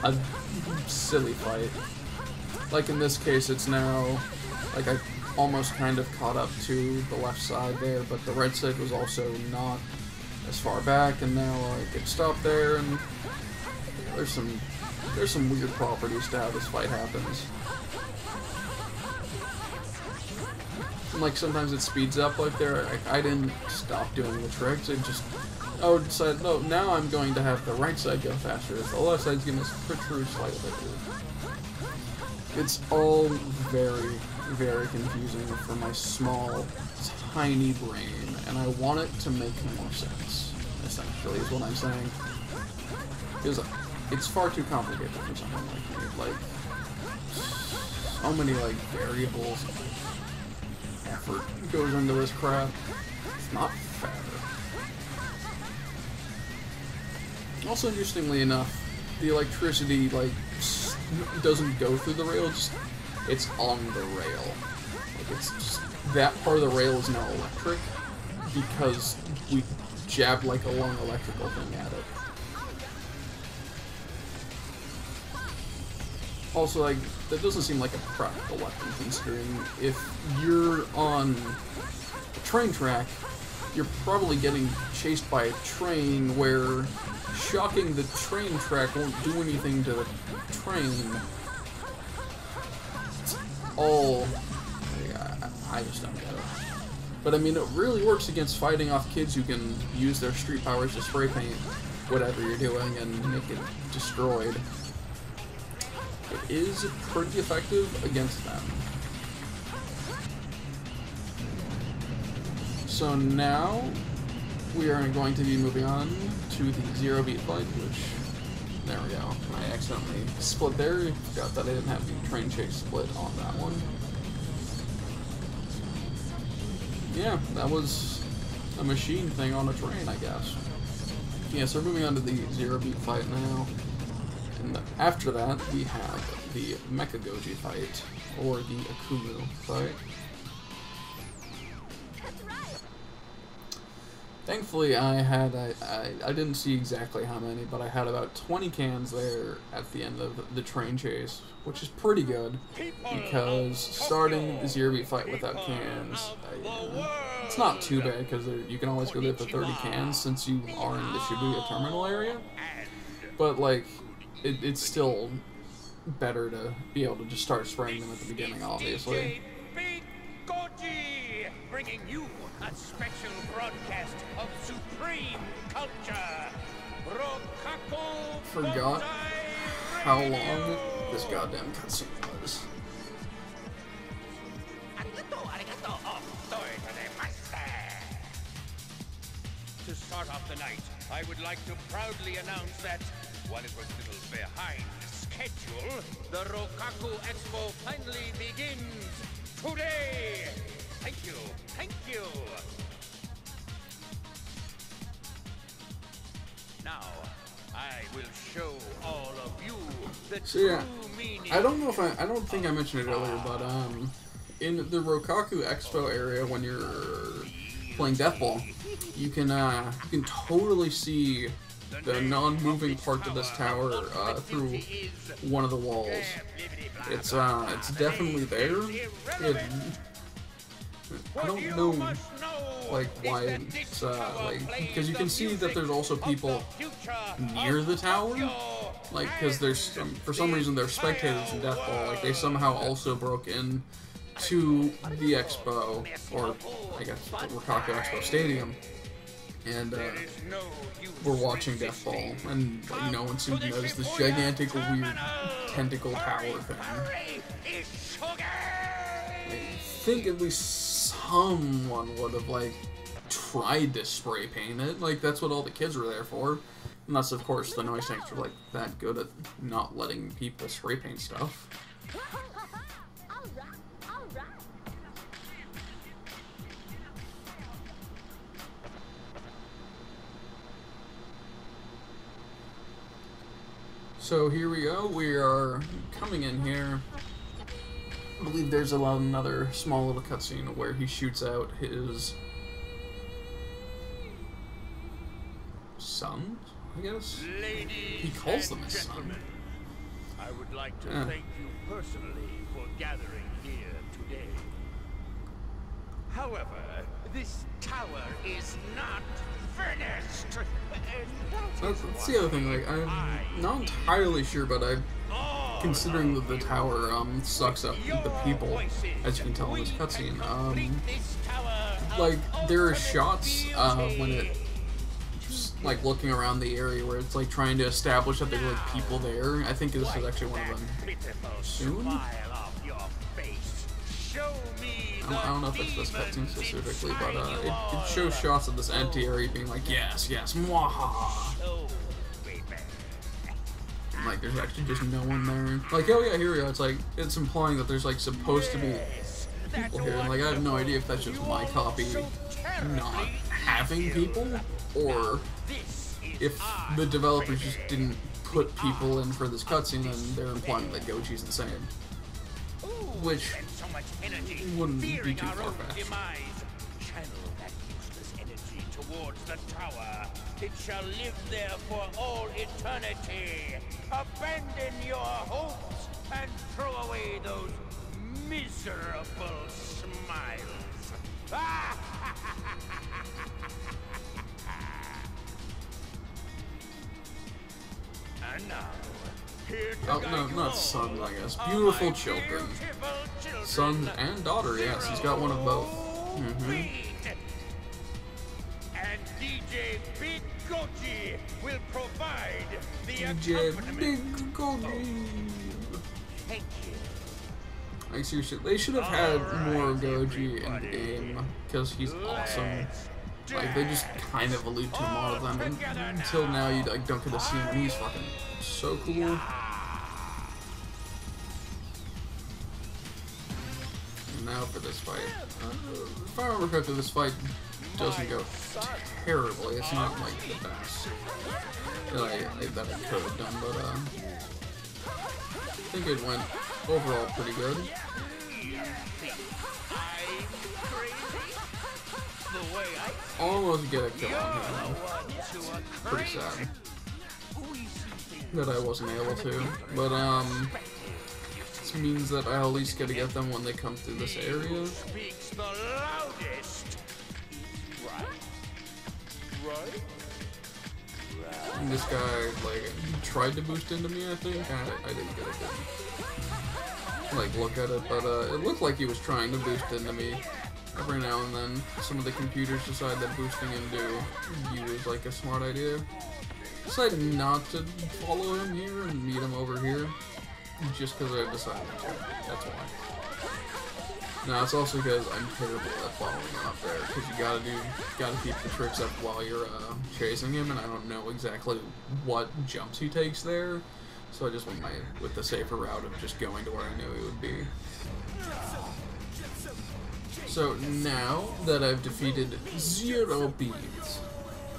a silly fight. Like in this case, it's now, like, I almost kind of caught up to the left side there, but the right side was also not as far back, and now like it stopped there, and there's some weird properties to how this fight happens. And, like, sometimes it speeds up like there. Like, I didn't stop doing the tricks. It just, decided, no, now I'm going to have the right side go faster. The left side's going to protrude slightly. It's all very, very confusing for my small, tiny brain, and I want it to make more sense, essentially, is what I'm saying. Because it's far too complicated for someone like me. Like, so many, like, variables. Effort goes into this crap. It's not fair. Also, interestingly enough, the electricity, like, doesn't go through the rail, it's on the rail. Like, it's just, that part of the rail is now electric, because we jabbed, like, a long electrical thing at it. Also, like, that doesn't seem like a practical weapon, considering if you're on a train track, you're probably getting chased by a train where shocking the train track won't do anything to the train. It's all... I just don't get it. But I mean, it really works against fighting off kids who can use their street powers to spray paint whatever you're doing and make it destroyed. It is pretty effective against them. So now we are going to be moving on to the Zero Beat fight, which, there we go. I accidentally split there. Forgot that I didn't have the train chase split on that one. Yeah, that was a machine thing on a train, I guess. Yeah, so we're moving on to the Zero Beat fight now. And after that, we have the Mecha Goji fight, or the Akumu fight. Thankfully, I didn't see exactly how many, but I had about 20 cans there at the end of the train chase, which is pretty good, because starting the Zero Beat fight without cans, it's not too bad, because you can always go get the 30 cans since you are in the Shibuya terminal area, but like, it's still better to be able to just start spraying them at the beginning, obviously. Bringing you a special broadcast of supreme culture. Forgot how long this goddamn cutscene was. To start off the night, I would like to proudly announce that, while it was a little behind schedule, the Rokaku Expo finally begins today! Thank you, thank you! Now, I will show all of you the true meaning. I don't know if I don't think I mentioned it earlier, but in the Rokaku Expo area, when you're playing Death Ball, you can totally see the non-moving part of this tower through one of the walls. It's definitely there. I don't know, like, why it's, like, because you can see that there's also people near the tower, like, because there's, for some reason, there's spectators in Death Ball, like, they somehow also broke in to the expo, or I guess the Rokaku Expo Stadium, and we're watching Death Ball, and like, no one seemed to notice this gigantic, weird tentacle tower thing. I think at least someone would have like tried to spray paint it. Like that's what all the kids were there for. Unless, of course, the noise tanks are like that good at not letting people spray paint stuff. So here we go. We are coming in here. I believe there's another small little cutscene where he shoots out his son. I guess he calls them his son. I would like to thank you personally for gathering here today. However, this tower is not finished. That's the other thing. Like, I'm not entirely sure, but considering that the tower sucks up the people, as you can tell in this cutscene. Like there are shots when it. Like looking around the area where it's like trying to establish that there are like people there. I think this is actually one of them soon. I don't know if it's this cutscene specifically, but it shows shots of this empty area being like, yes, yes, mwahaha. And, like there's actually just no one there. Like, oh yeah, here we go. It's like it's implying that there's like supposed to be people here. And, like I have no idea if that's just my copy not having people, or if the developers just didn't put people in for this cutscene and they're implying that Goji's insane. Which wouldn't be too far-fetched. Channel that useless energy towards the tower. It shall live there for all eternity. Abandon your hopes and throw away those miserable smiles. And now, here to no, not son, I guess. Beautiful children. Son and daughter, yes. He's got one of both. And DJ Big Goji will provide the DJ Big Goji. Thank you. Like seriously, they should have had more Goji in the game because he's awesome. Like they just kind of allude to him all of them, and until now you like don't get to see him. And he's fucking so cool. And now for this fight. If I remember correctly, this fight doesn't go terribly. It's not like the best that I could have done, but I think it went overall pretty good. Almost get a kill on him. Pretty sad that I wasn't able to, but this means that I'll at least get to get them when they come through this area. And this guy, like, tried to boost into me, I think. I didn't get a good, like, look at it, but it looked like he was trying to boost into me. Every now and then, some of the computers decide that boosting into you is like a smart idea. Decided not to follow him here and meet him over here, just because I decided to. That's why. No, it's also because I'm terrible at following him up there, because you gotta keep the tricks up while you're chasing him, and I don't know exactly what jumps he takes there, so I just went with the safer route of just going to where I knew he would be. So now that I've defeated Zero Beads,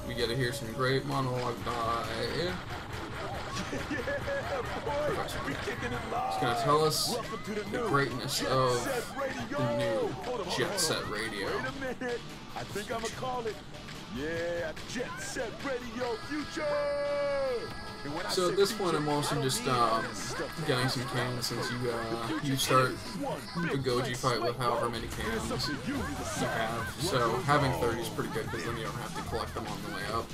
we get to hear some great monologue by Professor K. He's going to tell us the greatness of the new Jet Set Radio. Wait a minute. I think I'm going to call it, yeah, Jet Set Radio Future! So at this point, I'm also just getting some cans since you start the Goji fight with however many cans you have. So having 30 is pretty good because then you don't have to collect them on the way up,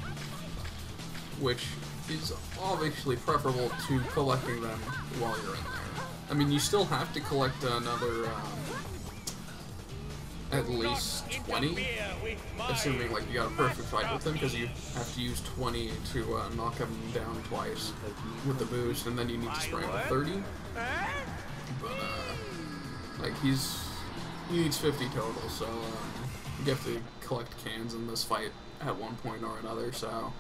which is obviously preferable to collecting them while you're in there. I mean, you still have to collect another at least 20, assuming like you got a perfect fight with him, because you have to use 20 to knock him down twice with the boost, and then you need to spray him with 30. But like he needs 50 total, so you have to collect cans in this fight at one point or another, so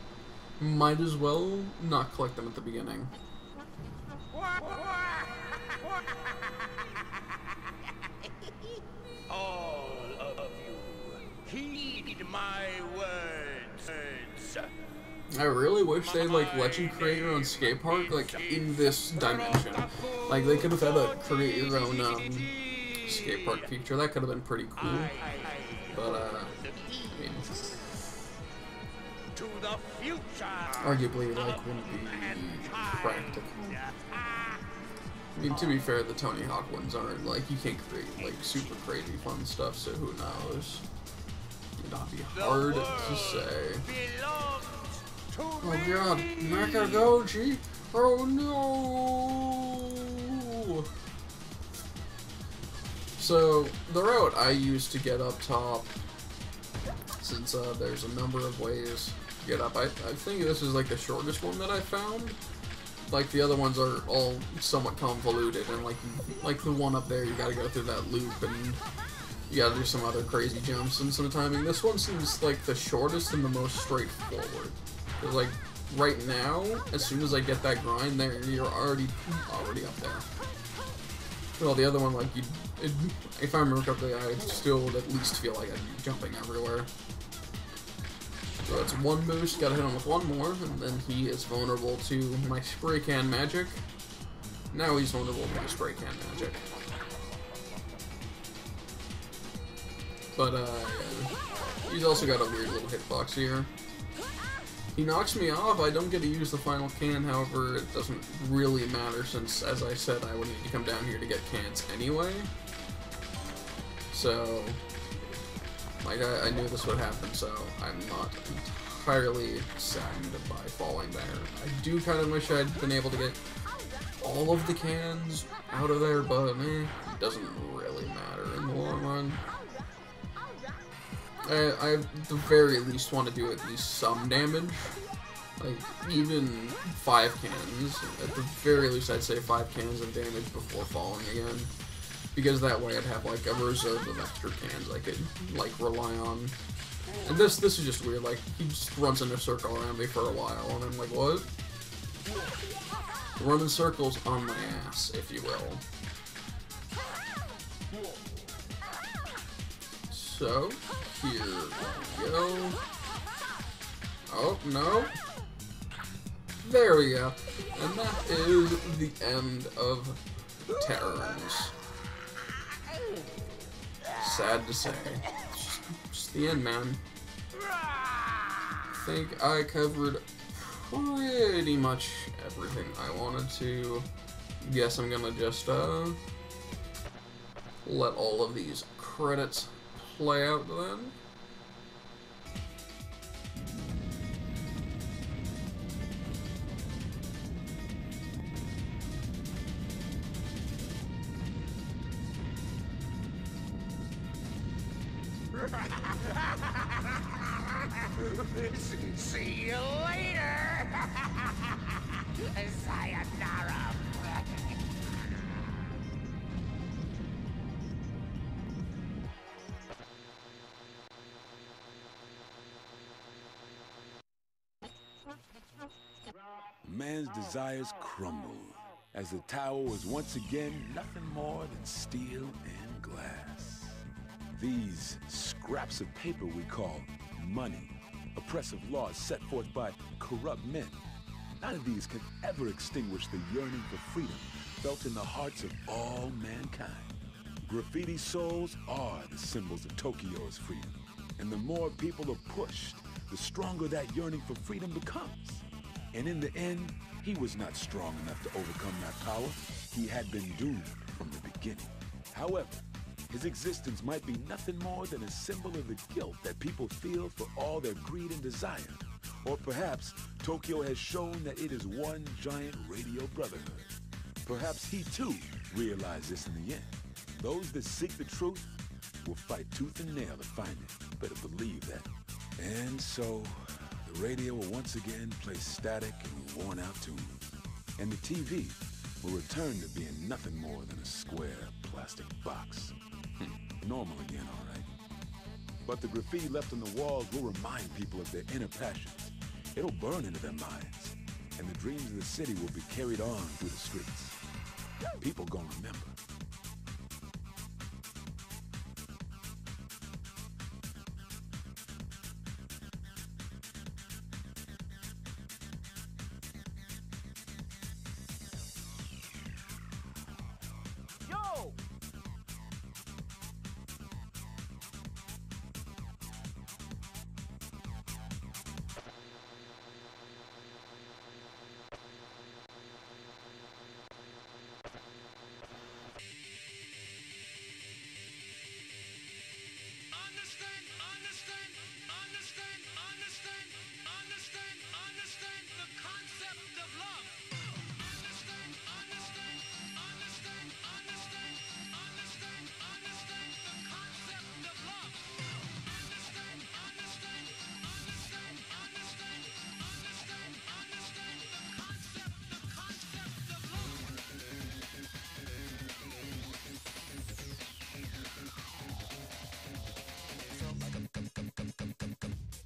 might as well not collect them at the beginning. All of you, heed my words. I really wish they'd like let you create your own skate park like in this dimension. Like they could have had a create your own skate park feature. That could have been pretty cool. But I mean, To the future. arguably like wouldn't be practical. I mean, to be fair, the Tony Hawk ones aren't like you can't create like super crazy fun stuff. So who knows? It'd not be hard to say. Oh god, Mecha Goji! Oh no! So, the route I use to get up top, since there's a number of ways to get up, I think this is like the shortest one that I found. Like the other ones are all somewhat convoluted, and like the one up there, you gotta go through that loop, and you gotta do some other crazy jumps and some timing. This one seems like the shortest and the most straightforward. Cause like right now, as soon as I get that grind there, you're already up there. Well, the other one, like if I remember correctly, I still would at least feel like I'd be jumping everywhere. So that's one boost, gotta hit him with one more, and then he is vulnerable to my spray can magic. Now he's vulnerable to my spray can magic. But he's also got a weird little hitbox here. He knocks me off, I don't get to use the final can, however, it doesn't really matter since, as I said, I would need to come down here to get cans anyway. So, like, I knew this would happen, so I'm not entirely saddened by falling there. I do kind of wish I'd been able to get all of the cans out of there, but it doesn't really matter in the long run. I at the very least want to do at least some damage. Like, even 5 cans. At the very least, I'd say 5 cans of damage before falling again. Because that way I'd have, like, a reserve of extra cans I could, like, rely on. And this is just weird. Like, he just runs in a circle around me for a while, and I'm like, what? Running circles on my ass, if you will. So, here we go. Oh, no. There we go. And that is the end of Terrans. Sad to say. Just the end, man. I think I covered pretty much everything I wanted to. Guess I'm gonna just, let all of these credits play out then. See you later. Sayonara. Man's desires crumble as the tower was once again nothing more than steel and glass. These scraps of paper we call money, oppressive laws set forth by corrupt men. None of these can ever extinguish the yearning for freedom felt in the hearts of all mankind. Graffiti souls are the symbols of Tokyo's freedom. And the more people are pushed, the stronger that yearning for freedom becomes. And in the end, he was not strong enough to overcome that power. He had been doomed from the beginning. However, his existence might be nothing more than a symbol of the guilt that people feel for all their greed and desire. Or perhaps Tokyo has shown that it is one giant radio brotherhood. Perhaps he too realized this in the end. Those that seek the truth will fight tooth and nail to find it. Better believe that. And so, the radio will once again play static and worn-out tunes. And the TV will return to being nothing more than a square plastic box. Normal again, all right. But the graffiti left on the walls will remind people of their inner passions. It'll burn into their minds. And the dreams of the city will be carried on through the streets. People gonna remember. Yo! Understand the concept of love. Understand the concept of love. Understand the concept of love.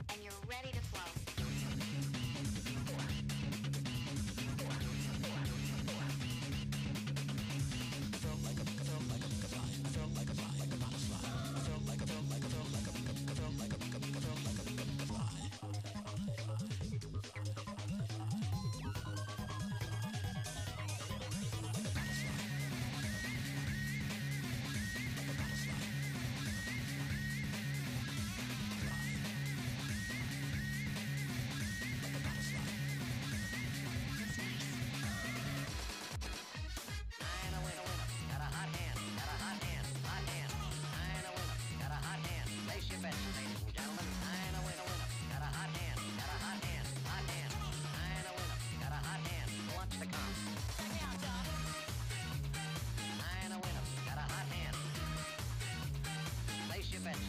And you're ready to flow.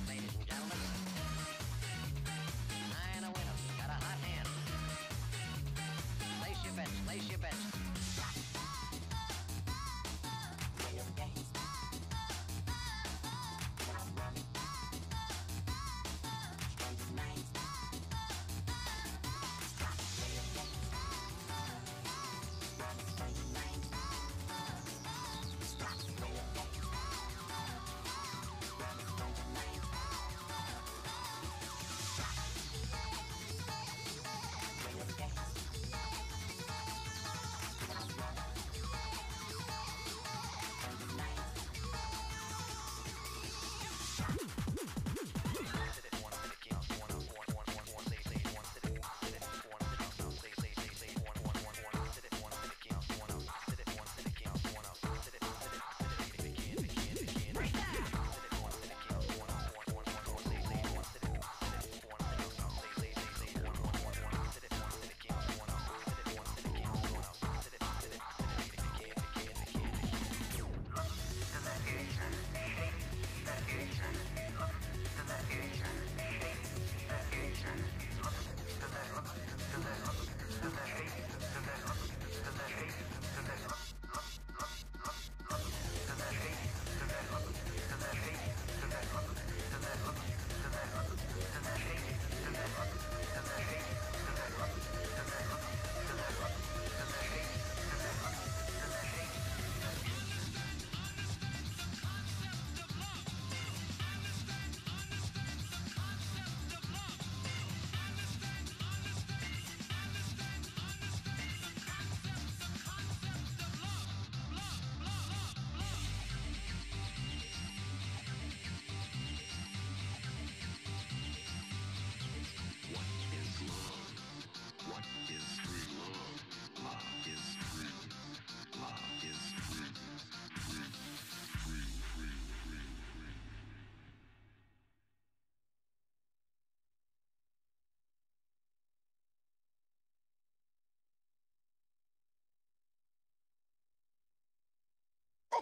Ladies and gentlemen, I know winner, got a hot hand. Place your bets, place your bets.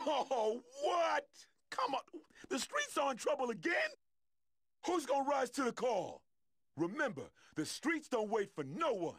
Oh, what? Come on, the streets are in trouble again? Who's gonna rise to the call? Remember, the streets don't wait for no one.